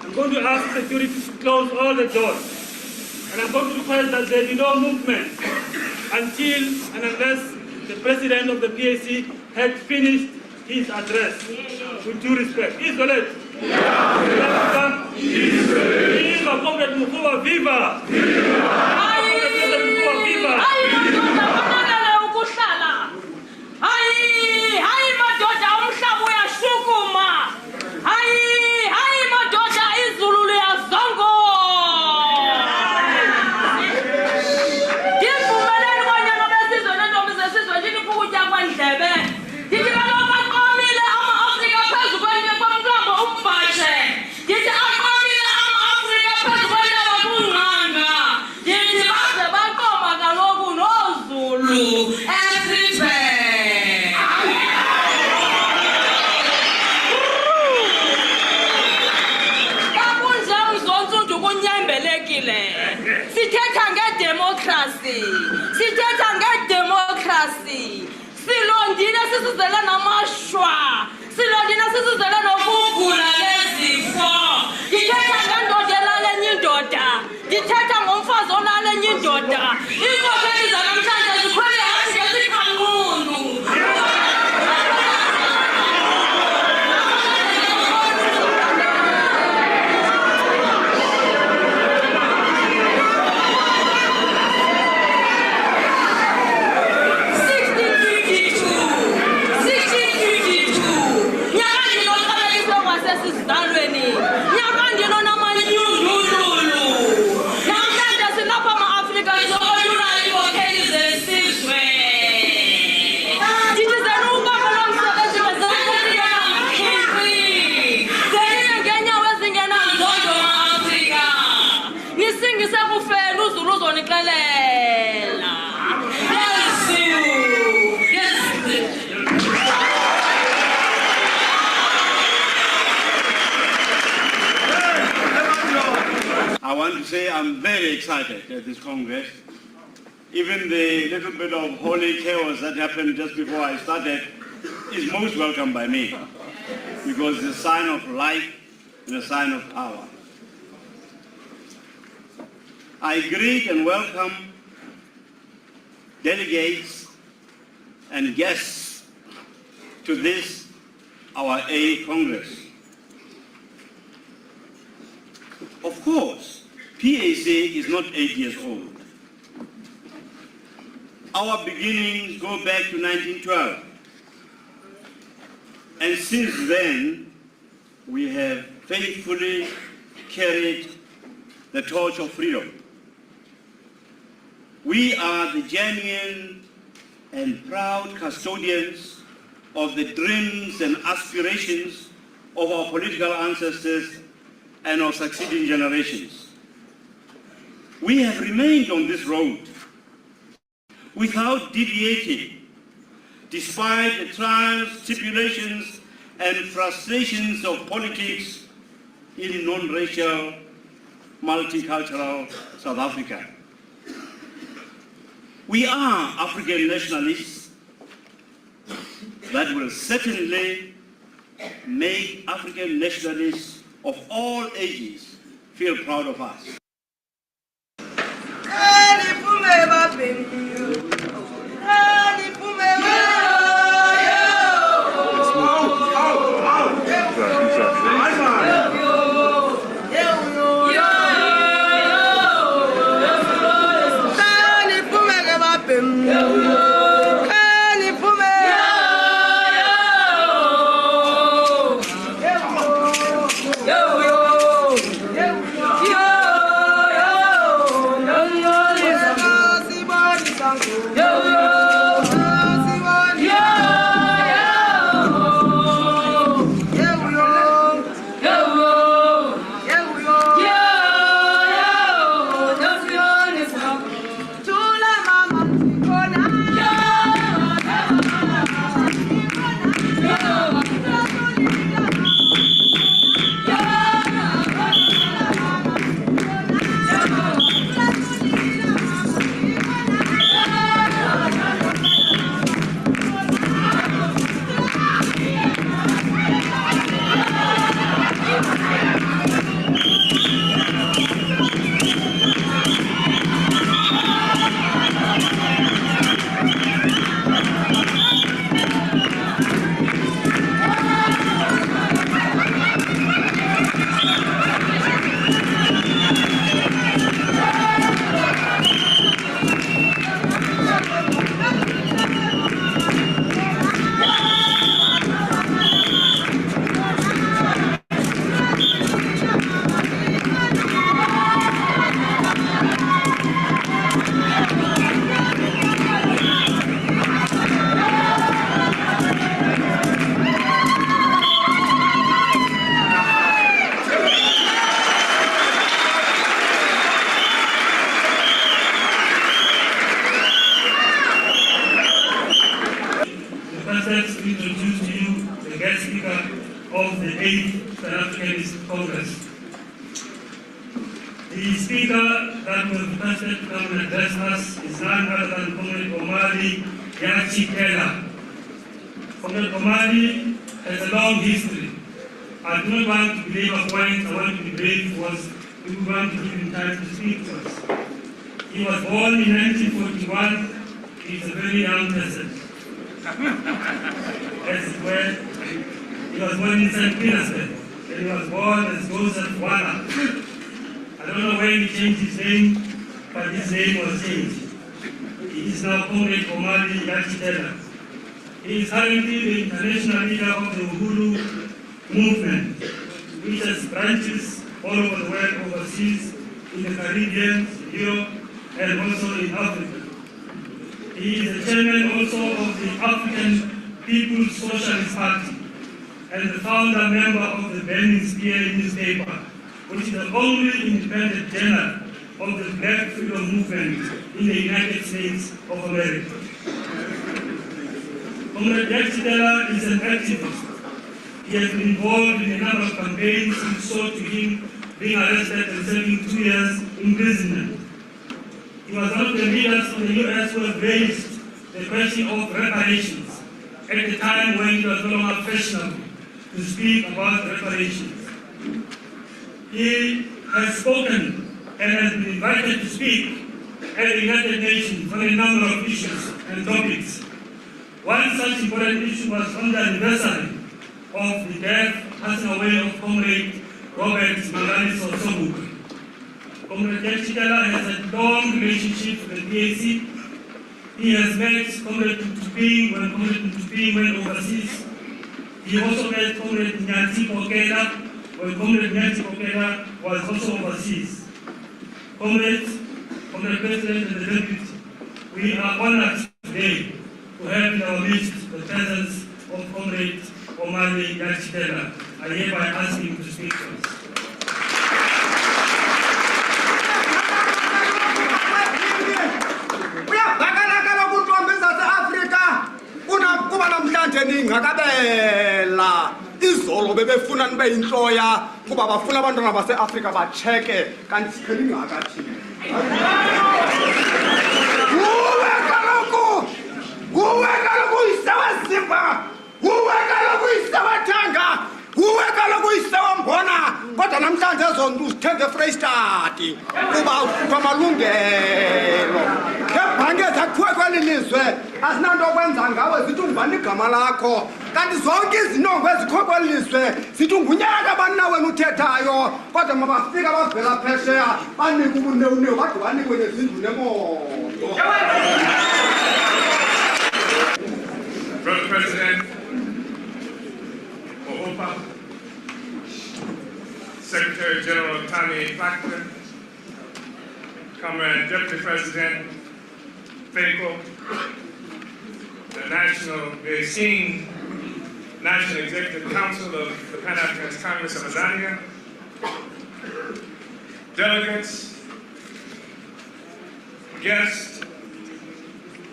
I'm going to ask security to close all the doors. And I'm going to request that there be no movement until and unless the president of the PAC had finished his address. With due respect. Isolate. Viva! Viva! Comrade Uhuru, viva! Viva! Yeah. democracy. Sithetha ngedemocracy. Silondile sisizele namashwa. Silondile sisizele nokugula nezifo. Ndithetha ngendoda elale enye indoda. Ndithetha ngomfazi olale enye indoda. Iinkokheli zanamhlanje zikhwele hasi ngesikhangunu. I want to say I'm very excited at this Congress. Even the little bit of holy chaos that happened just before I started is most welcome by me, because it's a sign of life and a sign of power. I greet and welcome delegates and guests to this, our 8th Congress. Of course, PAC is not 8 years old. Our beginnings go back to 1912. And since then, we have faithfully carried the torch of freedom. We are the genuine and proud custodians of the dreams and aspirations of our political ancestors and of succeeding generations. We have remained on this road without deviating, despite the trials, tribulations, and frustrations of politics in non-racial, multicultural South Africa. We are African nationalists that will certainly make African nationalists of all ages feel proud of us. To introduce to you the guest speaker of the 8th Pan-Africanist Congress. The speaker that was requested to come and address us is none other than Comrade Omari Yachikela. Comrade Omari has a long history. I do not want to belabor points, I want to be brief because we want to give him time to speak to us. He was born in 1941. He is a very young person. As well, he was born in St. Petersburg. And he was born as Joseph Walla. I don't know when he changed his name, but his name was changed. He is now Comrade Omari Yachitela. He is currently the international leader of the Uhuru movement, which has branches all over the world, overseas, in the Caribbean, Europe, and also in Africa. He is the chairman also of the African People's Socialist Party and the founder member of the Benin Spear newspaper, which is the only independent journal of the Black Freedom Movement in the United States of America. Comrade Yachitela is an activist. He has been involved in a number of campaigns which saw to him being arrested and serving 2 years imprisonment. He was one of the leaders in the U.S. who have raised the question of reparations at the time when it was no longer fashionable to speak about reparations. He has spoken and has been invited to speak at the United Nations on a number of issues and topics. One such important issue was on the anniversary of the death, passing away of Comrade Robert Mangaliso Sobuka. Comrade Yachitela has a long relationship with the PAC. He has met Comrade Tutupi when Comrade Tutupi went overseas. He also met Comrade Nyati Kokela when Comrade Nyati Kokela was also overseas. Comrade President and the Deputy, we are honored today to have in our midst the presence of Comrade Omari Yachitela. I hereby ask him to speak to us. Uyabhakalakala kuntombi zase-Afrika kuba namhlanje ningakabela izolo bebefuna nibe yintloya kuba bafuna abantwana base-Afrika batsheke kanti sikheli ngakathini. Nguwe kaloku uyise weZimba, nguwe kaloku uyise weThanga, nguwe kaloku uyise wombona, kodwa namhlanje ezonto uzithenge eFreystati kuba uhlupha amalungelo. Ngebhanki ezakhiwe kweli lizwe asinanto okwenza ngawe, zithi ungubani igama lakho, kanti zonke izinongo ezikho kweli lizwe zithi ungunyaka abanina wena uthethayo, kodwa mabafika bavela phesheya banike ubunewunewu bade banikwe nezindlu nemoto. Brother President, Opa, Secretary General Tommy Clackton, Comrade Deputy President Faco, the esteemed National Executive Council of the Pan-Africanist Congress of Azania, delegates, guests,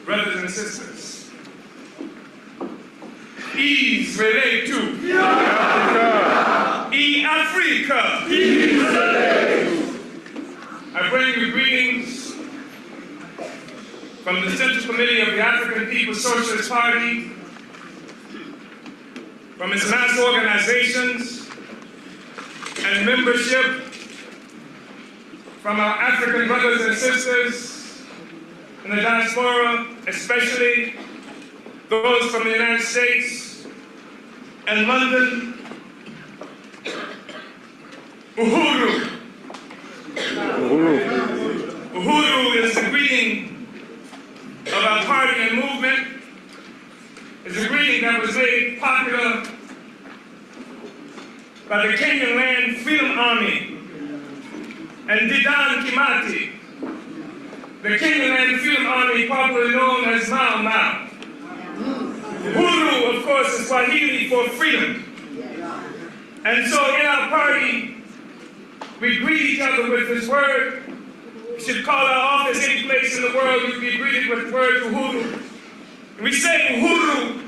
brothers and sisters. Ease relate to Africa. I bring you greetings from the Central Committee of the African People's Socialist Party, from its mass organizations and membership, from our African brothers and sisters in the diaspora, especially those from the United States and London. Uhuru. Uhuru is the greeting of our party and movement. It's a greeting that was made popular by the Kenyan Land Freedom Army and Dedan Kimathi, the Kenyan Land Freedom Army, popularly known as Mau Mau. Uhuru, of course, is Swahili for freedom. And so in our party, we greet each other with this word. We should call our office any place in the world we be greeted with the word Uhuru. And we say Uhuru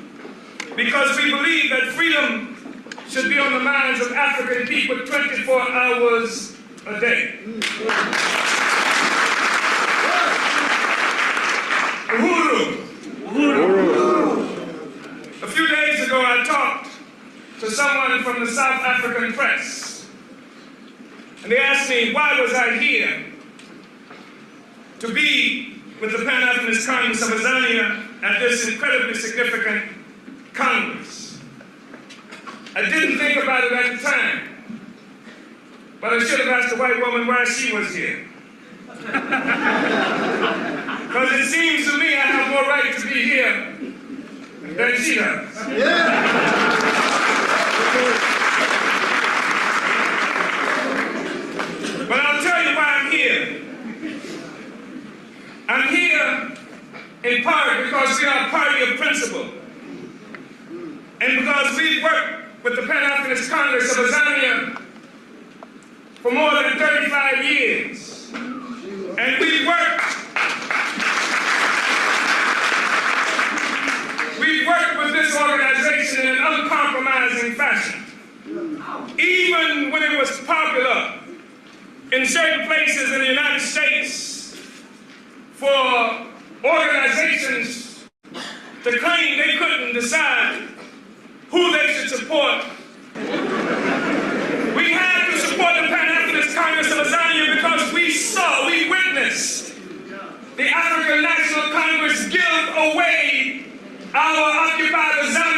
because we believe that freedom should be on the minds of African people 24 hours a day. Uhuru. A few days ago, I talked to someone from the South African press, and they asked me, why was I here to be with the Pan-Africanist Congress of Azania at this incredibly significant Congress. I didn't think about it at the time, but I should have asked the white woman why she was here. Because it seems to me I have more right to be here than she does. But I'll tell you why I'm here. I'm here in part because we are a party of principle. And because we've worked with the Pan-Africanist Congress of Azania for more than 35 years. And we've worked with this organization in an uncompromising fashion. Even when it was popular in certain places in the United States for organizations to claim they couldn't decide who they should support. We had to support the Pan-Africanist Congress of Azania because we witnessed the African National Congress give away our occupied Azania.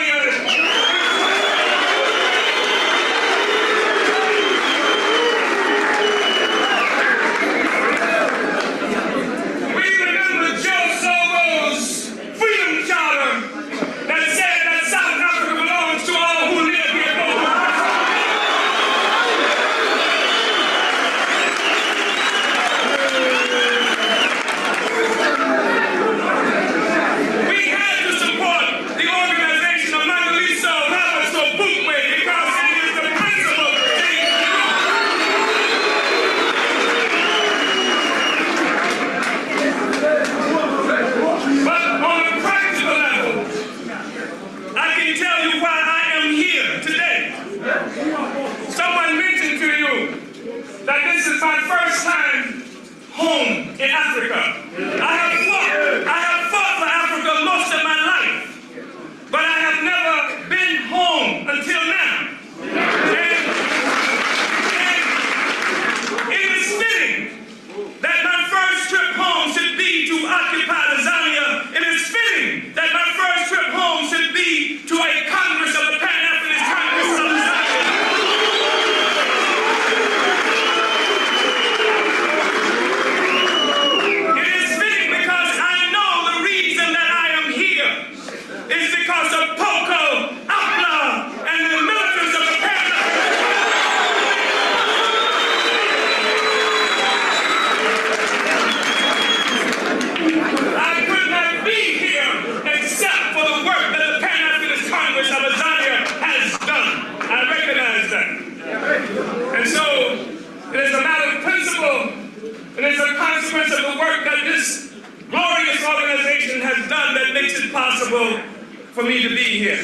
For me to be here.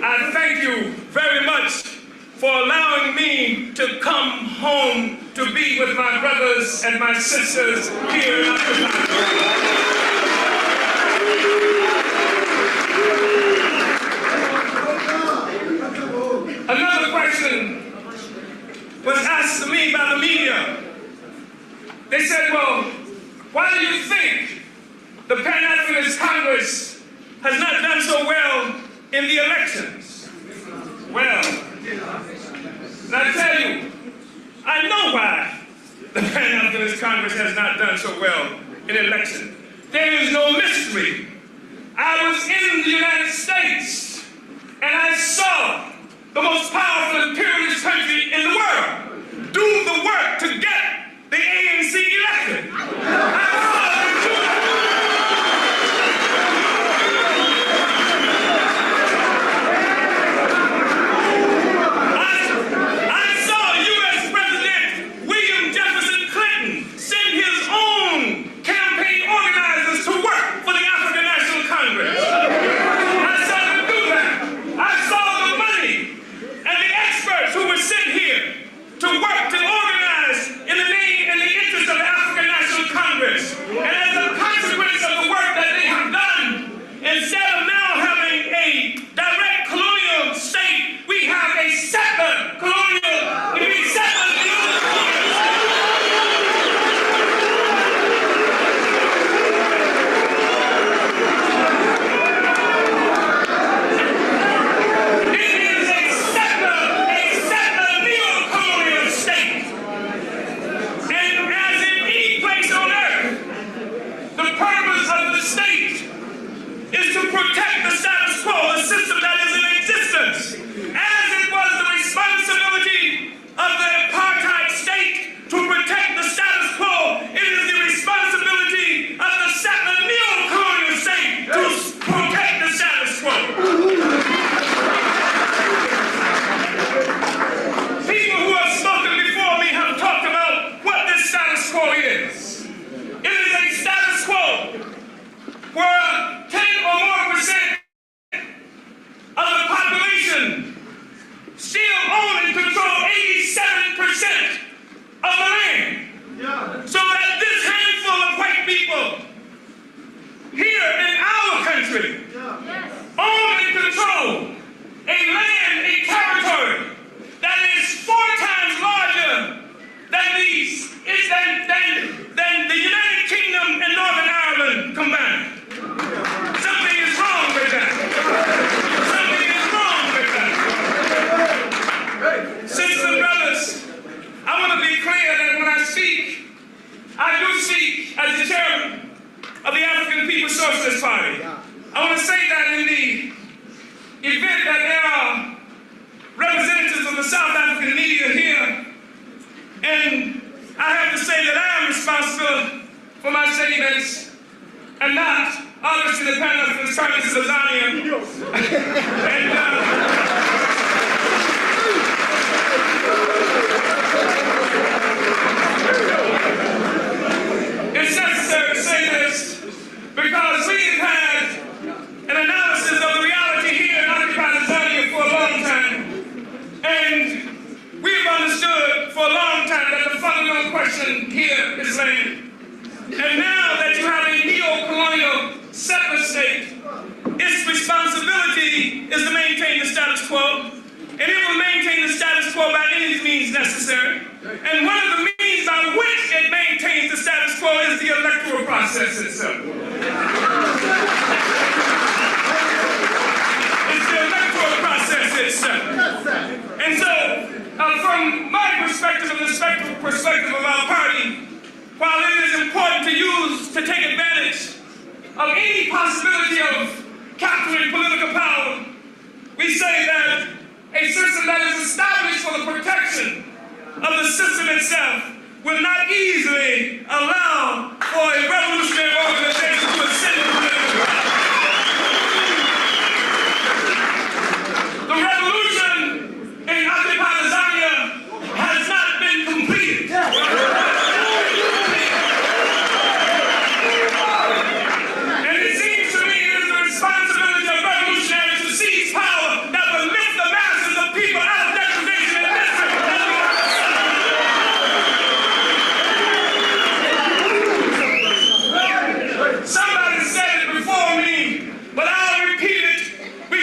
I thank you very much for allowing me to come home to be with my brothers and my sisters here in Africa. Another question was asked to me by the media. They said, well, why do you think the Pan-Africanist Congress has not done so well in the elections? Well, I tell you, I know why the Pan-Africanist Congress has not done so well in elections. There is no mystery. I was in the United States and I saw the most powerful imperialist country in the world do the work to get the ANC elected. I saw them do it. Who were sent here So that this handful of white people here in our country own and control a land, a territory that is 4 times larger than the United Kingdom and Northern Ireland combined. Something is wrong with that. Something is wrong with that. Sisters and brothers, I want to be clear that when I speak, I do speak as the chairman of the African People's Socialist Party. I want to say that in the event that there are representatives of the South African media here, and I have to say that I am responsible for my statements and not August Independence Attorney Tanzania. It's necessary to say this because we've had an analysis of the reality here in occupied Tanzania for a long time, and we've understood for a long time that the fundamental question here is land. And now that you have a neo-colonial settler state, its responsibility is to maintain the status quo, and it will maintain the status quo by any means necessary. And one of the means by which it maintains the status quo is the electoral process itself. It's the electoral process itself. And so, from my perspective and the perspective of our party, while it is important to take advantage of any possibility of capturing political power, we say that a system that is established for the protection of the system itself will not easily allow for a revolutionary organization to ascend to political power. The revolution in occupied Tanzania has not been completed. And it seems to me it is the responsibility of revolutionaries to seize power that will lift the masses of people out of degradation and misery. Somebody said it before me, but I'll repeat it. We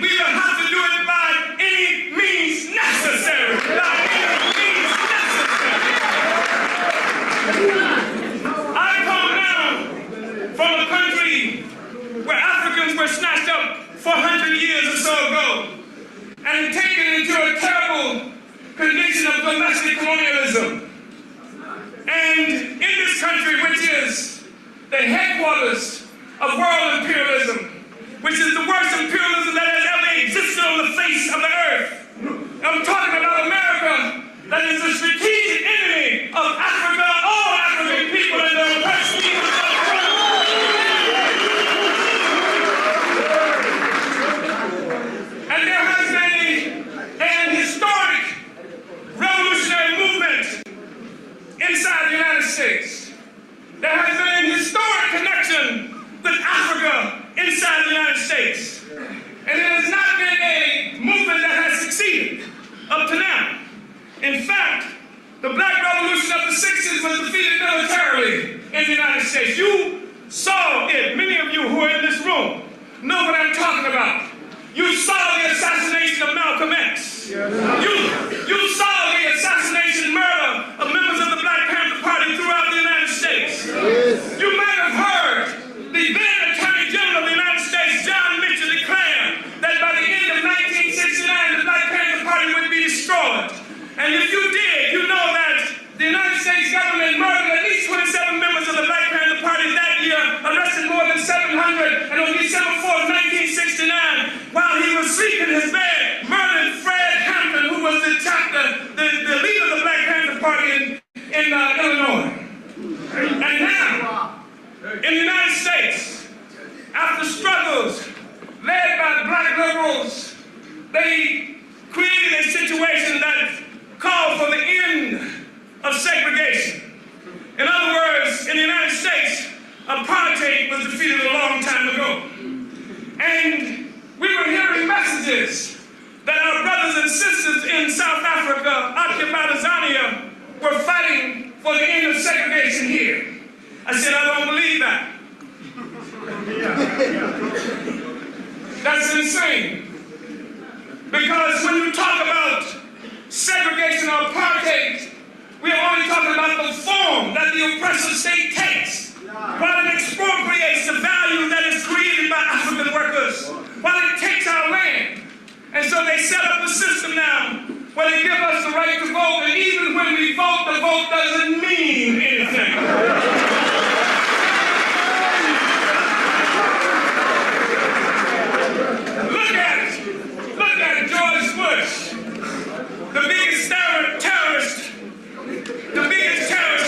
will have to do it by any means necessary. By any means necessary. I come now from a country where Africans were snatched up 400 years or so ago and taken into a terrible condition of domestic colonialism. And in this country, which is the headquarters of world imperialism, which is the worst imperialism that has ever existed on the face of the earth. I'm talking about America, that is the strategic enemy of Africa, all African people, and the oppressed people of the world. And there has been an historic revolutionary movement inside the United States. There has been a historic connection with Africa inside the United States. And it has not been a movement that has succeeded up to now. In fact, the Black Revolution of the 60s was defeated militarily in the United States. You saw it. Many of you who are in this room know what I'm talking about. You saw the assassination of Malcolm X. You saw the assassination murder of members of the Black Panther Party throughout the United States. You might have heard the then Attorney General of the United States, John Mitchell, declare that by the end of 1969, the Black Panther Party would be destroyed. And if you did, you know that the United States government murdered at least 27 members of the Black Panther Party that year, arrested more than 700, and on December 4th, 1969, while he was sleeping in his bed, murdered Fred Hampton, who was the leader of the Black Panther Party in Illinois. And now, in the United States, after struggles led by Black liberals, they created a situation that called for the end of segregation. In other words, in the United States, apartheid was defeated a long time ago. And we were hearing messages that our brothers and sisters in South Africa, occupied Tanzania, were fighting for the end of segregation here. I said, I don't believe that. That's insane. Because when you talk about segregation or apartheid, we are only talking about the form that the oppressive state takes, while it expropriates the value that is created by African workers, while it takes our land. And so they set up a system now where they give us the right to vote, and even when we vote, the vote doesn't mean anything. Look at it. Look at it, George Bush, the biggest terrorist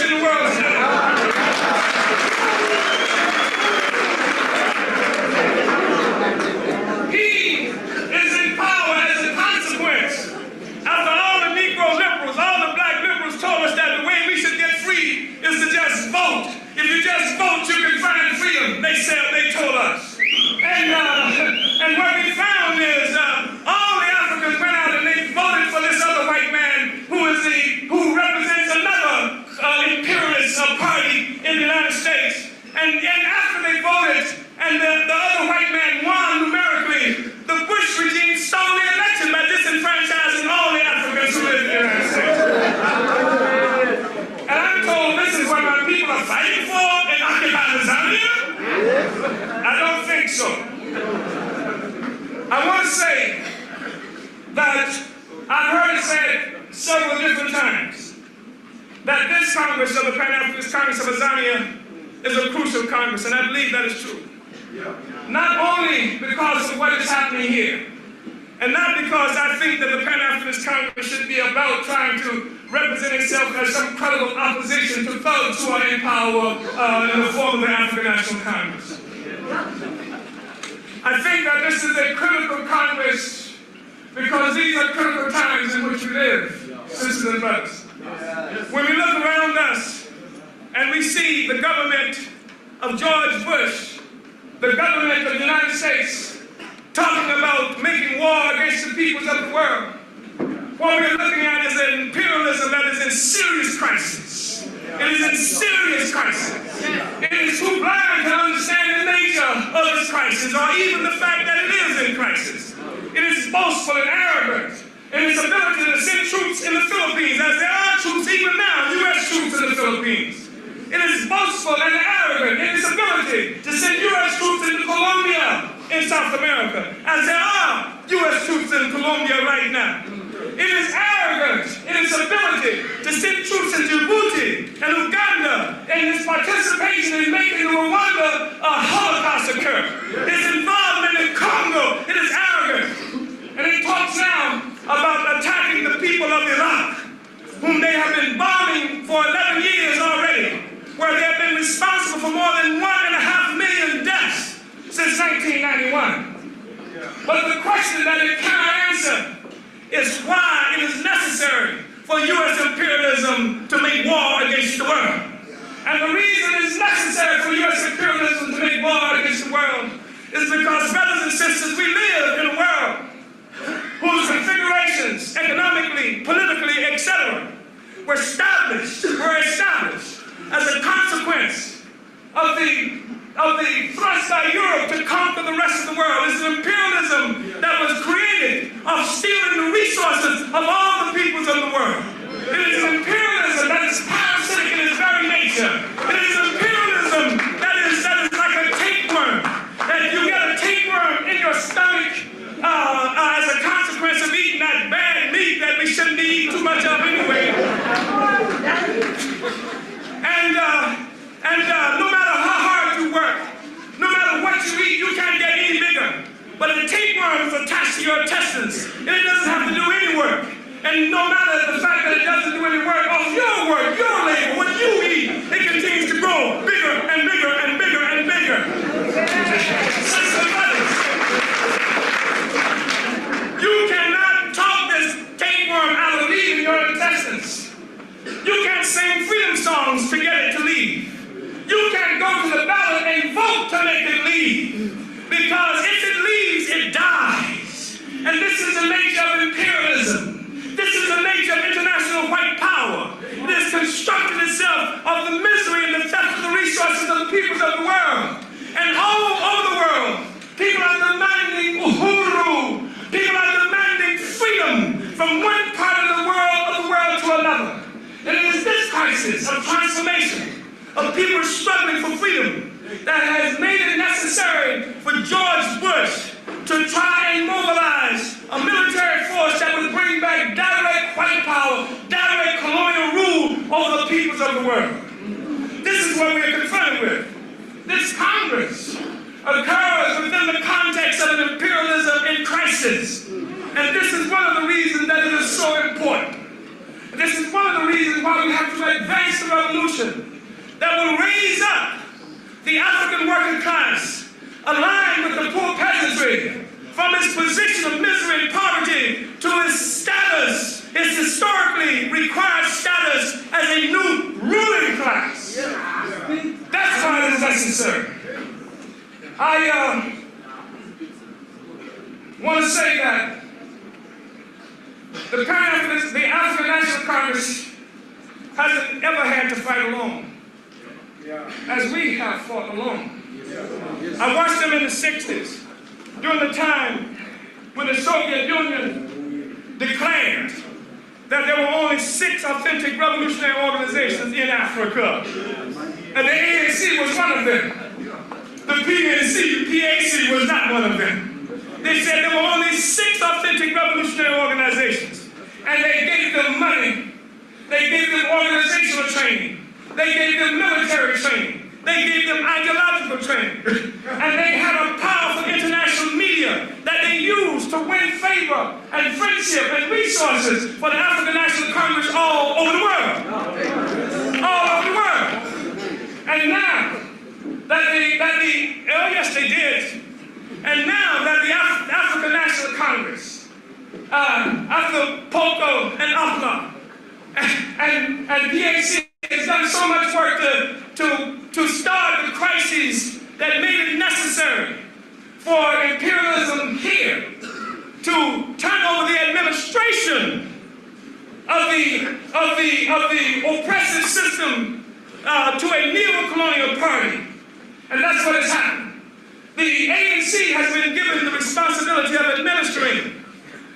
in the world today. He is in power as a consequence. After all the Negro liberals, all the black liberals told us that the way we should get free is to just vote. If you just vote, you can find freedom, they told us. And what we found is all the Africans went out and they voted for this other white man who represents another imperialist party in the United States. And after they voted and the other white man won numerically, the Bush regime stole the election by disenfranchising all the Africans who live in the United States. And I'm told this is what my people are fighting for in occupied Zambia? I don't think so. I want to say that I've heard it said several different times that this Congress of the Pan-Africanist Congress of Azania is a crucial Congress, and I believe that is true. Not only because of what is happening here, and not because I think that the Pan-Africanist Congress should be about trying to represent itself as some credible opposition to thugs who are in power in the form of the African National Congress. I think that this is a critical Congress because these are critical times in which we live, sisters and brothers. When we look around us and we see the government of George Bush, the government of the United States, talking about making war against the peoples of the world, what we're looking at is an imperialism that is in serious crisis. It is in serious crisis. It is too blind to understand the nature of this crisis, or even the fact that it is in crisis. It is boastful and arrogant in its ability to send troops in the Philippines, as there are troops even now, U.S. troops in the Philippines. It is boastful and arrogant in its ability to send U.S. troops into Colombia in South America, as there are U.S. troops in Colombia right now. It is arrogant in its ability to send troops in Djibouti and Uganda, and its participation in making the Rwanda Holocaust occur. Its involvement in Congo, it is arrogant. And it talks now about attacking the people of Iraq, whom they have been bombing for 11 years already, where they have been responsible for more than 1.5 million deaths since 1991. But the question that it cannot answer is why it is necessary for U.S. imperialism to make war against the world. And the reason it is necessary for U.S. imperialism to make war against the world is because, brothers and sisters, we live in a world whose configurations, economically, politically, etc., were established as a consequence of the thrust by Europe to conquer the rest of the world. It's an imperialism that was created of stealing the resources of all the peoples of the world. It is an imperialism that is parasitic in its very nature. It is an imperialism that is like a tapeworm. That you get a tapeworm in your stomach as a consequence of eating that bad meat that we shouldn't be eating too much of anyway. And no matter how hard you work, no matter what you eat, you can't get any bigger. But the tapeworm is attached to your intestines, and it doesn't have to do any work. And no matter the fact that it doesn't do any work of your work, your labor, what you eat, it continues to grow bigger and bigger and bigger and bigger. You cannot talk this tapeworm out of leaving your intestines. You can't sing freedom songs to get it to leave. You can't go to the ballot and vote to make it leave. Because if it leaves, it dies. And this is the nature of imperialism. This is the nature of international white power. It has constructed itself of the misery and the theft of the resources of the peoples of the world. And all over the world, people are demanding Uhuru. People are demanding freedom from one part of the world to another. And it is this crisis of transformation, of people struggling for freedom, that has made it necessary for George Bush to try and mobilize a military force that would bring back direct white power, direct colonial rule over the peoples of the world. This is what we are confronted with. This Congress occurs within the context of an imperialism in crisis. And this is one of the reasons that it is so important. This is one of the reasons why we have to advance the revolution that will raise up the African working class, aligned with the poor peasantry, from its position of misery and poverty to its status, its historically required status as a new ruling class. That's why it is necessary. I want to say that the African National Congress hasn't ever had to fight alone, as we have fought alone. I watched them in the 60s, during the time when the Soviet Union declared that there were only 6 authentic revolutionary organizations in Africa. And the ANC was one of them. The PAC was not one of them. They said there were only 6 authentic revolutionary organizations. And they gave them money. They gave them organizational training. They gave them military training. They gave them ideological training. And they had a powerful international media that they used to win favor and friendship and resources for the African National Congress all over the world. All over the world. And now that they did. And now that the African National Congress, after POCO and APLA, and PAC has done so much work to start the crises that made it necessary for imperialism here to turn over the administration of the oppressive system to a neo-colonial party. And that's what has happened. The ANC has been given the responsibility of administering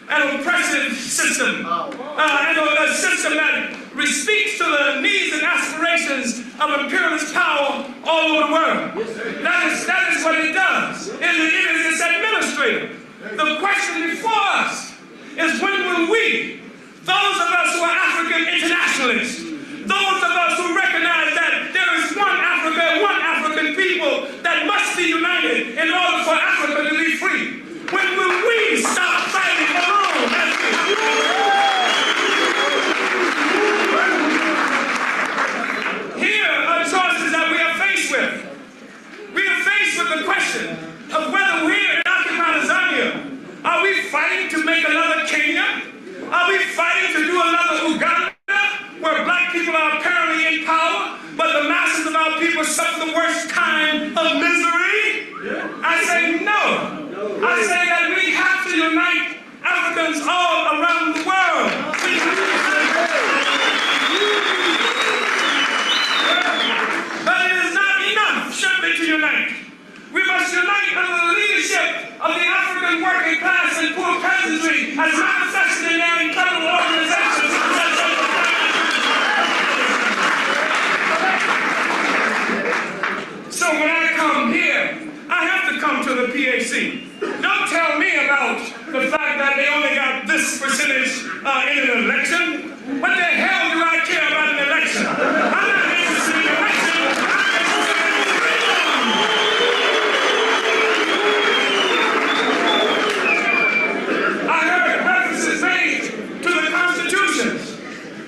an oppressive system, and a system that speaks to the needs and aspirations of imperialist power all over the world. That is what it does. It is its administrator. The question before us is, when will we, those of us who are African internationalists, those of us who recognize that there is one Africa, one African people that must be united in order for Africa to be free, when will we stop fighting alone? Here are choices that we are faced with. We are faced with the question of whether we're in occupied Tanzania. Are we fighting to make another Kenya? Are we fighting to do another Uganda, where black people are apparently in power, but the masses of our people suffer the worst kind of misery? I say no. I say that we have to unite Africans all around the world. But it is not enough simply to unite. We must unite under the leadership of the African working class and poor peasantry as manifested in their incredible organizations. So when I come here, I have to come to the PAC. Don't tell me about the fact that they only got this percentage in an election. What the hell do I care about an election? I'm not interested in an election. I'm interested in freedom. I heard references made to the Constitution.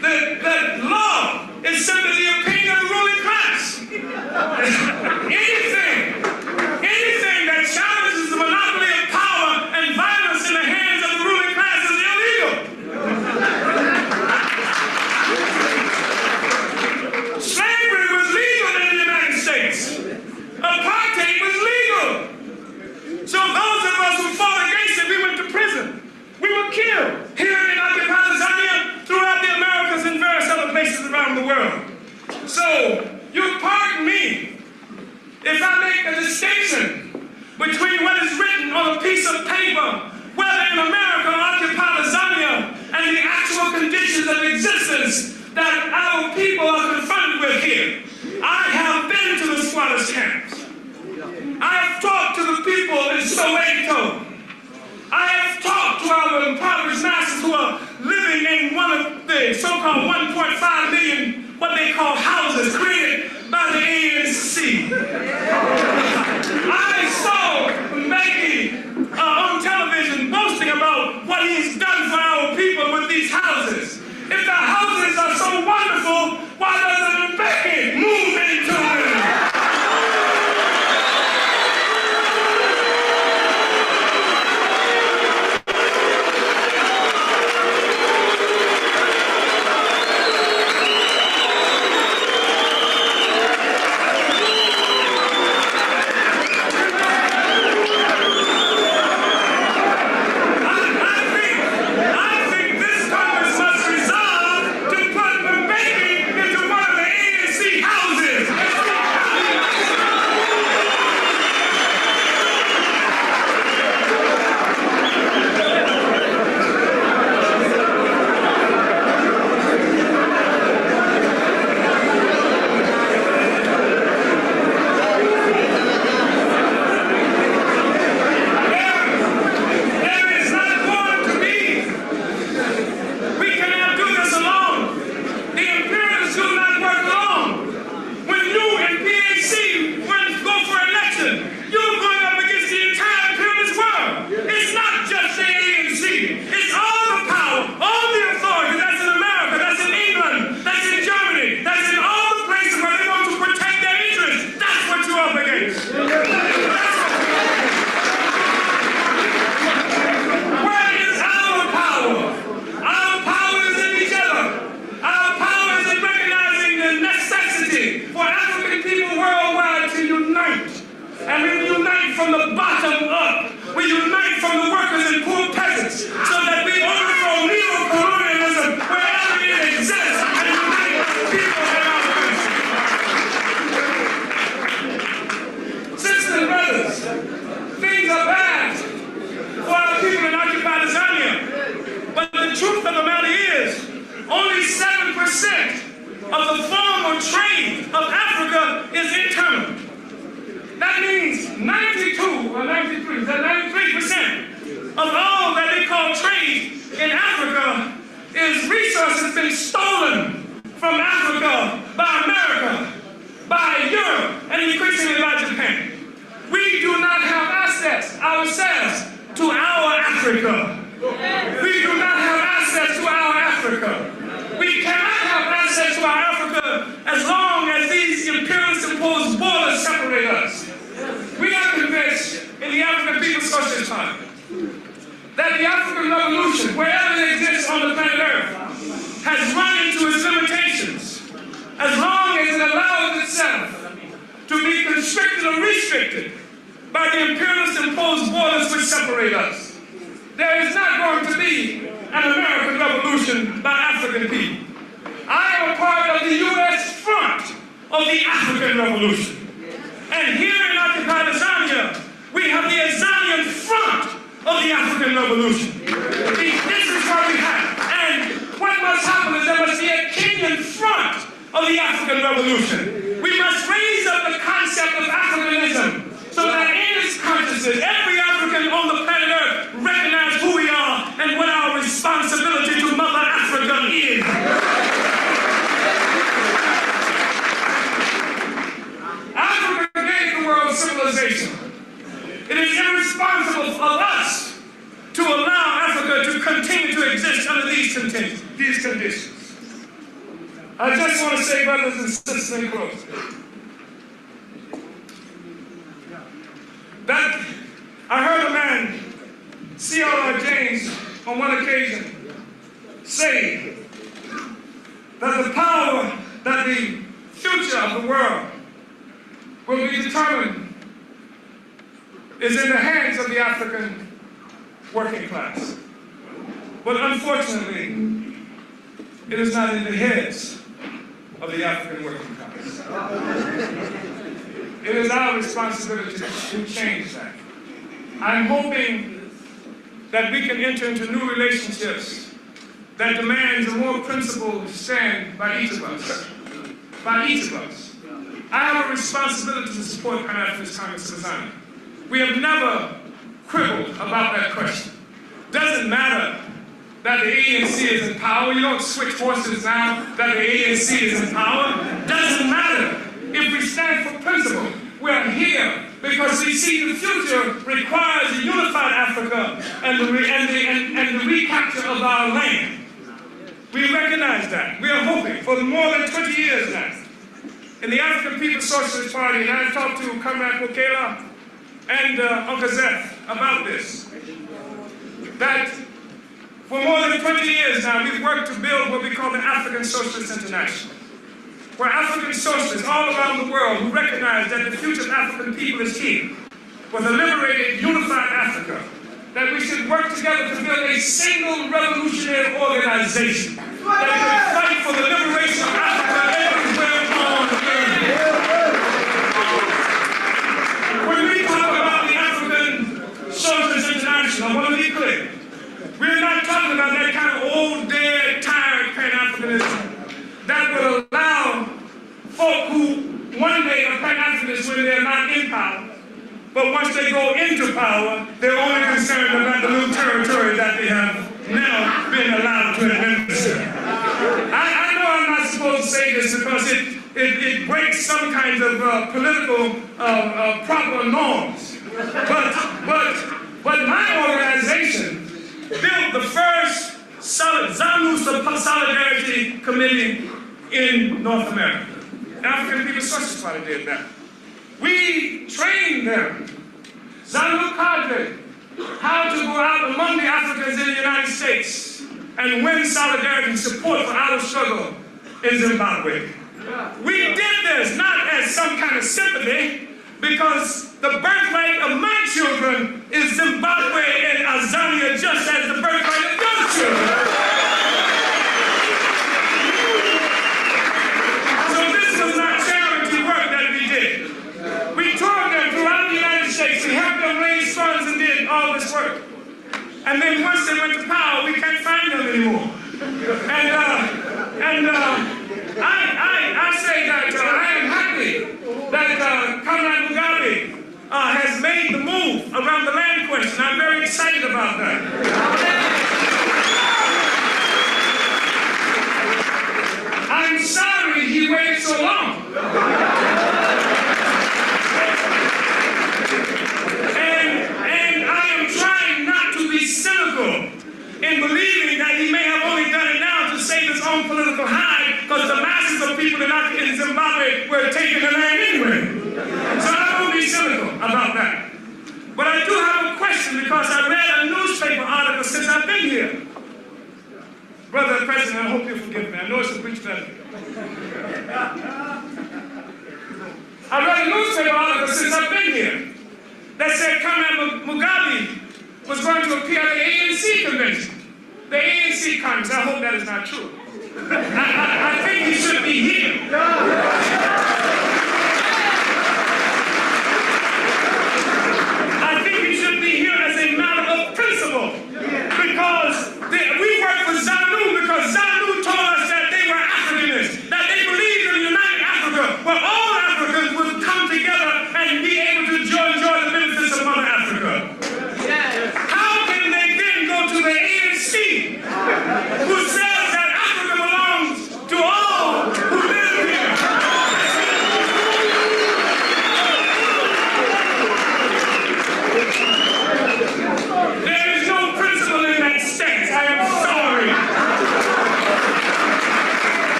That law is simply the opinion of the ruling class. Anything that challenges the monopoly of power and violence in the hands of the ruling class is illegal. Slavery was legal in the United States. Apartheid was legal. So those of us who fought against it, we went to prison. We were killed here in occupied Tanzania, throughout the Americas, and various other places around the world. So, you pardon me if I make a distinction between what is written on a piece of paper, whether in America or occupied Tanzania, and the actual conditions of existence that our people are confronted with here. I have been to the squatters' camps. I have talked to the people in Soweto. I have talked to our impoverished masses who are living in one of the so-called 1.5 million, what they call houses, created by the ANC. I saw Maggie on television boasting about what he's done for our people with these houses. If the houses are so wonderful, why doesn't Becky move into them? That the African Revolution, wherever it exists on the planet Earth, has run into its limitations as long as it allows itself to be constricted or restricted by the imperialist imposed borders which separate us. There is not going to be an American revolution by African people. I am a part of the U.S. front of the African Revolution. And here in occupied Tanzania, we have the Azanian front of the African Revolution. This is what we have. And what must happen is there must be a Kenyan front of the African Revolution. We must raise up the concept of Africanism so that in its consciousness, every African on the planet Earth recognize who we are and what our responsibility to Mother Africa is. Africa gave the world civilization. It is irresponsible of us to allow Africa to continue to exist under these conditions. I just want to say, brothers and sisters, in closing, that I heard a man, C.R. James, on one occasion, say that the power, that the future of the world will be determined is in the hands of the African working class. But unfortunately, it is not in the heads of the African working class. It is our responsibility to change that. I'm hoping that we can enter into new relationships that demands a more principled stand by each of us. By each of us. I have a responsibility to support Pan-Africanist Congress of Zanu. We have never quibbled about that question. Doesn't matter that the ANC is in power. You don't switch horses now that the ANC is in power. Doesn't matter. If we stand for principle, we're here because we see the future requires a unified Africa and the recapture of our land. We recognize that. We are hoping for more than 20 years now. In the African People's Socialist Party, and I've talked to Comrade Bukela and Uncle Zeph about this, that for more than 20 years now, we've worked to build what we call the African Socialist International, where African socialists all around the world who recognize that the future of African people is here, with a liberated, unified Africa, that we should work together to build a single revolutionary organization that can fight for the liberation of Africa everywhere on earth. When we talk about the African Socialist International, I want to be clear. We're not talking about that kind of old, dead, tired Pan-Africanism that will allow folk who one day are Pan-Africanists when they're not in power, but once they go into power, they're only concerned about the new territory that they have now been allowed to administer. I know I'm not supposed to say this because it breaks some kinds of political proper norms. But my organization built the first ZANU Solidarity Committee in North America. The African People's Socialist Party did that. We trained them, ZANU cadre, how to go out among the Africans in the United States and win solidarity and support for our struggle in Zimbabwe. We did this not as some kind of sympathy, because the birthright of my children is Zimbabwe and Azania, just as the birthright of your children. So this was not charity work that we did. We toured them throughout the United States. We helped them raise funds and did all this work. And then once they went to power, we can't find them anymore. I say that I am happy that Comrade Mugabe has made the move around the land question. I'm very excited about that. I'm sorry he waited so long. And I am trying not to be cynical in believing that he may have only done it now to save his own political hide, because the masses of people in Zimbabwe were taking the land anyway. So I won't be cynical about that. But I do have a question, because I read a newspaper article since I've been here. Brother President, I hope you forgive me. I know it's a breach of I read a newspaper article since I've been here that said Comrade Mugabe was going to appear at the ANC convention. The ANC Congress. I hope that is not true. I think he should be here. I think he should be here as a matter of principle, because we work for ZANU because ZANU told us that they were Africanists, that they believed in a united Africa where all Africans would come together and be able to enjoy the benefits of Mother Africa. How can they then go to the ANC, who says that Africa belongs to all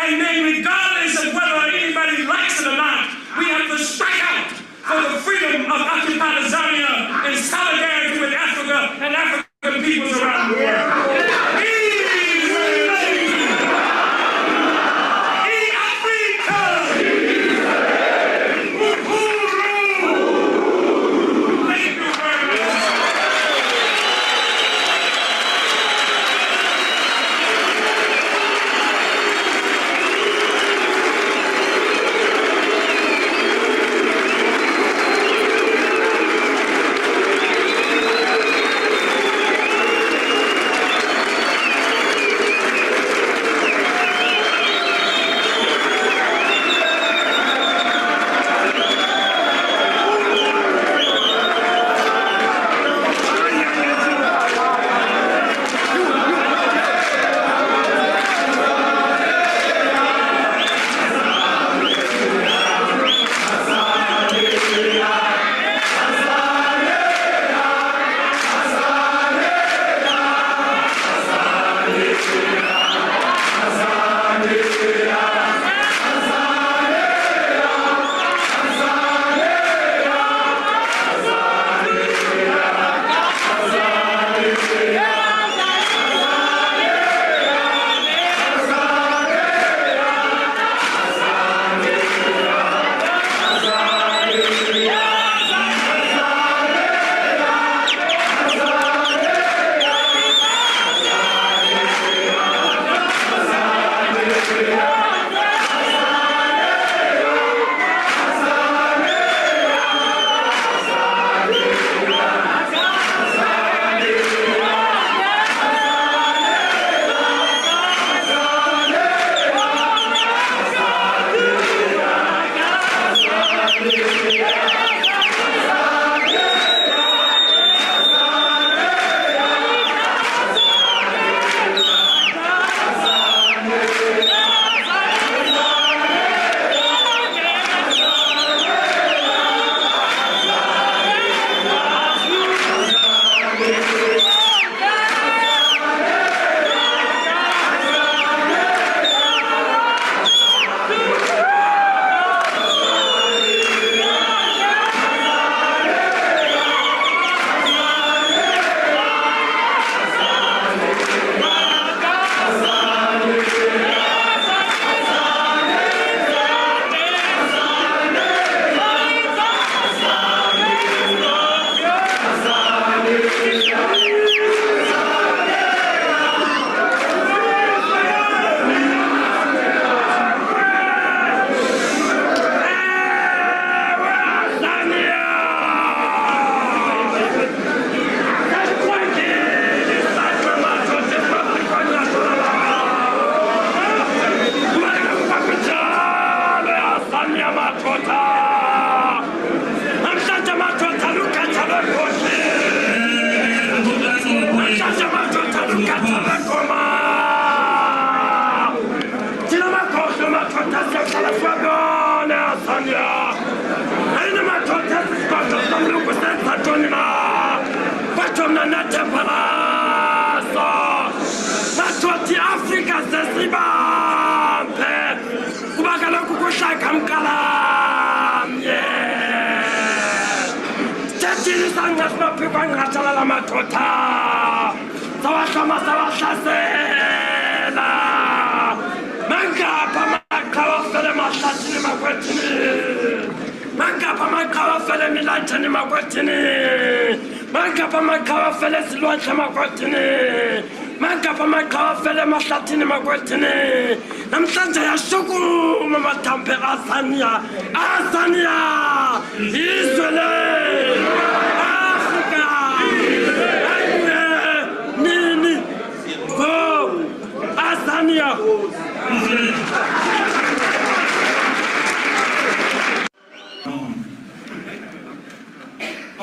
And then regardless of whether anybody likes it or not, we have to strike out for the freedom of occupied Zambia in solidarity with Africa and African peoples around the world.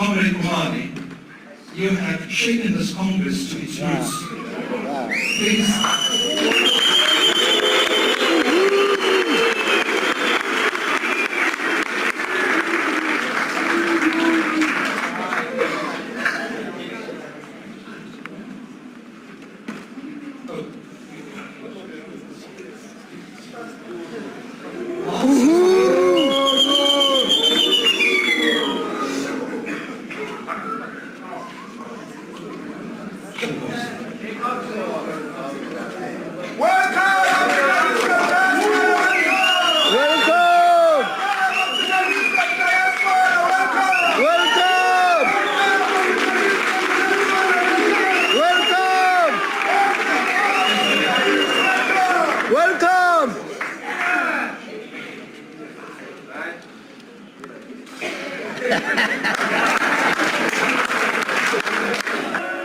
Comrade Uhuru, you have shaken this Congress to its roots. Please.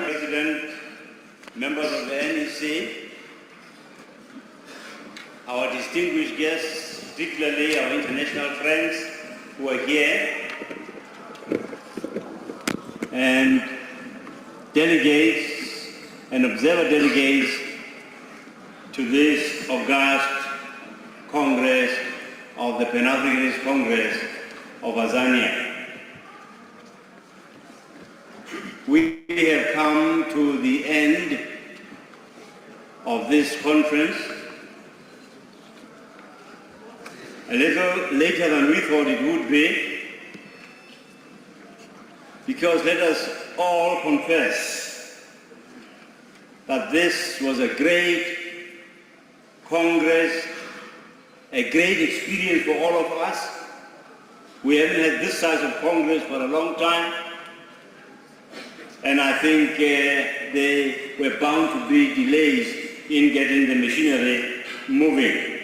President, members of the NEC, our distinguished guests, particularly our international friends who are here, and delegates and observer delegates to this august Congress of the Pan-Africanist Congress of Azania. We have come to the end of this conference a little later than we thought it would be, because let us all confess that this was a great Congress, a great experience for all of us. We haven't had this size of Congress for a long time, and I think there were bound to be delays in getting the machinery moving.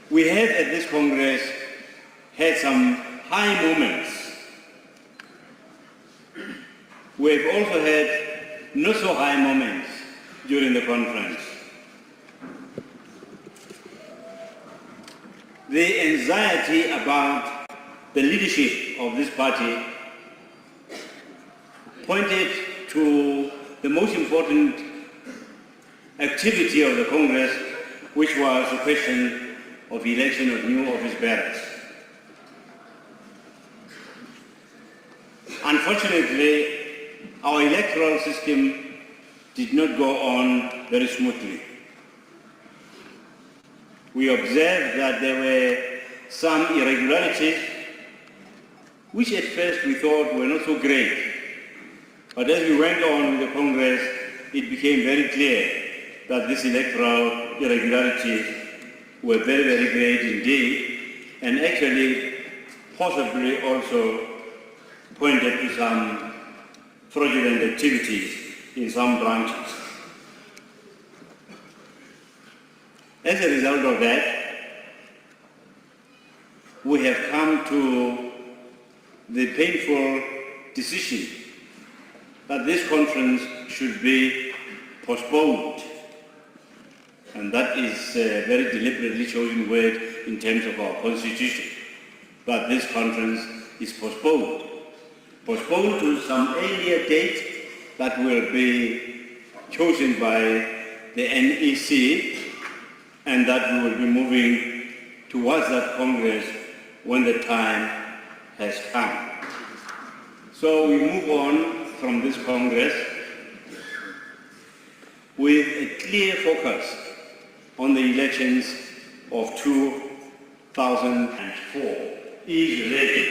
We have at this Congress had some high moments. We've also had not so high moments during the conference. The anxiety about the leadership of this party pointed to the most important activity of the Congress, which was the question of election of new office bearers. Unfortunately, our electoral system did not go on very smoothly. We observed that there were some irregularities, which at first we thought were not so great. But as we went on with the Congress, it became very clear that these electoral irregularities were very, very great indeed, and actually possibly also pointed to some fraudulent activities in some branches. As a result of that, we have come to the painful decision that this conference should be postponed. And that is a very deliberately chosen word in terms of our constitution, that this conference is postponed. Postponed to some earlier date that will be chosen by the NEC, and that we will be moving towards that Congress when the time has come. So we move on from this Congress with a clear focus on the elections of 2004. Is ready.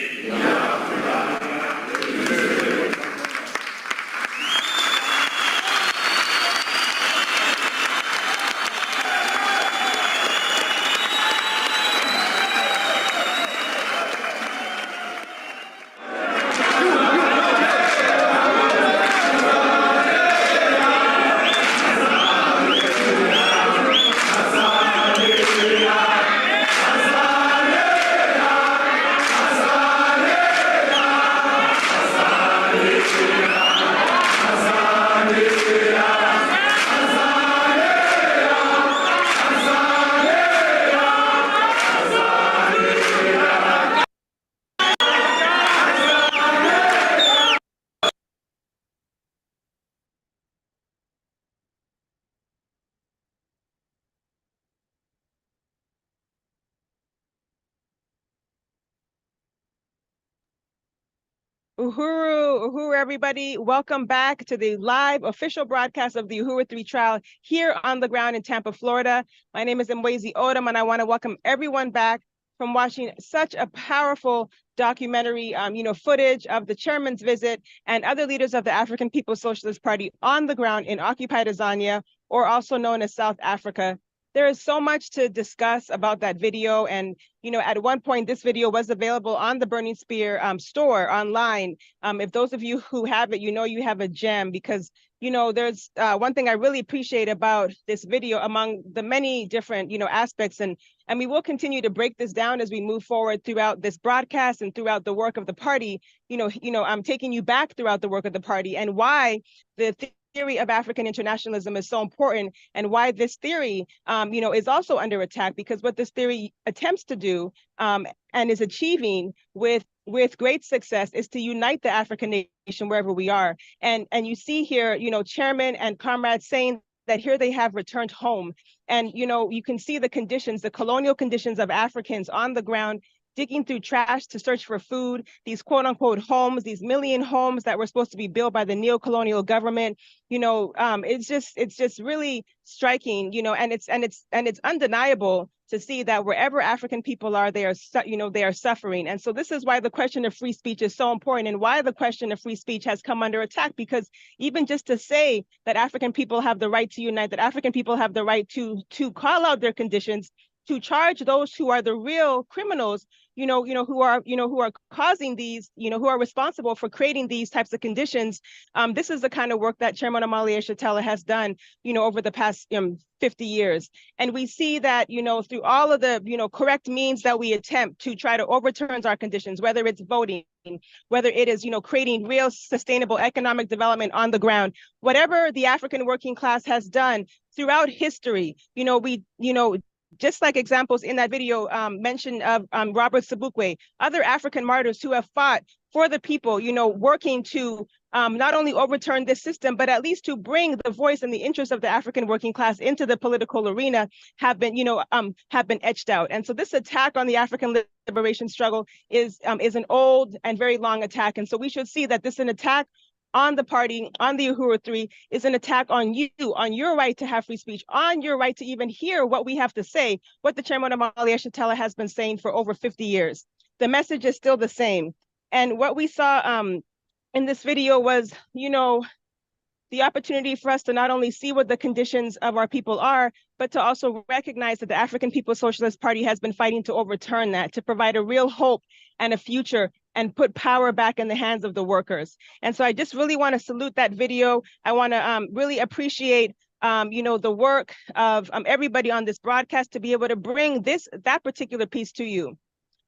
Uhuru, everybody. Welcome back to the live official broadcast of the Uhuru 3 trial here on the ground in Tampa, Florida. My name is Mwezi Odom, and I want to welcome everyone back from watching such a powerful documentary, footage of the chairman's visit and other leaders of the African People's Socialist Party on the ground in occupied Azania, or also known as South Africa, there is so much to discuss about that video. And, at one point, this video was available on the Burning Spear store online. If those of you who have it, you have a gem, because, there's one thing I really appreciate about this video among the many different, aspects. And we will continue to break this down as we move forward throughout this broadcast and throughout the work of the party. I'm taking you back throughout the work of the party and why the theory of African internationalism is so important, and why this theory, is also under attack, because what this theory attempts to do and is achieving with great success is to unite the African nation wherever we are. And you see here, chairman and comrades saying that here they have returned home. And, you can see the conditions, the colonial conditions of Africans on the ground, digging through trash to search for food, these quote unquote homes, these million homes that were supposed to be built by the neo-colonial government. It's just really striking, and it's undeniable to see that wherever African people are, they are suffering. And so this is why the question of free speech is so important, and why the question of free speech has come under attack, because even just to say that African people have the right to unite, that African people have the right to call out their conditions, to charge those who are the real criminals, who are causing these, who are responsible for creating these types of conditions. This is the kind of work that Chairman Omali Yeshitela has done, over the past 50 years. And we see that, through all of the, correct means that we attempt to try to overturn our conditions, whether it's voting, whether it is, creating real sustainable economic development on the ground, whatever the African working class has done throughout history, just like examples in that video mentioned of Robert Sobukwe, other African martyrs who have fought for the people, working to not only overturn this system, but at least to bring the voice and the interests of the African working class into the political arena, have been etched out. And so this attack on the African liberation struggle is an old and very long attack. And so we should see that this is an attack on the party, on the Uhuru 3, is an attack on you, on your right to have free speech, on your right to even hear what we have to say, what the chairman of Omali Yeshitela has been saying for over 50 years. The message is still the same. And what we saw in this video was, the opportunity for us to not only see what the conditions of our people are, but to also recognize that the African People's Socialist Party has been fighting to overturn that, to provide a real hope and a future, and put power back in the hands of the workers. And so I just really want to salute that video. I want to really appreciate the work of everybody on this broadcast to be able to bring that particular piece to you.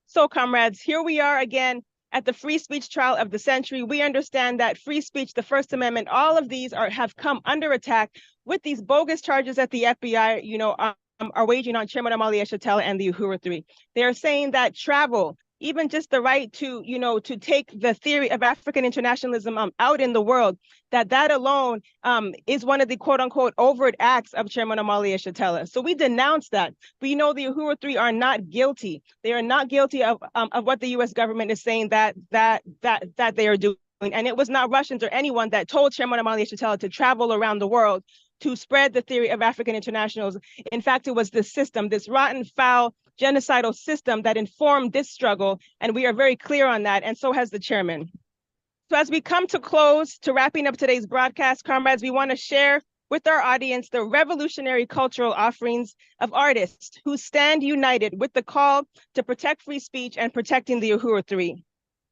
So comrades, here we are again at the free speech trial of the century. We understand that free speech, the First Amendment, all of these have come under attack with these bogus charges that the FBI, are waging on Chairman Omali Yeshitela and the Uhuru 3. They are saying that travel, even just the right to, to take the theory of African internationalism out in the world, that alone is one of the quote unquote overt acts of Chairman Omali Yeshitela. So we denounce that. But the Uhuru 3 are not guilty. They are not guilty of what the US government is saying that they are doing. And it was not Russians or anyone that told Chairman Omali Yeshitela to travel around the world to spread the theory of African internationals. In fact, it was this system, this rotten, foul, genocidal system that informed this struggle, and we are very clear on that, and so has the chairman. So as we come to close, to wrapping up today's broadcast, comrades, we want to share with our audience the revolutionary cultural offerings of artists who stand united with the call to protect free speech and protecting the Uhuru 3.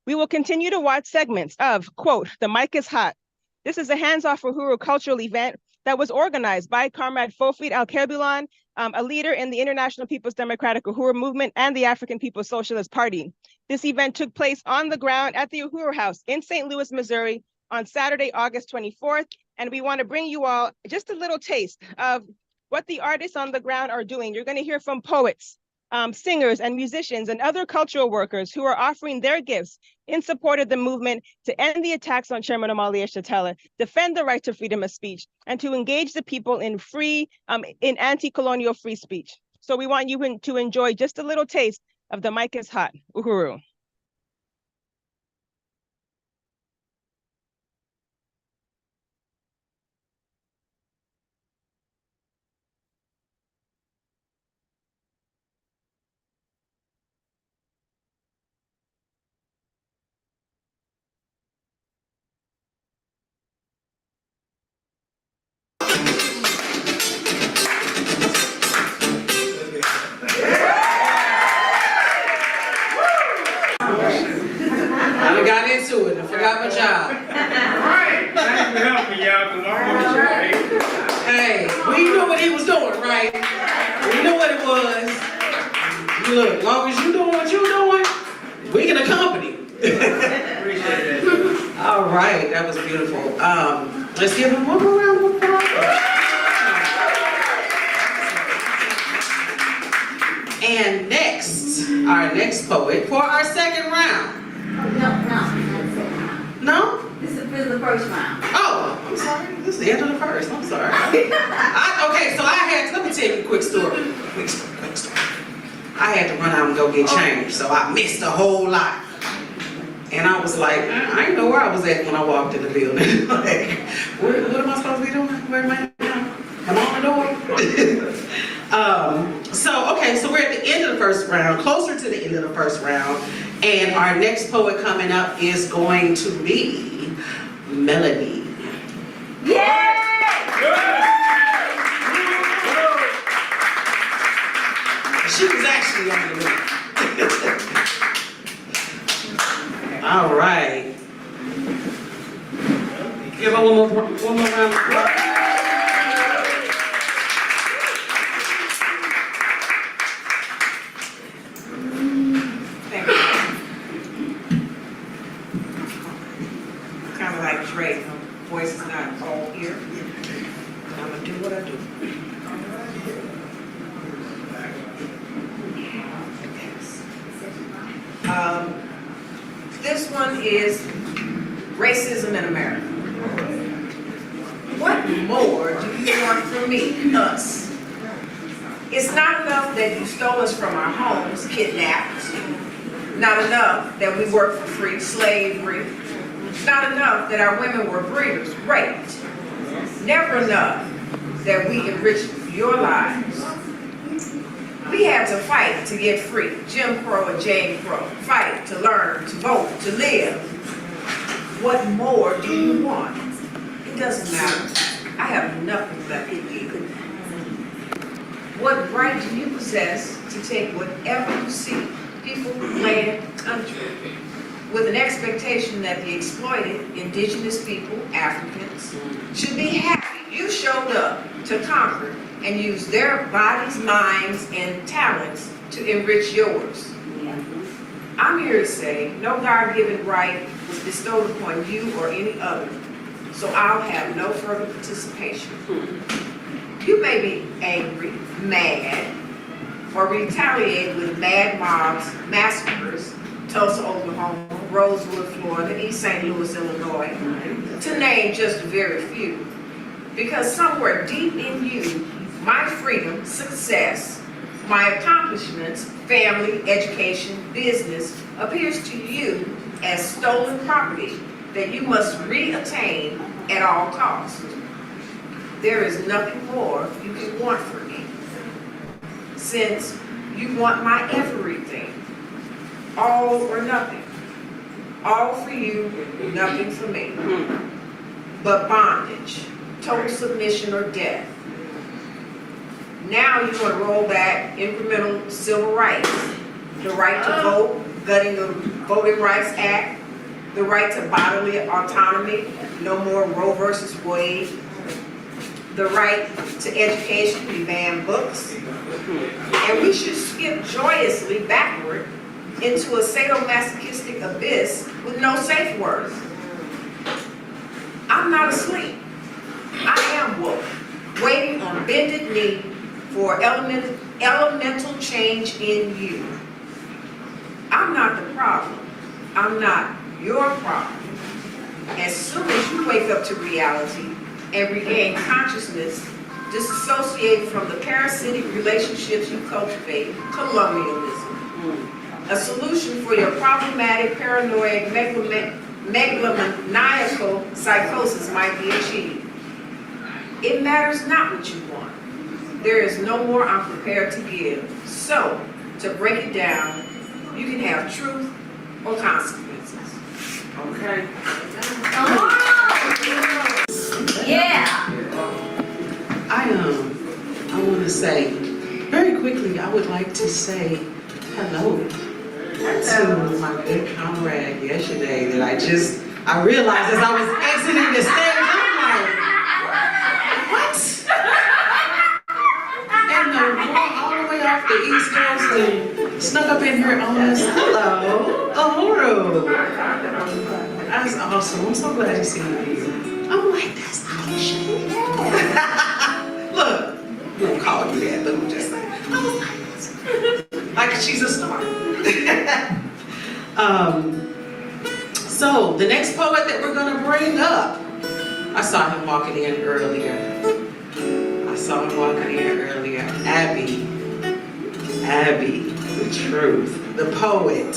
We will continue to watch segments of, quote, The Mic is Hot. This is a hands-off Uhuru cultural event that was organized by Comrade Fofid Al-Kebulan, a leader in the International People's Democratic Uhuru Movement and the African People's Socialist Party. This event took place on the ground at the Uhuru House in St. Louis, Missouri on Saturday, August 24th. And we want to bring you all just a little taste of what the artists on the ground are doing. You're going to hear from poets, singers and musicians and other cultural workers who are offering their gifts in support of the movement to end the attacks on Chairman Omali Yeshitela, defend the right to freedom of speech, and to engage the people in in anti-colonial free speech. So we want you to enjoy just a little taste of The Mic is Hot, Uhuru. Look, as long as you doing what you're doing, we can accompany. Appreciate it. All right, that was beautiful. Let's give him one more round of applause. And next, our next poet for our second round. No? This is the first round. Oh, I'm sorry. This is the end of the first. I'm sorry. Okay, so let me tell you a quick story. Quick story. I had to run out and go get changed, so I missed a whole lot. And I was like, I didn't know where I was at when I walked in the building. Like, what am I supposed to be doing? Where am I now? I'm on the door. So we're at the end of the first round, closer to the end of the first round. And our next poet coming up is going to be Melody. Yeah! She was actually on the list. All right. Give her one more round of applause. Kind of like Drake, my voice is not all here. But I'm gonna do what I do. This one is racism in America. What more do you want from me, us? It's not enough that you stole us from our homes, kidnapped. Not enough that we work for free, slavery. Not enough that our women were breeders, raped. Never enough that we enriched your lives. We had to fight to get free, Jim Crow and Jane Crow. Fight to learn, to vote, to live. What more do you want? It doesn't matter. I have nothing left to give. What right do you possess to take whatever you see, people, land, country, with an expectation that the exploited indigenous people, Africans, should be happy you showed up to conquer and use their bodies, minds, and talents to enrich yours. I'm here to say no God-given right was bestowed upon you or any other, so I'll have no further participation. You may be angry, mad, or retaliate with mad mobs, massacres, Tulsa, Oklahoma, Rosewood, Florida, East St. Louis, Illinois, to name just a very few. Because somewhere deep in you, my freedom, success, my accomplishments, family, education, business, appears to you as stolen property that you must reattain at all costs. There is nothing more you can want from me, since you want my everything, all or nothing, all for you, nothing for me, but bondage, total submission or death. Now you want to roll back incremental civil rights, the right to vote, gutting the Voting Rights Act, the right to bodily autonomy, no more Roe versus Wade, the right to education, we ban books, and we should skip joyously backward into a sadomasochistic abyss with no safe word. I'm not asleep. I am woke, waiting on bended knee for elemental change in you. I'm not the problem. I'm not your problem. As soon as you wake up to reality and regain consciousness, disassociated from the parasitic relationships you cultivate, colonialism, a solution for your problematic, paranoid, megalomaniacal psychosis might be achieved. It matters not what you want. There is no more I'm prepared to give. So, to break it down, you can have truth or consequences. Okay? Yeah! I want to say, very quickly, I would like to say hello to my good comrade yesterday that I realized as I was exiting the stage, I'm like, what? And all the way off the East Coast snuck up in here on us. Hello, Uhuru. That's awesome. I'm so glad to see you. I'm like, that's Aisha. Look, we won't call you that, but I'm just saying. I was like she's a star. So the next poet that we're gonna bring up, I saw him walking in earlier. Abby, the truth, the poet.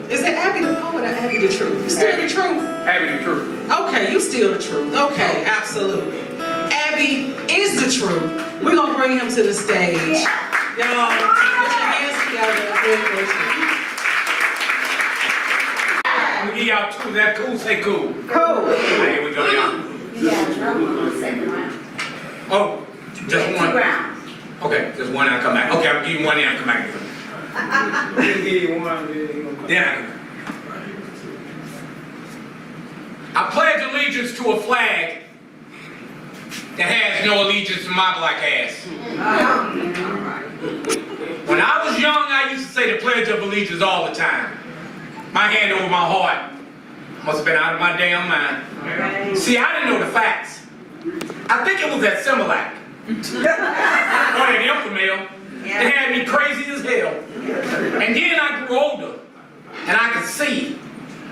Is it Abby the poet or Abby the truth? You still the truth? Abby the truth. Okay, you still the truth. Okay, absolutely. Abby is the truth. We're gonna bring him to the stage. Y'all, put your hands together. I'm gonna give y'all two. Is that cool? Say cool. Cool. Right, here we go, y'all. Oh, just one. Okay, just one and I'll come back. Okay, I'm gonna give you one and I'll come back. Yeah. I pledge allegiance to a flag that has no allegiance to my black ass. When I was young, I used to say the Pledge of Allegiance all the time. My hand over my heart. Must have been out of my damn mind. See, I didn't know the facts. I think it was that Similac. Or that Infamil. It had me crazy as hell. And then I grew older. And I could see.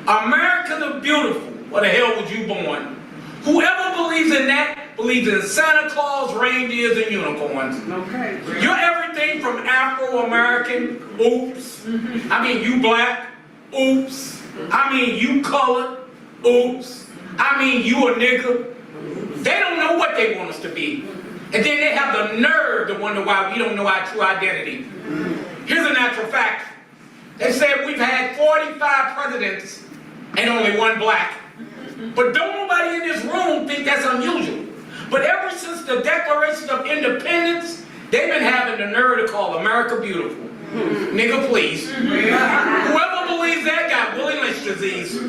America the beautiful. Where the hell was you born? Whoever believes in that believes in Santa Claus, reindeers, and unicorns. Okay. You're everything from Afro-American, oops. I mean, you black, oops. I mean, you colored, oops. I mean, you a nigga. They don't know what they want us to be. And then they have the nerve to wonder why we don't know our true identity. Here's a natural fact. They said we've had 45 presidents and only one black. But don't nobody in this room think that's unusual. But ever since the Declaration of Independence, they've been having the nerve to call America beautiful. Nigga, please. Whoever believes that got Willie Lynch disease.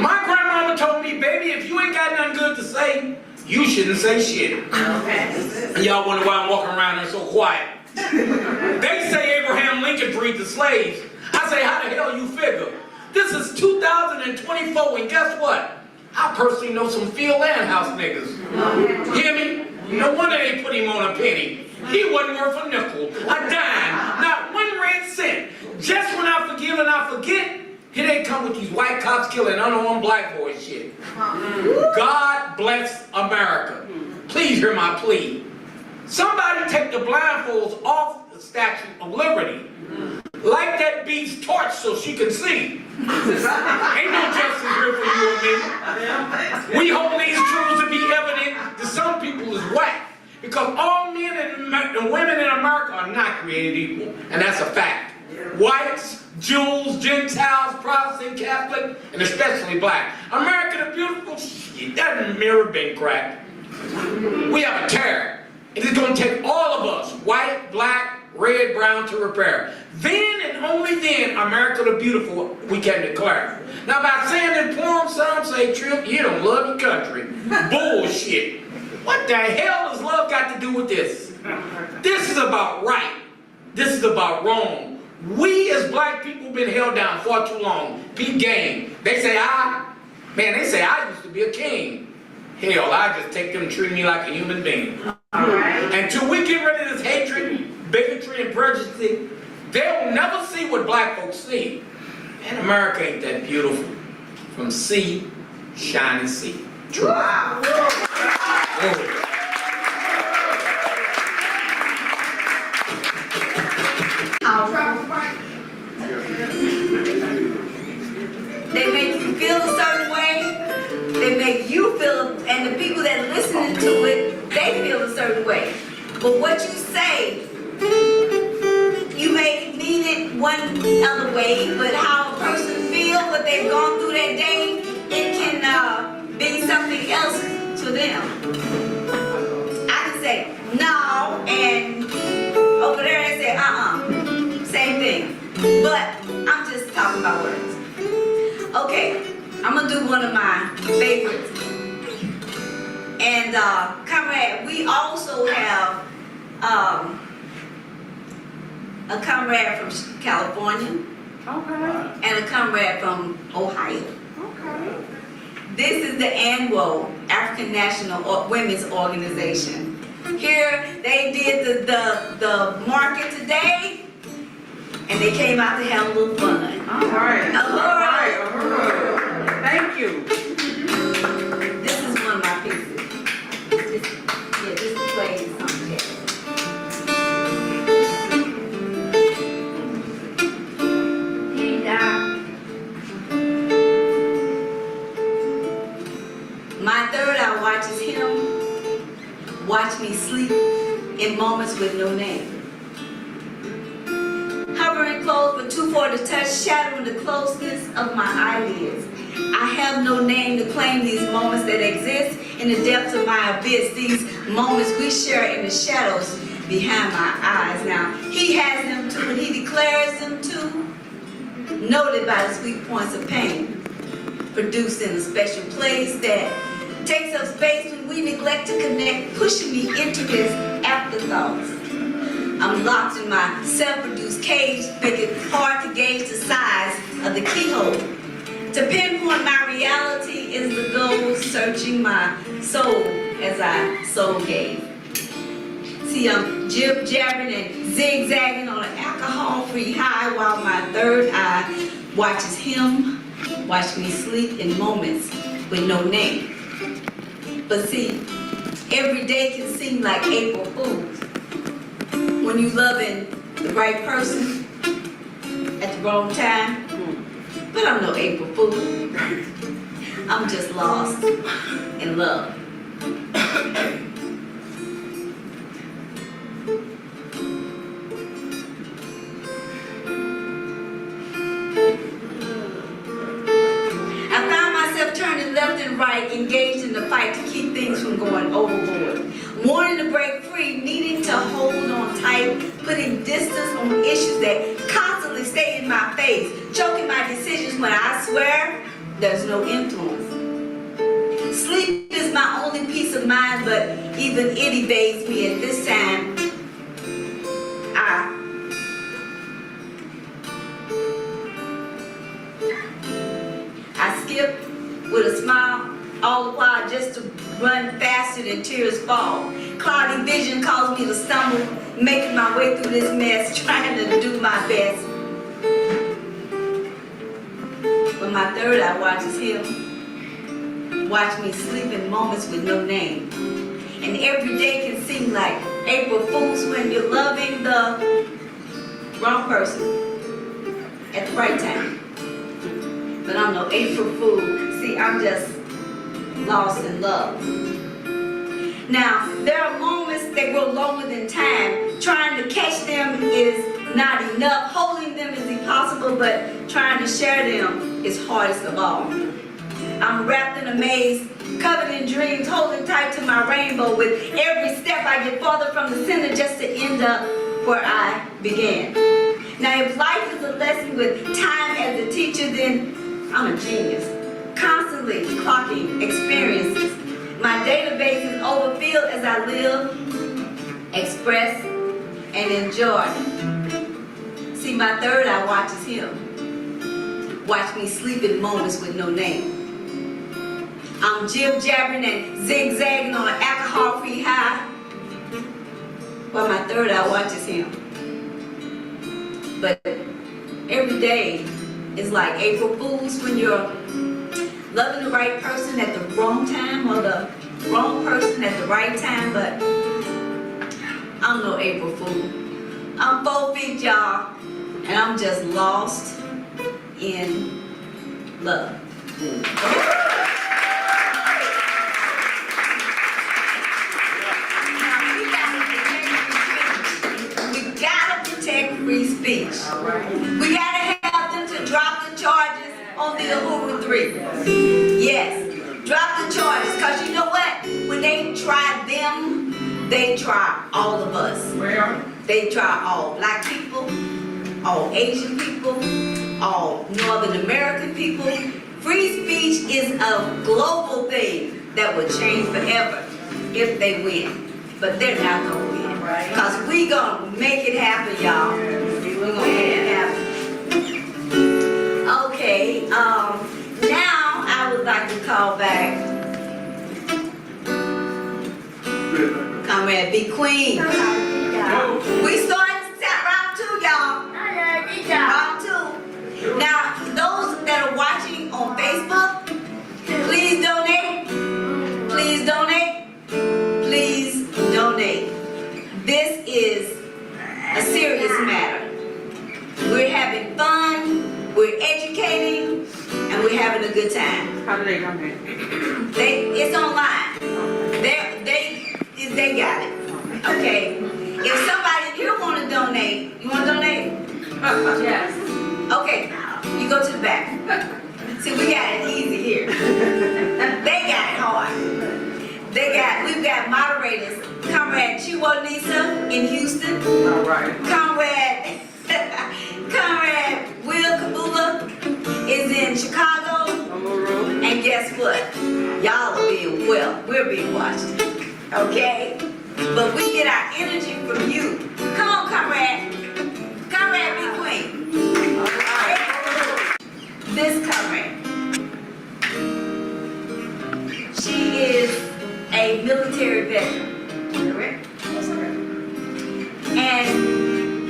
My grandmama told me, baby, if you ain't got nothing good to say, you shouldn't say shit. And y'all wonder why I'm walking around here so quiet. They say Abraham Lincoln freed the slaves. I say, how the hell you figure? This is 2024, and guess what? I personally know some field land house niggas. Hear me? No wonder they put him on a penny. He wasn't worth a nickel, a dime, not 1 red cent. Just when I forgive and I forget, here they come with these white cops killing unarmed black boys shit. God bless America. Please hear my plea. Somebody take the blindfolds off the Statue of Liberty. Light that beast's torch so she can see. Ain't no justice here for you and me. We hold these truths to be evident to some people as whack. Because all men and women in America are not created equal. And that's a fact. Whites, Jews, Gentiles, Protestant, Catholic, and especially black. America the beautiful, shit, that mirror been cracked. We have a terror. It is going to take all of us, white, black, red, brown, to repair. Then and only then, America the beautiful, we can declare. Now, by saying in poem, some say, Trip, you don't love your country. Bullshit. What the hell does love got to do with this? This is about right. This is about wrong. We as black people been held down far too long. Peep game. They say they say I used to be a king. Hell, I just take them and treat me like a human being. Until we get rid of this hatred, bigotry, and prejudice, they'll never see what black folks see. And America ain't that beautiful. From sea, shining sea. True. Wow. They make you feel a certain way. They make you feel, and the people that are listening to it, they feel a certain way. But what you say, you may mean it one other way, but how a person feels, what they've gone through that day, it can be something else to them. I can say no, and over there they say same thing. But I'm just talking about words. Okay, I'm gonna do one of my favorites. And comrade, we also have a comrade from California, and a comrade from Ohio. This is the annual African National Women's Organization. Here they did the market today, and they came out to have a little fun. All right. Thank you. This is one of my pieces. This is playing something. My third eye watches him, watch me sleep in moments with no name. Hovering close but too far to touch, shadowing the closeness of my eyelids. I have no name to claim these moments that exist in the depths of my abyss, these moments we share in the shadows behind my eyes. Now, he has them too, and he declares them too, noted by the sweet points of pain, produced in a special place that takes up space when we neglect to connect, pushing me into his afterthoughts. I'm locked in my self-produced cage, making it hard to gauge the size of the keyhole. To pinpoint my reality is the goal, searching my soul as I soul gaze. See, I'm jib-jabbing and zigzagging on an alcohol-free high while my third eye watches him, watch me sleep in moments with no name. But see, every day can seem like April Fool's when you loving the right person at the wrong time. But I'm no April Fool. I'm just lost in love. I found myself turning left and right, engaged in the fight to keep things from going overboard. Wanting to break free, needing to hold on tight, putting distance on issues that constantly stay in my face, choking my decisions when I swear there's no influence. Sleep is my only peace of mind, but even it evades me at this time. I skip with a smile, all the while just to run faster than tears fall. Cloudy vision calls me to stumble, making my way through this mess, trying to do my best. But my third eye watches him, watch me sleep in moments with no name. And every day can seem like April Fool's when you're loving the wrong person at the right time. But I'm no April Fool. See, I'm just lost in love. Now, there are moments that grow longer than time. Trying to catch them is not enough. Holding them is impossible, but trying to share them is hardest of all. I'm wrapped in a maze, covered in dreams, holding tight to my rainbow. With every step I get farther from the center just to end up where I began. Now, if life is a lesson with time as a teacher, then I'm a genius. Constantly clocking experiences. My database is overfilled as I live, express, and enjoy. See, my third eye watches him. Watch me sleep in moments with no name. I'm jib-jabbing and zigzagging on an alcohol-free high, while my third eye watches him. But every day is like April Fool's when you're loving the right person at the wrong time or the wrong person at the right time, but I'm no April Fool. I'm 4 feet, y'all, and I'm just lost in love. We gotta protect free speech. We gotta help them to drop the charges on the Uhuru 3. Yes, drop the charges, because you know what? When they try them, they try all of us. They try all black people, all Asian people, all Northern American people. Free speech is a global thing that will change forever if they win. But they're not going to win, because we going to make it happen, y'all. and be queen. We starting round 2, y'all. Round 2. Now, those that are watching on Facebook, please donate. Please donate. Please donate. This is a serious matter. We're having fun, we're educating, and we're having a good time. How do they donate? It's online. They got it. Okay. If somebody here want to donate, you want to donate? Yes. Okay. You go to the back. See, we got it easy here. They got it hard. We've got moderators. Comrade Chiwonisa in Houston. All right. Comrade Will Kabula is in Chicago. Uhuru. And guess what? Y'all are being, we're being watched. Okay? But we get our energy from you. Come on, comrade. Comrade, be queen. All right. This comrade. She is a military veteran. Correct? That's correct. And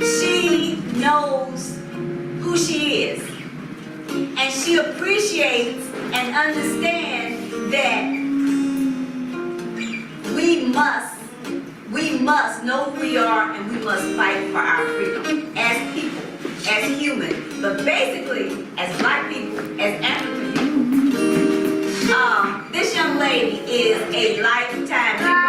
she knows who she is. And she appreciates and understands that we must know who we are, and we must fight for our freedom as people, as humans, but basically as Black people, as African people. This young lady is a lifetime member.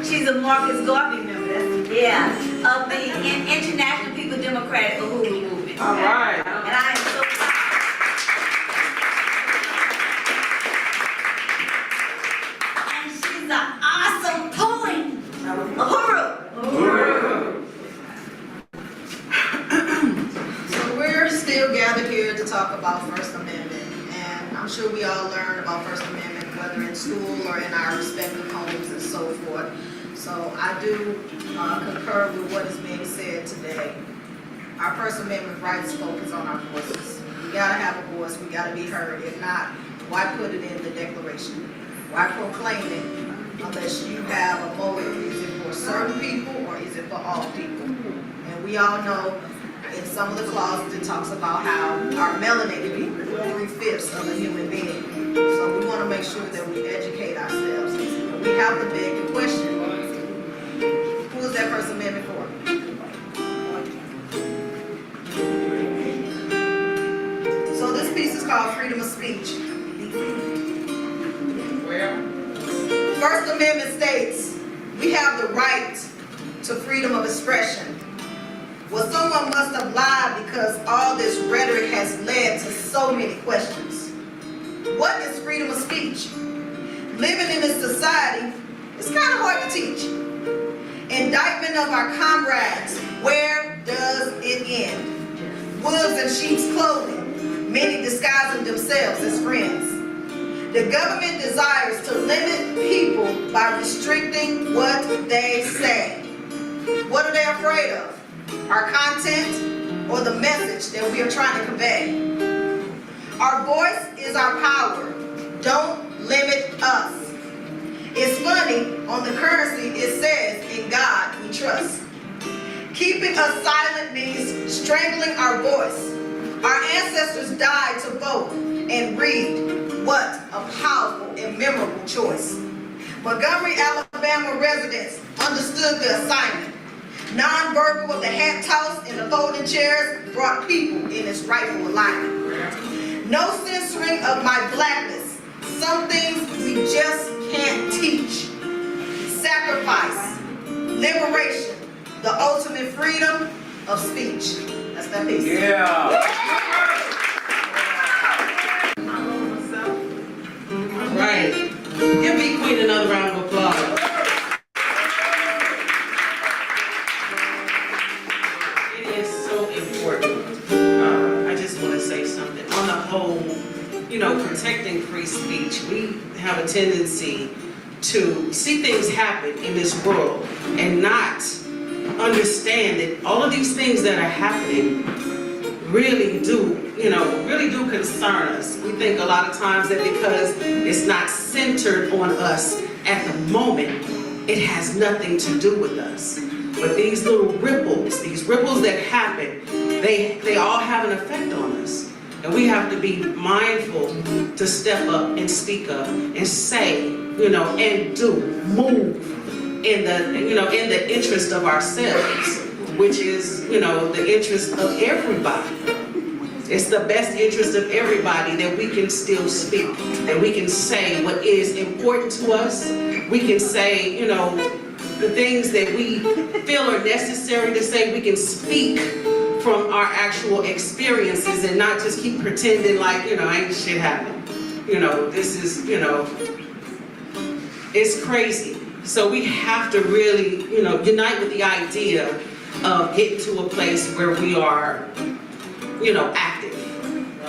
She's a Marcus Garvey member. Yeah, of the International People Democratic Uhuru movement. All right. And I am so proud. And she's an awesome poet. Uhuru. So we're still gathered here to talk about First Amendment, and I'm sure we all learn about First Amendment, whether in school or in our respective homes and so forth. So I do concur with what is being said today. Our First Amendment rights focus on our voices. We gotta have a voice, we gotta be heard. If not, why put it in the Declaration? Why proclaim it unless you have a motive? Is it for certain people or is it for all people? And we all know in some of the clauses it talks about how our melanated people are 3/5 of a human being. So we wanna make sure that we educate ourselves. And we have to beg the question, who is that First Amendment for? So this piece is called Freedom of Speech. First Amendment states, we have the right to freedom of expression. Well, someone must have lied because all this rhetoric has led to so many questions. What is freedom of speech? Living in this society, it's kind of hard to teach. Indictment of our comrades, where does it end? Wolves in sheep's clothing, many disguising themselves as friends. The government desires to limit people by restricting what they say. What are they afraid of? Our content or the message that we are trying to convey? Our voice is our power. Don't limit us. It's funny, on the currency it says, in God we trust. Keeping us silent means strangling our voice. Our ancestors died to vote and read. What a powerful and memorable choice. Montgomery, Alabama residents understood the assignment. Non-verbal with the hat toss and the folding chairs brought people in its rightful alignment. No censoring of my blackness. Some things we just can't teach. Sacrifice, liberation, the ultimate freedom of speech. That's that piece. Yeah. All right. Give me Queen another round of applause. It is so important. I just want to say something. On the whole, protecting free speech, we have a tendency to see things happen in this world and not understand that all of these things that are happening really do concern us. We think a lot of times that because it's not centered on us, at the moment, it has nothing to do with us. But these little ripples that happen, they all have an effect on us. And we have to be mindful to step up and speak up and say, and do, move in the interest of ourselves, which is, the interest of everybody. It's the best interest of everybody that we can still speak, that we can say what is important to us. We can say, the things that we feel are necessary to say. We can speak from our actual experiences and not just keep pretending like, ain't shit happening. This is, it's crazy. So we have to really, unite with the idea of getting to a place where we are,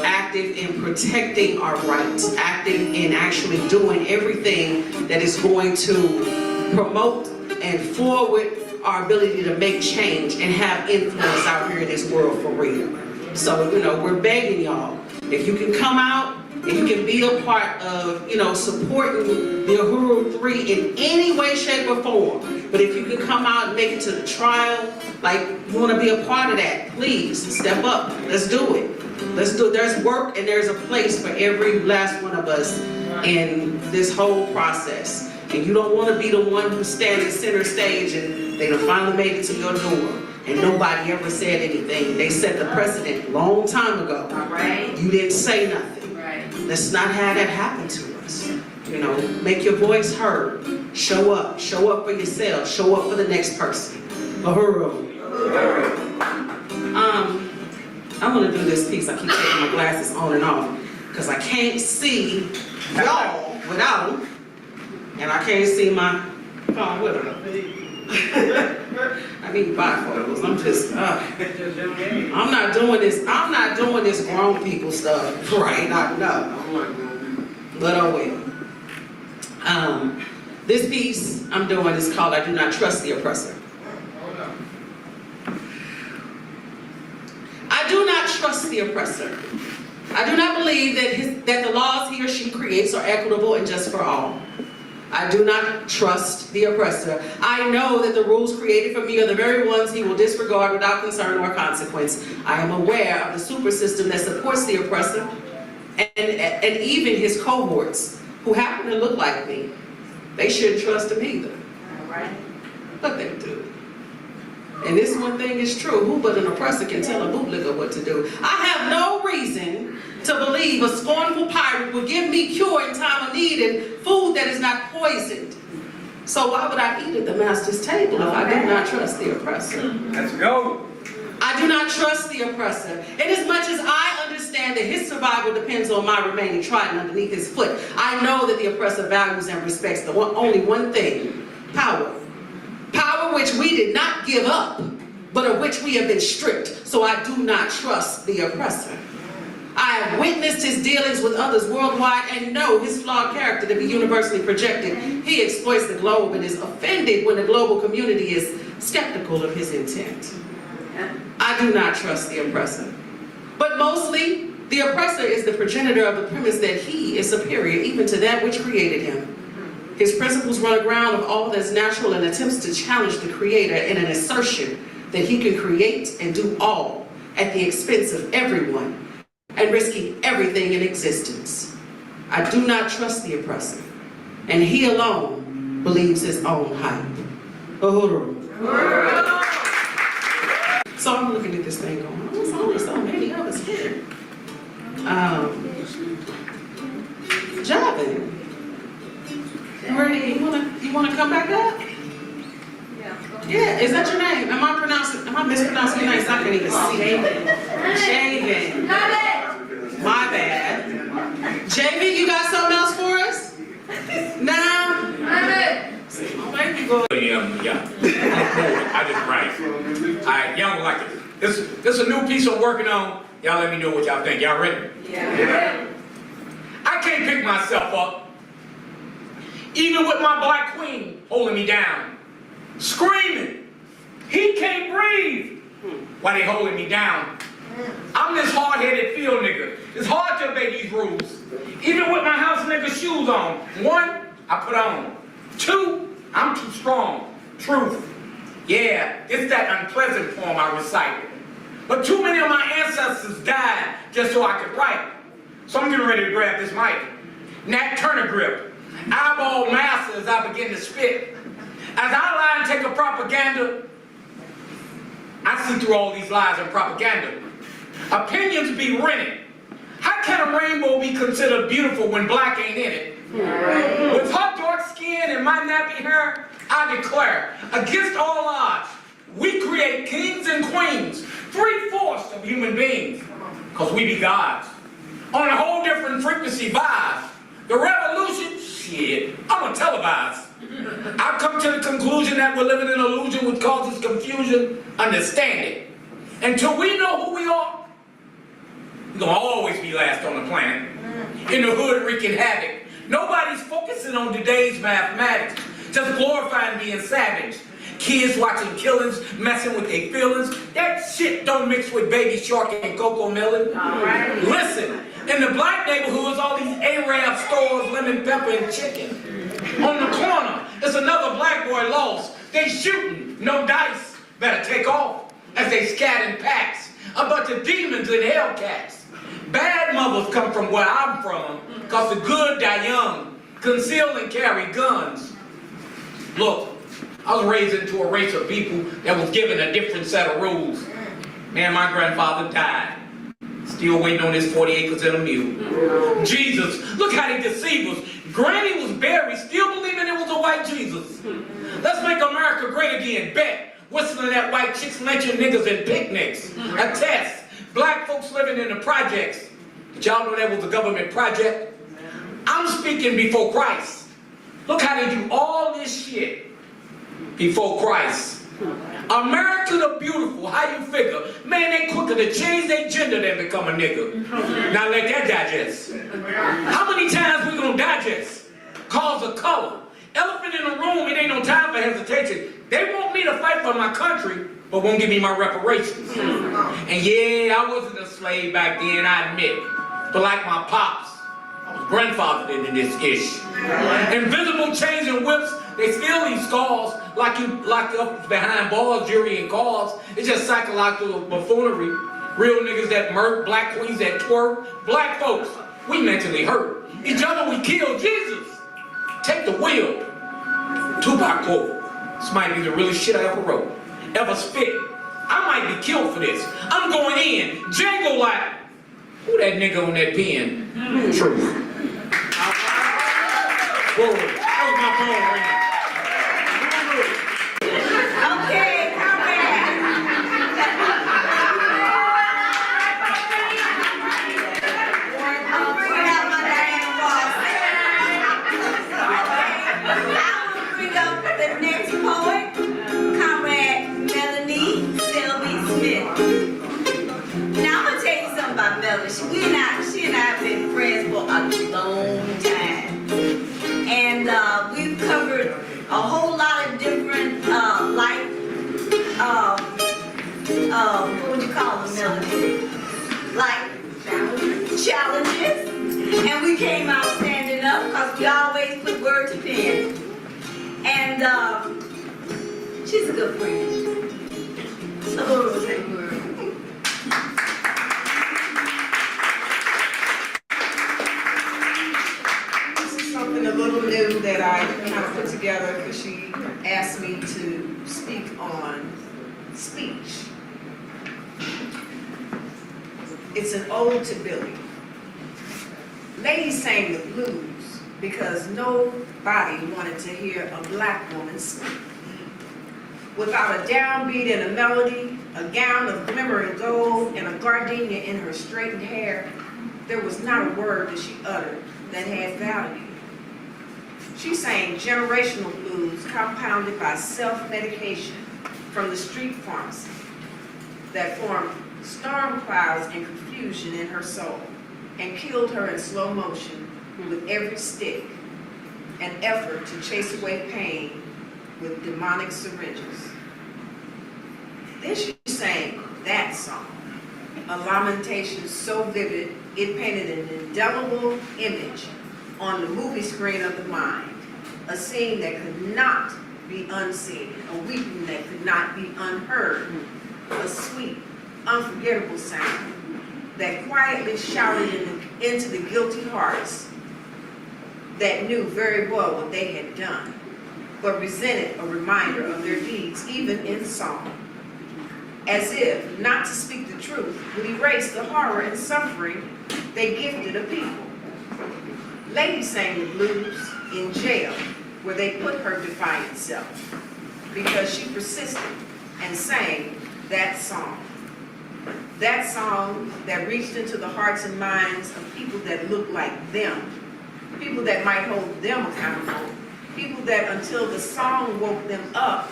active in protecting our rights, active in actually doing everything that is going to promote and forward our ability to make change and have influence out here in this world for real. So, we're begging y'all, if you can come out and you can be a part of, supporting the Uhuru 3 in any way, shape, or form. But if you can come out and make it to the trial, like you want to be a part of that, please step up. Let's do it. Let's do it. There's work and there's a place for every last one of us in this whole process. And you don't want to be the one who's standing center stage and they done finally made it to your door and nobody ever said anything. They set the precedent a long time ago. Right. You didn't say nothing. Right. Let's not have that happen to us. Make your voice heard. Show up for yourself. Show up for the next person. Uhuru. I'm gonna do this piece. I keep taking my glasses on and off because I can't see y'all without them. And I can't see my phone with them. I need bifocals. I'm not doing this grown people stuff, right? No. But oh well. This piece I'm doing is called I Do Not Trust the Oppressor. I do not trust the oppressor. I do not believe that the laws he or she creates are equitable and just for all. I do not trust the oppressor. I know that the rules created for me are the very ones he will disregard without concern or consequence. I am aware of the super system that supports the oppressor and even his cohorts who happen to look like me. They shouldn't trust him either. But they do. And this one thing is true, who but an oppressor can tell a bootlicker what to do? I have no reason to believe a scornful pirate would give me cure in time of need and food that is not poisoned. So why would I eat at the master's table if I do not trust the oppressor? Let's go. I do not trust the oppressor. Inasmuch as I understand that his survival depends on my remaining trodden underneath his foot, I know that the oppressor values and respects only one thing, power. Power which we did not give up, but of which we have been stripped. So I do not trust the oppressor. I have witnessed his dealings with others worldwide and know his flawed character to be universally projected. He exploits the globe and is offended when the global community is skeptical of his intent. I do not trust the oppressor. But mostly, the oppressor is the progenitor of the premise that he is superior even to that which created him. His principles run aground of all that's natural and attempts to challenge the creator in an assertion that he can create and do all at the expense of everyone and risking everything in existence. I do not trust the oppressor, and he alone believes his own hype. Uhuru. So I'm looking at this thing going, oh, there's only so many of us here. Javin. You wanna come back up? Yeah, is that your name? Am I mispronouncing your name? So I can't even see. Javin. My bad. Javin, you got something else for us? No? Thank you, boy. Yeah. I just write. All right, y'all will like it. This is a new piece I'm working on. Y'all let me know what y'all think. Y'all ready? Yeah. I can't pick myself up. Even with my black queen holding me down, screaming, he can't breathe while they holding me down. I'm this hard-headed field nigga. It's hard to obey these rules. Even with my house nigga shoes on, one I put on, 2, I'm too strong. Truth. Yeah, it's that unpleasant form I recited. But too many of my ancestors died just so I could write. So I'm getting ready to grab this mic. Nat Turner grip. Eyeball master as I begin to spit. As I lie and take a propaganda, I see through all these lies and propaganda. Opinions be rented. How can a rainbow be considered beautiful when black ain't in it? With her dark skin and my nappy hair, I declare, against all odds, we create kings and queens, 3/4 of human beings, because we be gods. On a whole different frequency vibe. The revolution, shit, I'm gonna televise. I've come to the conclusion that we're living in an illusion which causes confusion. Understand it. Until we know who we are, we're gonna always be last on the planet. In the hood wreaking havoc. Nobody's focusing on today's mathematics, just glorifying being savage. Kids watching killings, messing with their feelings. That shit don't mix with Baby Shark and Coco Melon. Right. Listen, in the black neighborhoods, all these Arab stores, lemon pepper and chicken. On the corner, there's another black boy lost. They shooting, no dice. Better take off as they scat in packs. A bunch of demons and hellcats. Bad mothers come from where I'm from, cause the good die young, conceal and carry guns. Look, I was raised into a race of people that was given a different set of rules. Man, my grandfather died. Still waiting on his 40 acres and a mule. Jesus, look how they deceive us. Granny was buried, still believing it was a white Jesus. Let's make America great again, bet. Whistling at white chicks, lynching niggas and picnics. A test. Black folks living in the projects. Did y'all know that was a government project? I'm speaking before Christ. Look how they do all this shit before Christ. America the beautiful, how you figure? Man, they quicker to change their gender than become a nigga. Now let that digest. How many times we gonna digest? Cause of color. Elephant in the room, it ain't no time for hesitation. They want me to fight for my country, but won't give me my reparations. And yeah, I wasn't a slave back then, I admit. But like my pops, I was grandfathered into this ish. Invisible chains and whips, they still leave scars like you locked up behind bars, jury, and cars. It's just psychological buffoonery. Real niggas that murk, black queens that twerk. Black folks, we mentally hurt. Each other we kill. Jesus, take the wheel. Tupac quote. This might be the realest shit I ever wrote, ever spit. I might be killed for this. I'm going in. Django like, who that nigga on that pen? Truth. Whoa, that was my phone ringing. Okay, come back. I'll bring out my Diana Ross. I will bring up the next poet, Comrade Melanie Selby Smith. Now I'm gonna tell you something about Melanie. She and I have been friends for a long time, and we've covered a whole lot of different life. What would you call them, Melanie? Like challenges, and we came out standing up because we always put word to pen. And she's a good friend. So say word. This is something a little new that I kind of put together because she asked me to speak on speech. It's an ode to Billy. Ladies sang the blues because nobody wanted to hear a black woman speak. Without a downbeat and a melody, a gown of glimmering gold, and a gardenia in her straightened hair, there was not a word that she uttered that had value. She sang generational blues compounded by self-medication from the street pharmacy that formed storm clouds and confusion in her soul and killed her in slow motion with every stick, an effort to chase away pain with demonic syringes. Then she sang that song, a lamentation so vivid it painted an indelible image on the movie screen of the mind, a seeing that could not be unseen, a weeping that could not be unheard, a sweet, unforgettable sound that quietly shouted into the guilty hearts that knew very well what they had done, but resented a reminder of their deeds, even in song, as if not to speak the truth would erase the horror and suffering they gifted a people. Lady sang the blues in jail, where they put her defiant self, because she persisted and sang that song that reached into the hearts and minds of people that looked like them, people that might hold them accountable, people that until the song woke them up,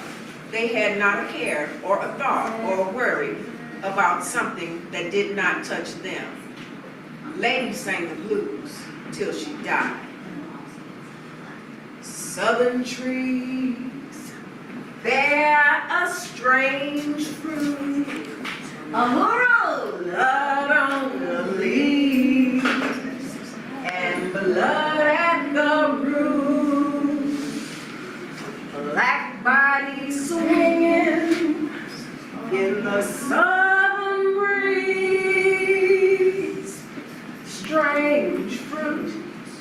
they had not a care or a thought or a worry about something that did not touch them. Lady sang the blues till she died. Southern trees bear a strange fruit, Uhuru, blood on the leaves, and blood at the root. Black bodies swinging in the southern breeze, strange fruit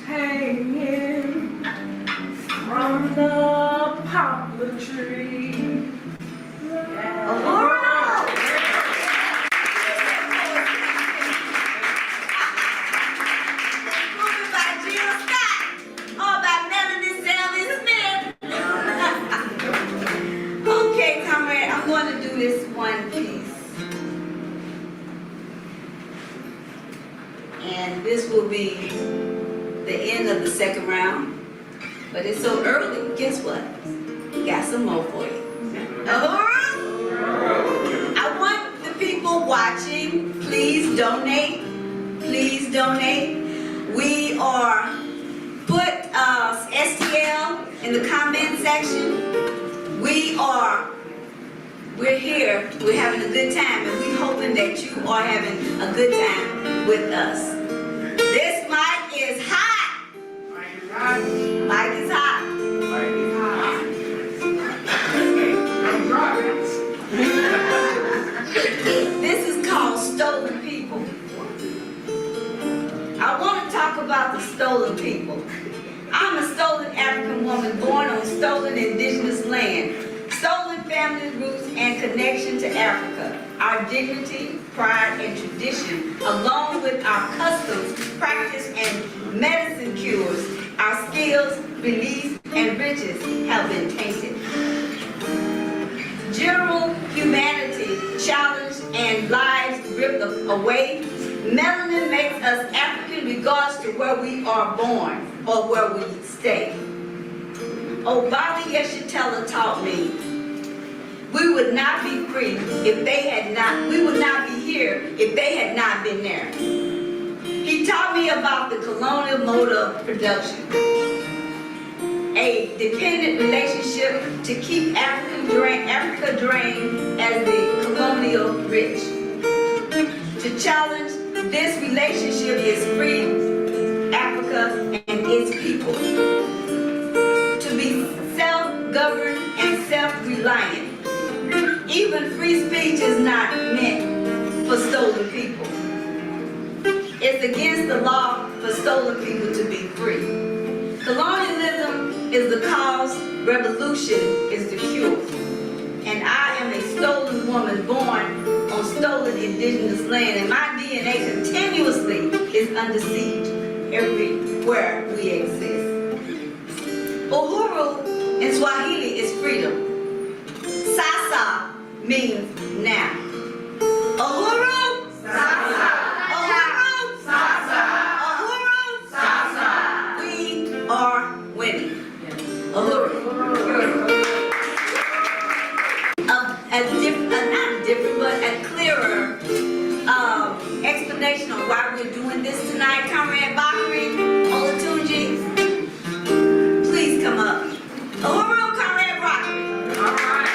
hanging from the poplar tree. Uhuru! Okay, comrade, I'm going to do this one piece. And this will be the end of the second round. But it's so early, guess what? We got some more for you. I want the people watching, please donate. Please donate. We are put STL in the comment section. We're here, we're having a good time, and we're hoping that you are having a good time with us. This mic is hot. Mic is hot. Mic is hot. Mic is hot. This is called Stolen People. I want to talk about the stolen people. I'm a stolen African woman born on stolen indigenous land, stolen family roots and connection to Africa, our dignity, pride, and tradition, along with our customs, practice, and medicine cures, our skills, beliefs, and riches have been tainted. General humanity challenged and lives ripped away. Melanin makes us African regardless to where we are born or where we stay. Obama Yeshitela taught me we would not be free if they had not, we would not be here if they had not been there. He taught me about the colonial mode of production, a dependent relationship to keep Africa drained as the colonial rich. To challenge this relationship is free Africa and its people. To be self-governed and self-reliant. Even free speech is not meant for stolen people. It's against the law for stolen people to be free. Colonialism is the cause, revolution is the cure. And I am a stolen woman born on stolen indigenous land, and my DNA continuously is under siege everywhere we exist. Uhuru in Swahili is freedom. Sasa means now. Uhuru, Sasa. Uhuru, Sasa. Uhuru, Sasa. We are winning. Uhuru. Not different, but a clearer explanation on why we're doing this tonight. Comrade Bakri, Olatunji, please come up. Uhuru, Comrade Bakri. All right.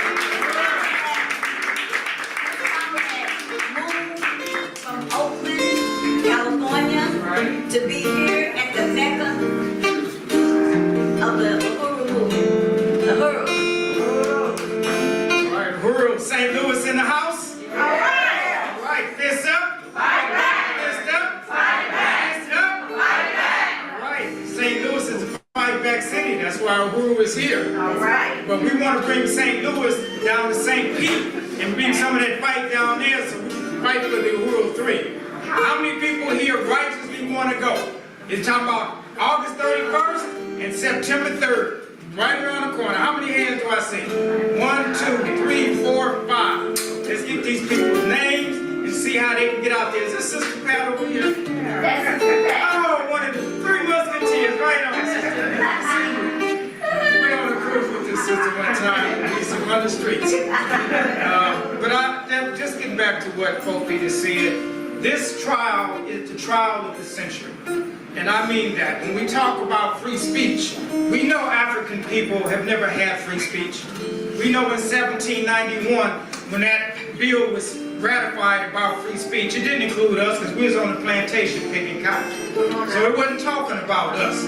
Moved from Oakland, California, to be here at the Mecca of the Uhuru is here. All right. But we want to bring St. Louis down to St. Pete and bring some of that fight down there so we can fight for the Uhuru 3. How many people here righteously want to go? It's talking about August 31st and September 3rd. Right around the corner. How many hands do I see? 1, 2, 3, 4, 5. Let's get these people's names and see how they can get out there. Is this Sister Pat over here? That's oh, one of the 3 Musketeers. Right on, Sister. We on a cruise with this sister one time. We used to run the streets. But just get back to what Pope Peter said. This trial is the trial of the century. And I mean that. When we talk about free speech, we know African people have never had free speech. We know in 1791, when that bill was ratified about free speech, it didn't include us because we was on the plantation picking cotton. So it wasn't talking about us.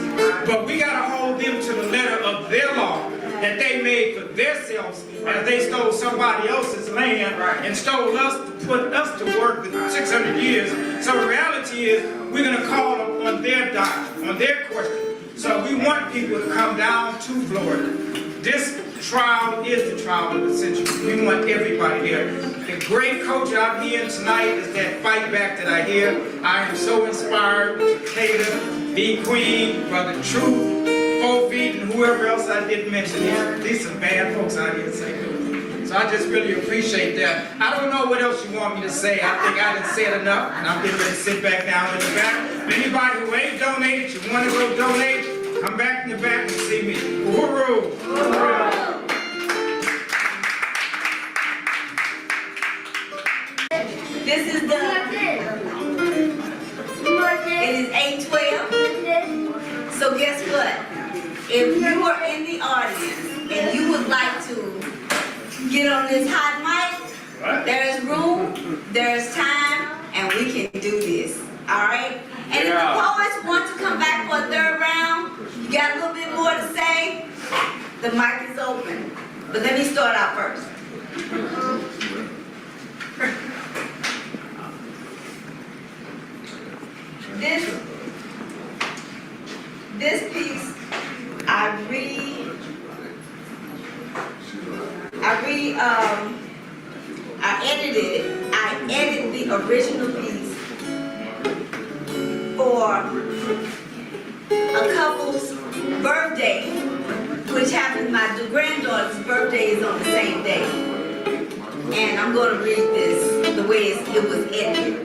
But we got to hold them to the letter of their law that they made for themselves as they stole somebody else's land and stole us to put us to work for 600 years. So the reality is we're going to call on their doctrine, on their question. So we want people to come down to Florida. This trial is the trial of the century. We want everybody here. The great coach I'm hearing tonight is that fight back that I hear. I am so inspired. Cater, B Queen, Brother Truth, 4 Feet, and whoever else I didn't mention. These are bad folks out here in St. Louis. So I just really appreciate that. I don't know what else you want me to say. I think I done said enough, and I'm getting ready to sit back down in the back. Anybody who ain't donated, you want to go donate, come back in the back and see me. Uhuru! Uhuru! This is the, it is 8:12. So guess what? If you are in the audience and you would like to get on this hot mic, there is room, there is time, and we can do this. All right? And if the poets want to come back for a 3rd round, you got a little bit more to say, the mic is open. But let me start out first. This piece, I edited the original piece for a couple's birthday, which happened, my granddaughter's birthday is on the same day. And I'm going to read this the way it was edited.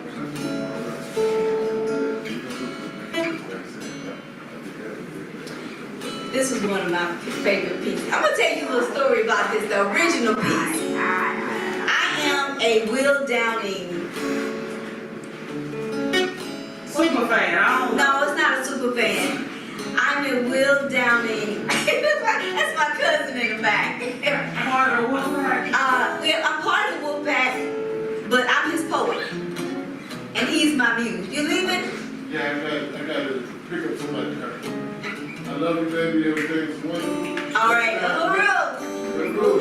This is one of my favorite pieces. I'm going to tell you a little story about this, the original piece. I am a Will Downing super fan. No, it's not a super fan. I'm a Will Downing. That's my cousin in the back. Part of the Wolfpack? I'm part of the Wolfpack, but I'm his poet. And he's my muse. You leaving? Yeah, I got to pick up somebody. I love you, baby. Everything's wonderful. All right, Uhuru.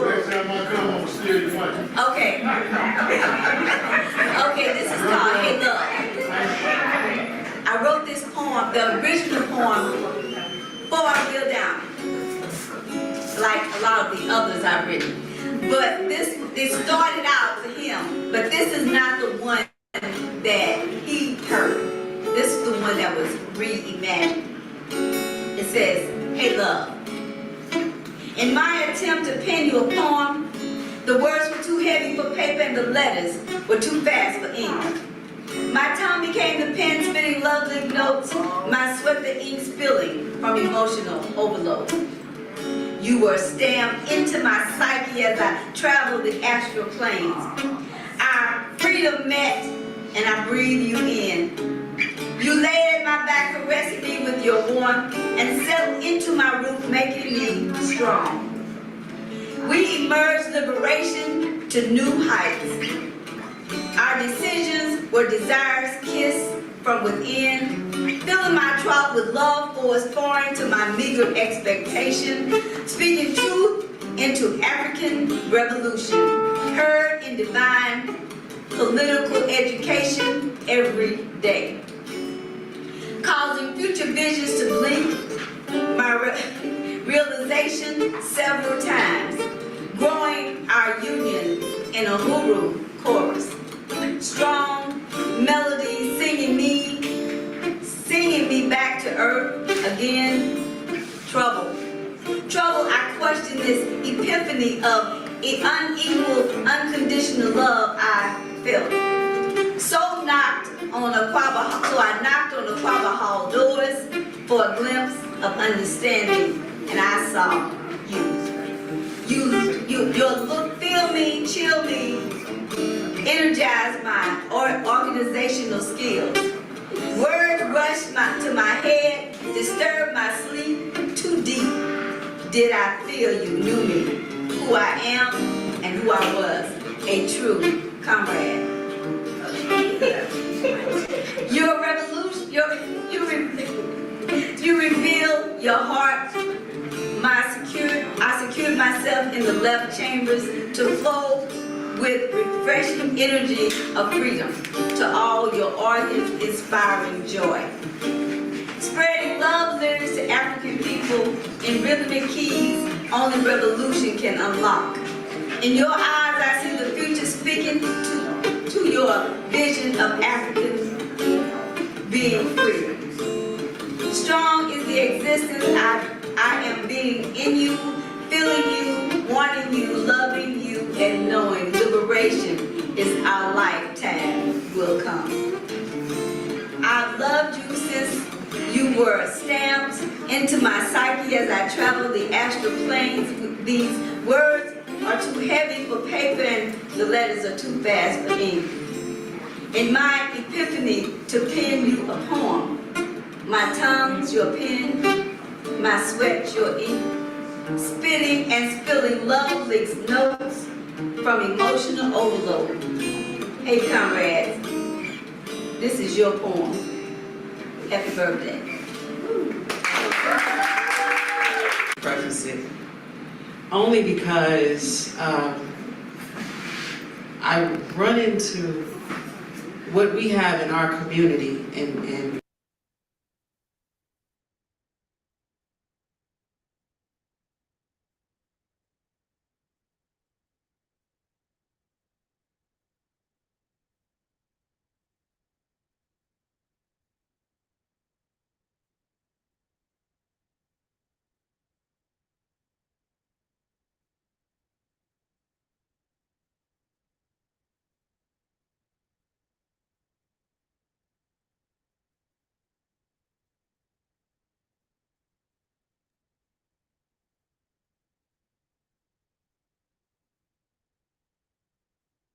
Next time I come, I'm going to steal your money. Okay. Okay, this is called Hey Love. I wrote this poem, the original poem, for Will Downing, like a lot of the others I've written. But it started out for him, but this is not the one that he heard. This is the one that was reimagined. It says, Hey Love, in my attempt to pen you a poem, the words were too heavy for paper and the letters were too fast for ink. My tongue became the pen spitting lovely notes, my sweat the ink spilling from emotional overload. You were stamped into my psyche as I traveled the astral planes. Our freedom met and I breathed you in. You lay at my back, caressing me with your warmth and settled into my roof, making me strong. We emerged liberation to new heights. Our decisions were desires kissed from within, filling my trough with love force pouring to my meager expectation, speaking truth into African revolution, heard in divine political education every day. Causing future visions to blink, my realization several times, growing our union in a Uhuru chorus. Strong melody singing me back to earth again. Trouble, I question this epiphany of unequal, unconditional love I felt. So I knocked on the Quabba Hall doors for a glimpse of understanding, and I saw your look, feel me, chill me, energize my organizational skills. Words rushed to my head, disturbed my sleep too deep. Did I feel you knew me, who I am and who I was, a true comrade. Your revolution, you reveal your heart. I secured myself in the left chambers to flow with refreshing energy of freedom to all your organs, inspiring joy. Spreading love lyrics to African people in rhythmic keys only revolution can unlock. In your eyes, I see the future speaking to your vision of Africans being free. Strong is the existence I am being in you, feeling you, wanting you, loving you, and knowing liberation is our lifetime will come. I've loved you since you were stamped into my psyche as I travel the astral planes. These words are too heavy for paper and the letters are too fast for ink. In my epiphany to pen you a poem, my tongue's your pen, my sweat your ink, spitting and spilling love licks notes from emotional overload. Hey comrades, this is your poem. Happy birthday. Preface it only because I run into what we have in our community and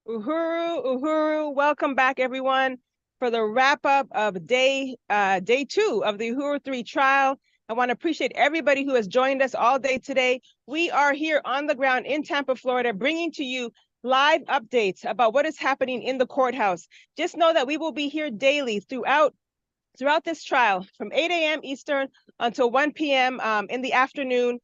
Uhuru, welcome back everyone for the wrap up of day 2 of the Uhuru 3 trial. I want to appreciate everybody who has joined us all day today. We are here on the ground in Tampa, Florida, bringing to you live updates about what is happening in the courthouse. Just know that we will be here daily throughout this trial from 8 a.m. Eastern until 1 p.m. In the afternoon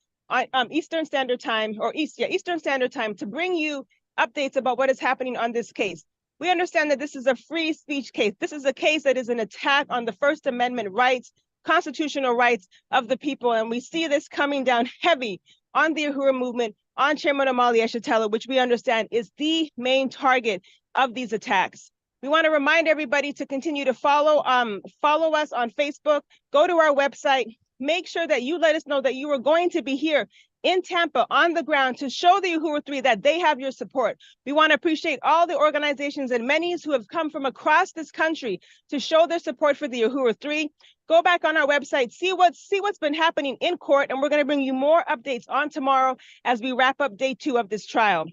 Eastern Standard Time, Eastern Standard Time, to bring you updates about what is happening on this case. We understand that this is a free speech case. This is a case that is an attack on the First Amendment rights, constitutional rights of the people. And we see this coming down heavy on the Uhuru movement, on Chairman Omali Yeshitela, which we understand is the main target of these attacks. We want to remind everybody to continue to follow us on Facebook, go to our website, make sure that you let us know that you are going to be here in Tampa on the ground to show the Uhuru 3 that they have your support. We want to appreciate all the organizations and many who have come from across this country to show their support for the Uhuru 3. Go back on our website, see what's been happening in court, and we're going to bring you more updates on tomorrow as we wrap up day 2 of this trial.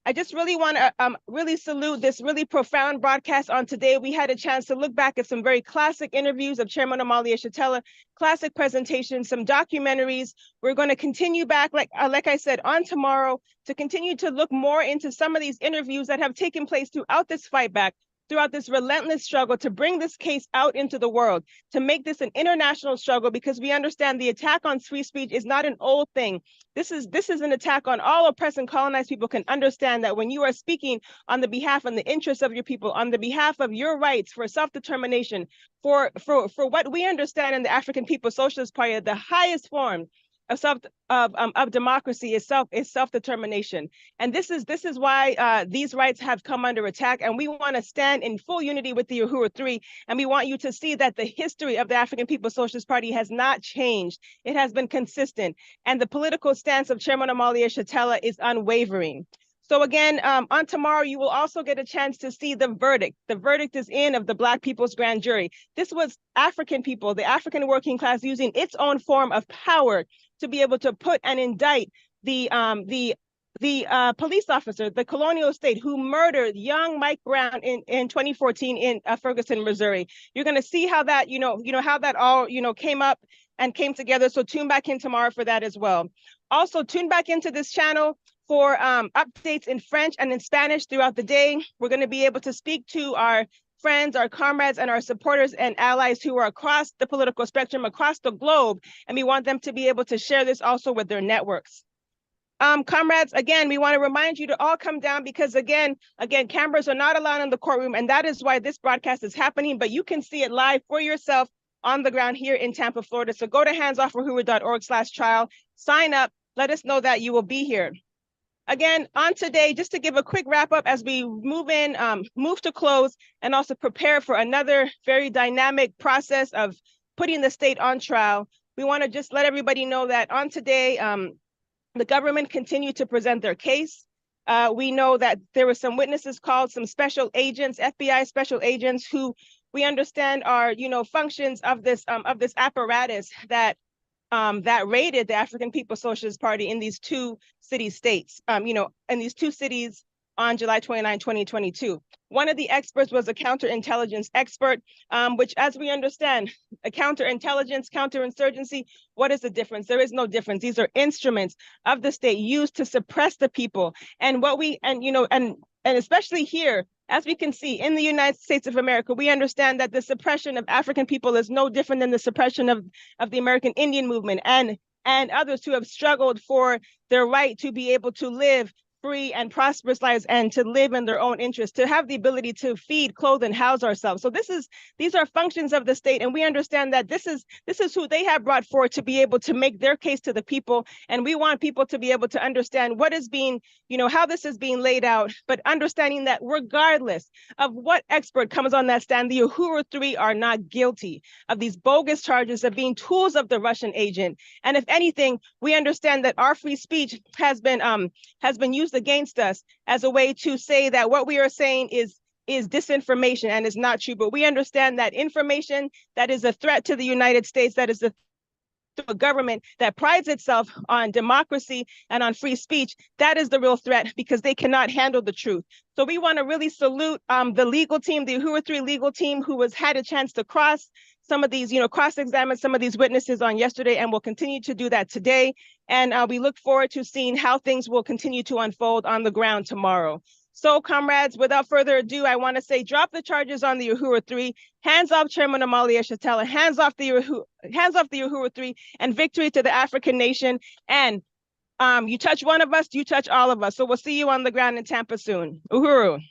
I just really want to really salute this really profound broadcast on today. We had a chance to look back at some very classic interviews of Chairman Omali Yeshitela, classic presentations, some documentaries. We're going to continue back, like I said, on tomorrow to continue to look more into some of these interviews that have taken place throughout this fight back, throughout this relentless struggle to bring this case out into the world, to make this an international struggle, because we understand the attack on free speech is not an old thing. This is an attack on all oppressed and colonized people. Can understand that when you are speaking on the behalf and the interests of your people, on the behalf of your rights for self-determination, for what we understand in the African People's Socialist Party, the highest form democracy is self-determination. And this is why these rights have come under attack. And we want to stand in full unity with the Uhuru Three. And we want you to see that the history of the African People's Socialist Party has not changed. It has been consistent. And the political stance of Chairman Amalia Shatella is unwavering. So again, on tomorrow, you will also get a chance to see the verdict. The verdict is in of the Black People's Grand Jury. This was African people, the African working class, using its own form of power to be able to put and indict the police officer, the colonial state, who murdered young Mike Brown in 2014 in Ferguson, Missouri. You're going to see how that, how that all, came up and came together. So tune back in tomorrow for that as well. Also, tune back into this channel for updates in French and in Spanish throughout the day. We're going to be able to speak to our friends, our comrades, and our supporters and allies who are across the political spectrum, across the globe, and we want them to be able to share this also with their networks. Comrades, again, we want to remind you to all come down because again, cameras are not allowed in the courtroom, and that is why this broadcast is happening, but you can see it live for yourself on the ground here in Tampa, Florida. So go to handsoffuhuru.org/trial, sign up, let us know that you will be here. Again, on today, just to give a quick wrap up as we move to close and also prepare for another very dynamic process of putting the state on trial, we want to just let everybody know that on today, the government continued to present their case. We know that there were some witnesses called, some special agents, FBI special agents, who we understand are, functions of this apparatus that raided the African People's Socialist Party in these two city-states, in these two cities on July 29, 2022. One of the experts was a counterintelligence expert, which, as we understand, a counterintelligence, counterinsurgency, what is the difference? There is no difference. These are instruments of the state used to suppress the people. And especially here, as we can see in the United States of America, we understand that the suppression of African people is no different than the suppression of the American Indian movement and others who have struggled for their right to be able to live free and prosperous lives and to live in their own interest, to have the ability to feed, clothe, and house ourselves. So these are functions of the state, and we understand that this is who they have brought forward to be able to make their case to the people. And we want people to be able to understand what is being, how this is being laid out, but understanding that regardless of what expert comes on that stand, the Uhuru Three are not guilty of these bogus charges of being tools of the Russian agent. And if anything, we understand that our free speech has been used against us as a way to say that what we are saying is disinformation and is not true. But we understand that information that is a threat to the United States, that is a government that prides itself on democracy and on free speech, that is the real threat, because they cannot handle the truth. So we want to really salute the legal team, the Uhuru Three legal team, who had a chance to cross-examine some of these witnesses on yesterday, and will continue to do that today. And we look forward to seeing how things will continue to unfold on the ground tomorrow. So, comrades, without further ado, I want to say, drop the charges on the Uhuru Three, hands off Chairman Amalia Shatella, hands off the Uhuru Three, and victory to the African nation. And you touch one of us, you touch all of us. So we'll see you on the ground in Tampa soon. Uhuru.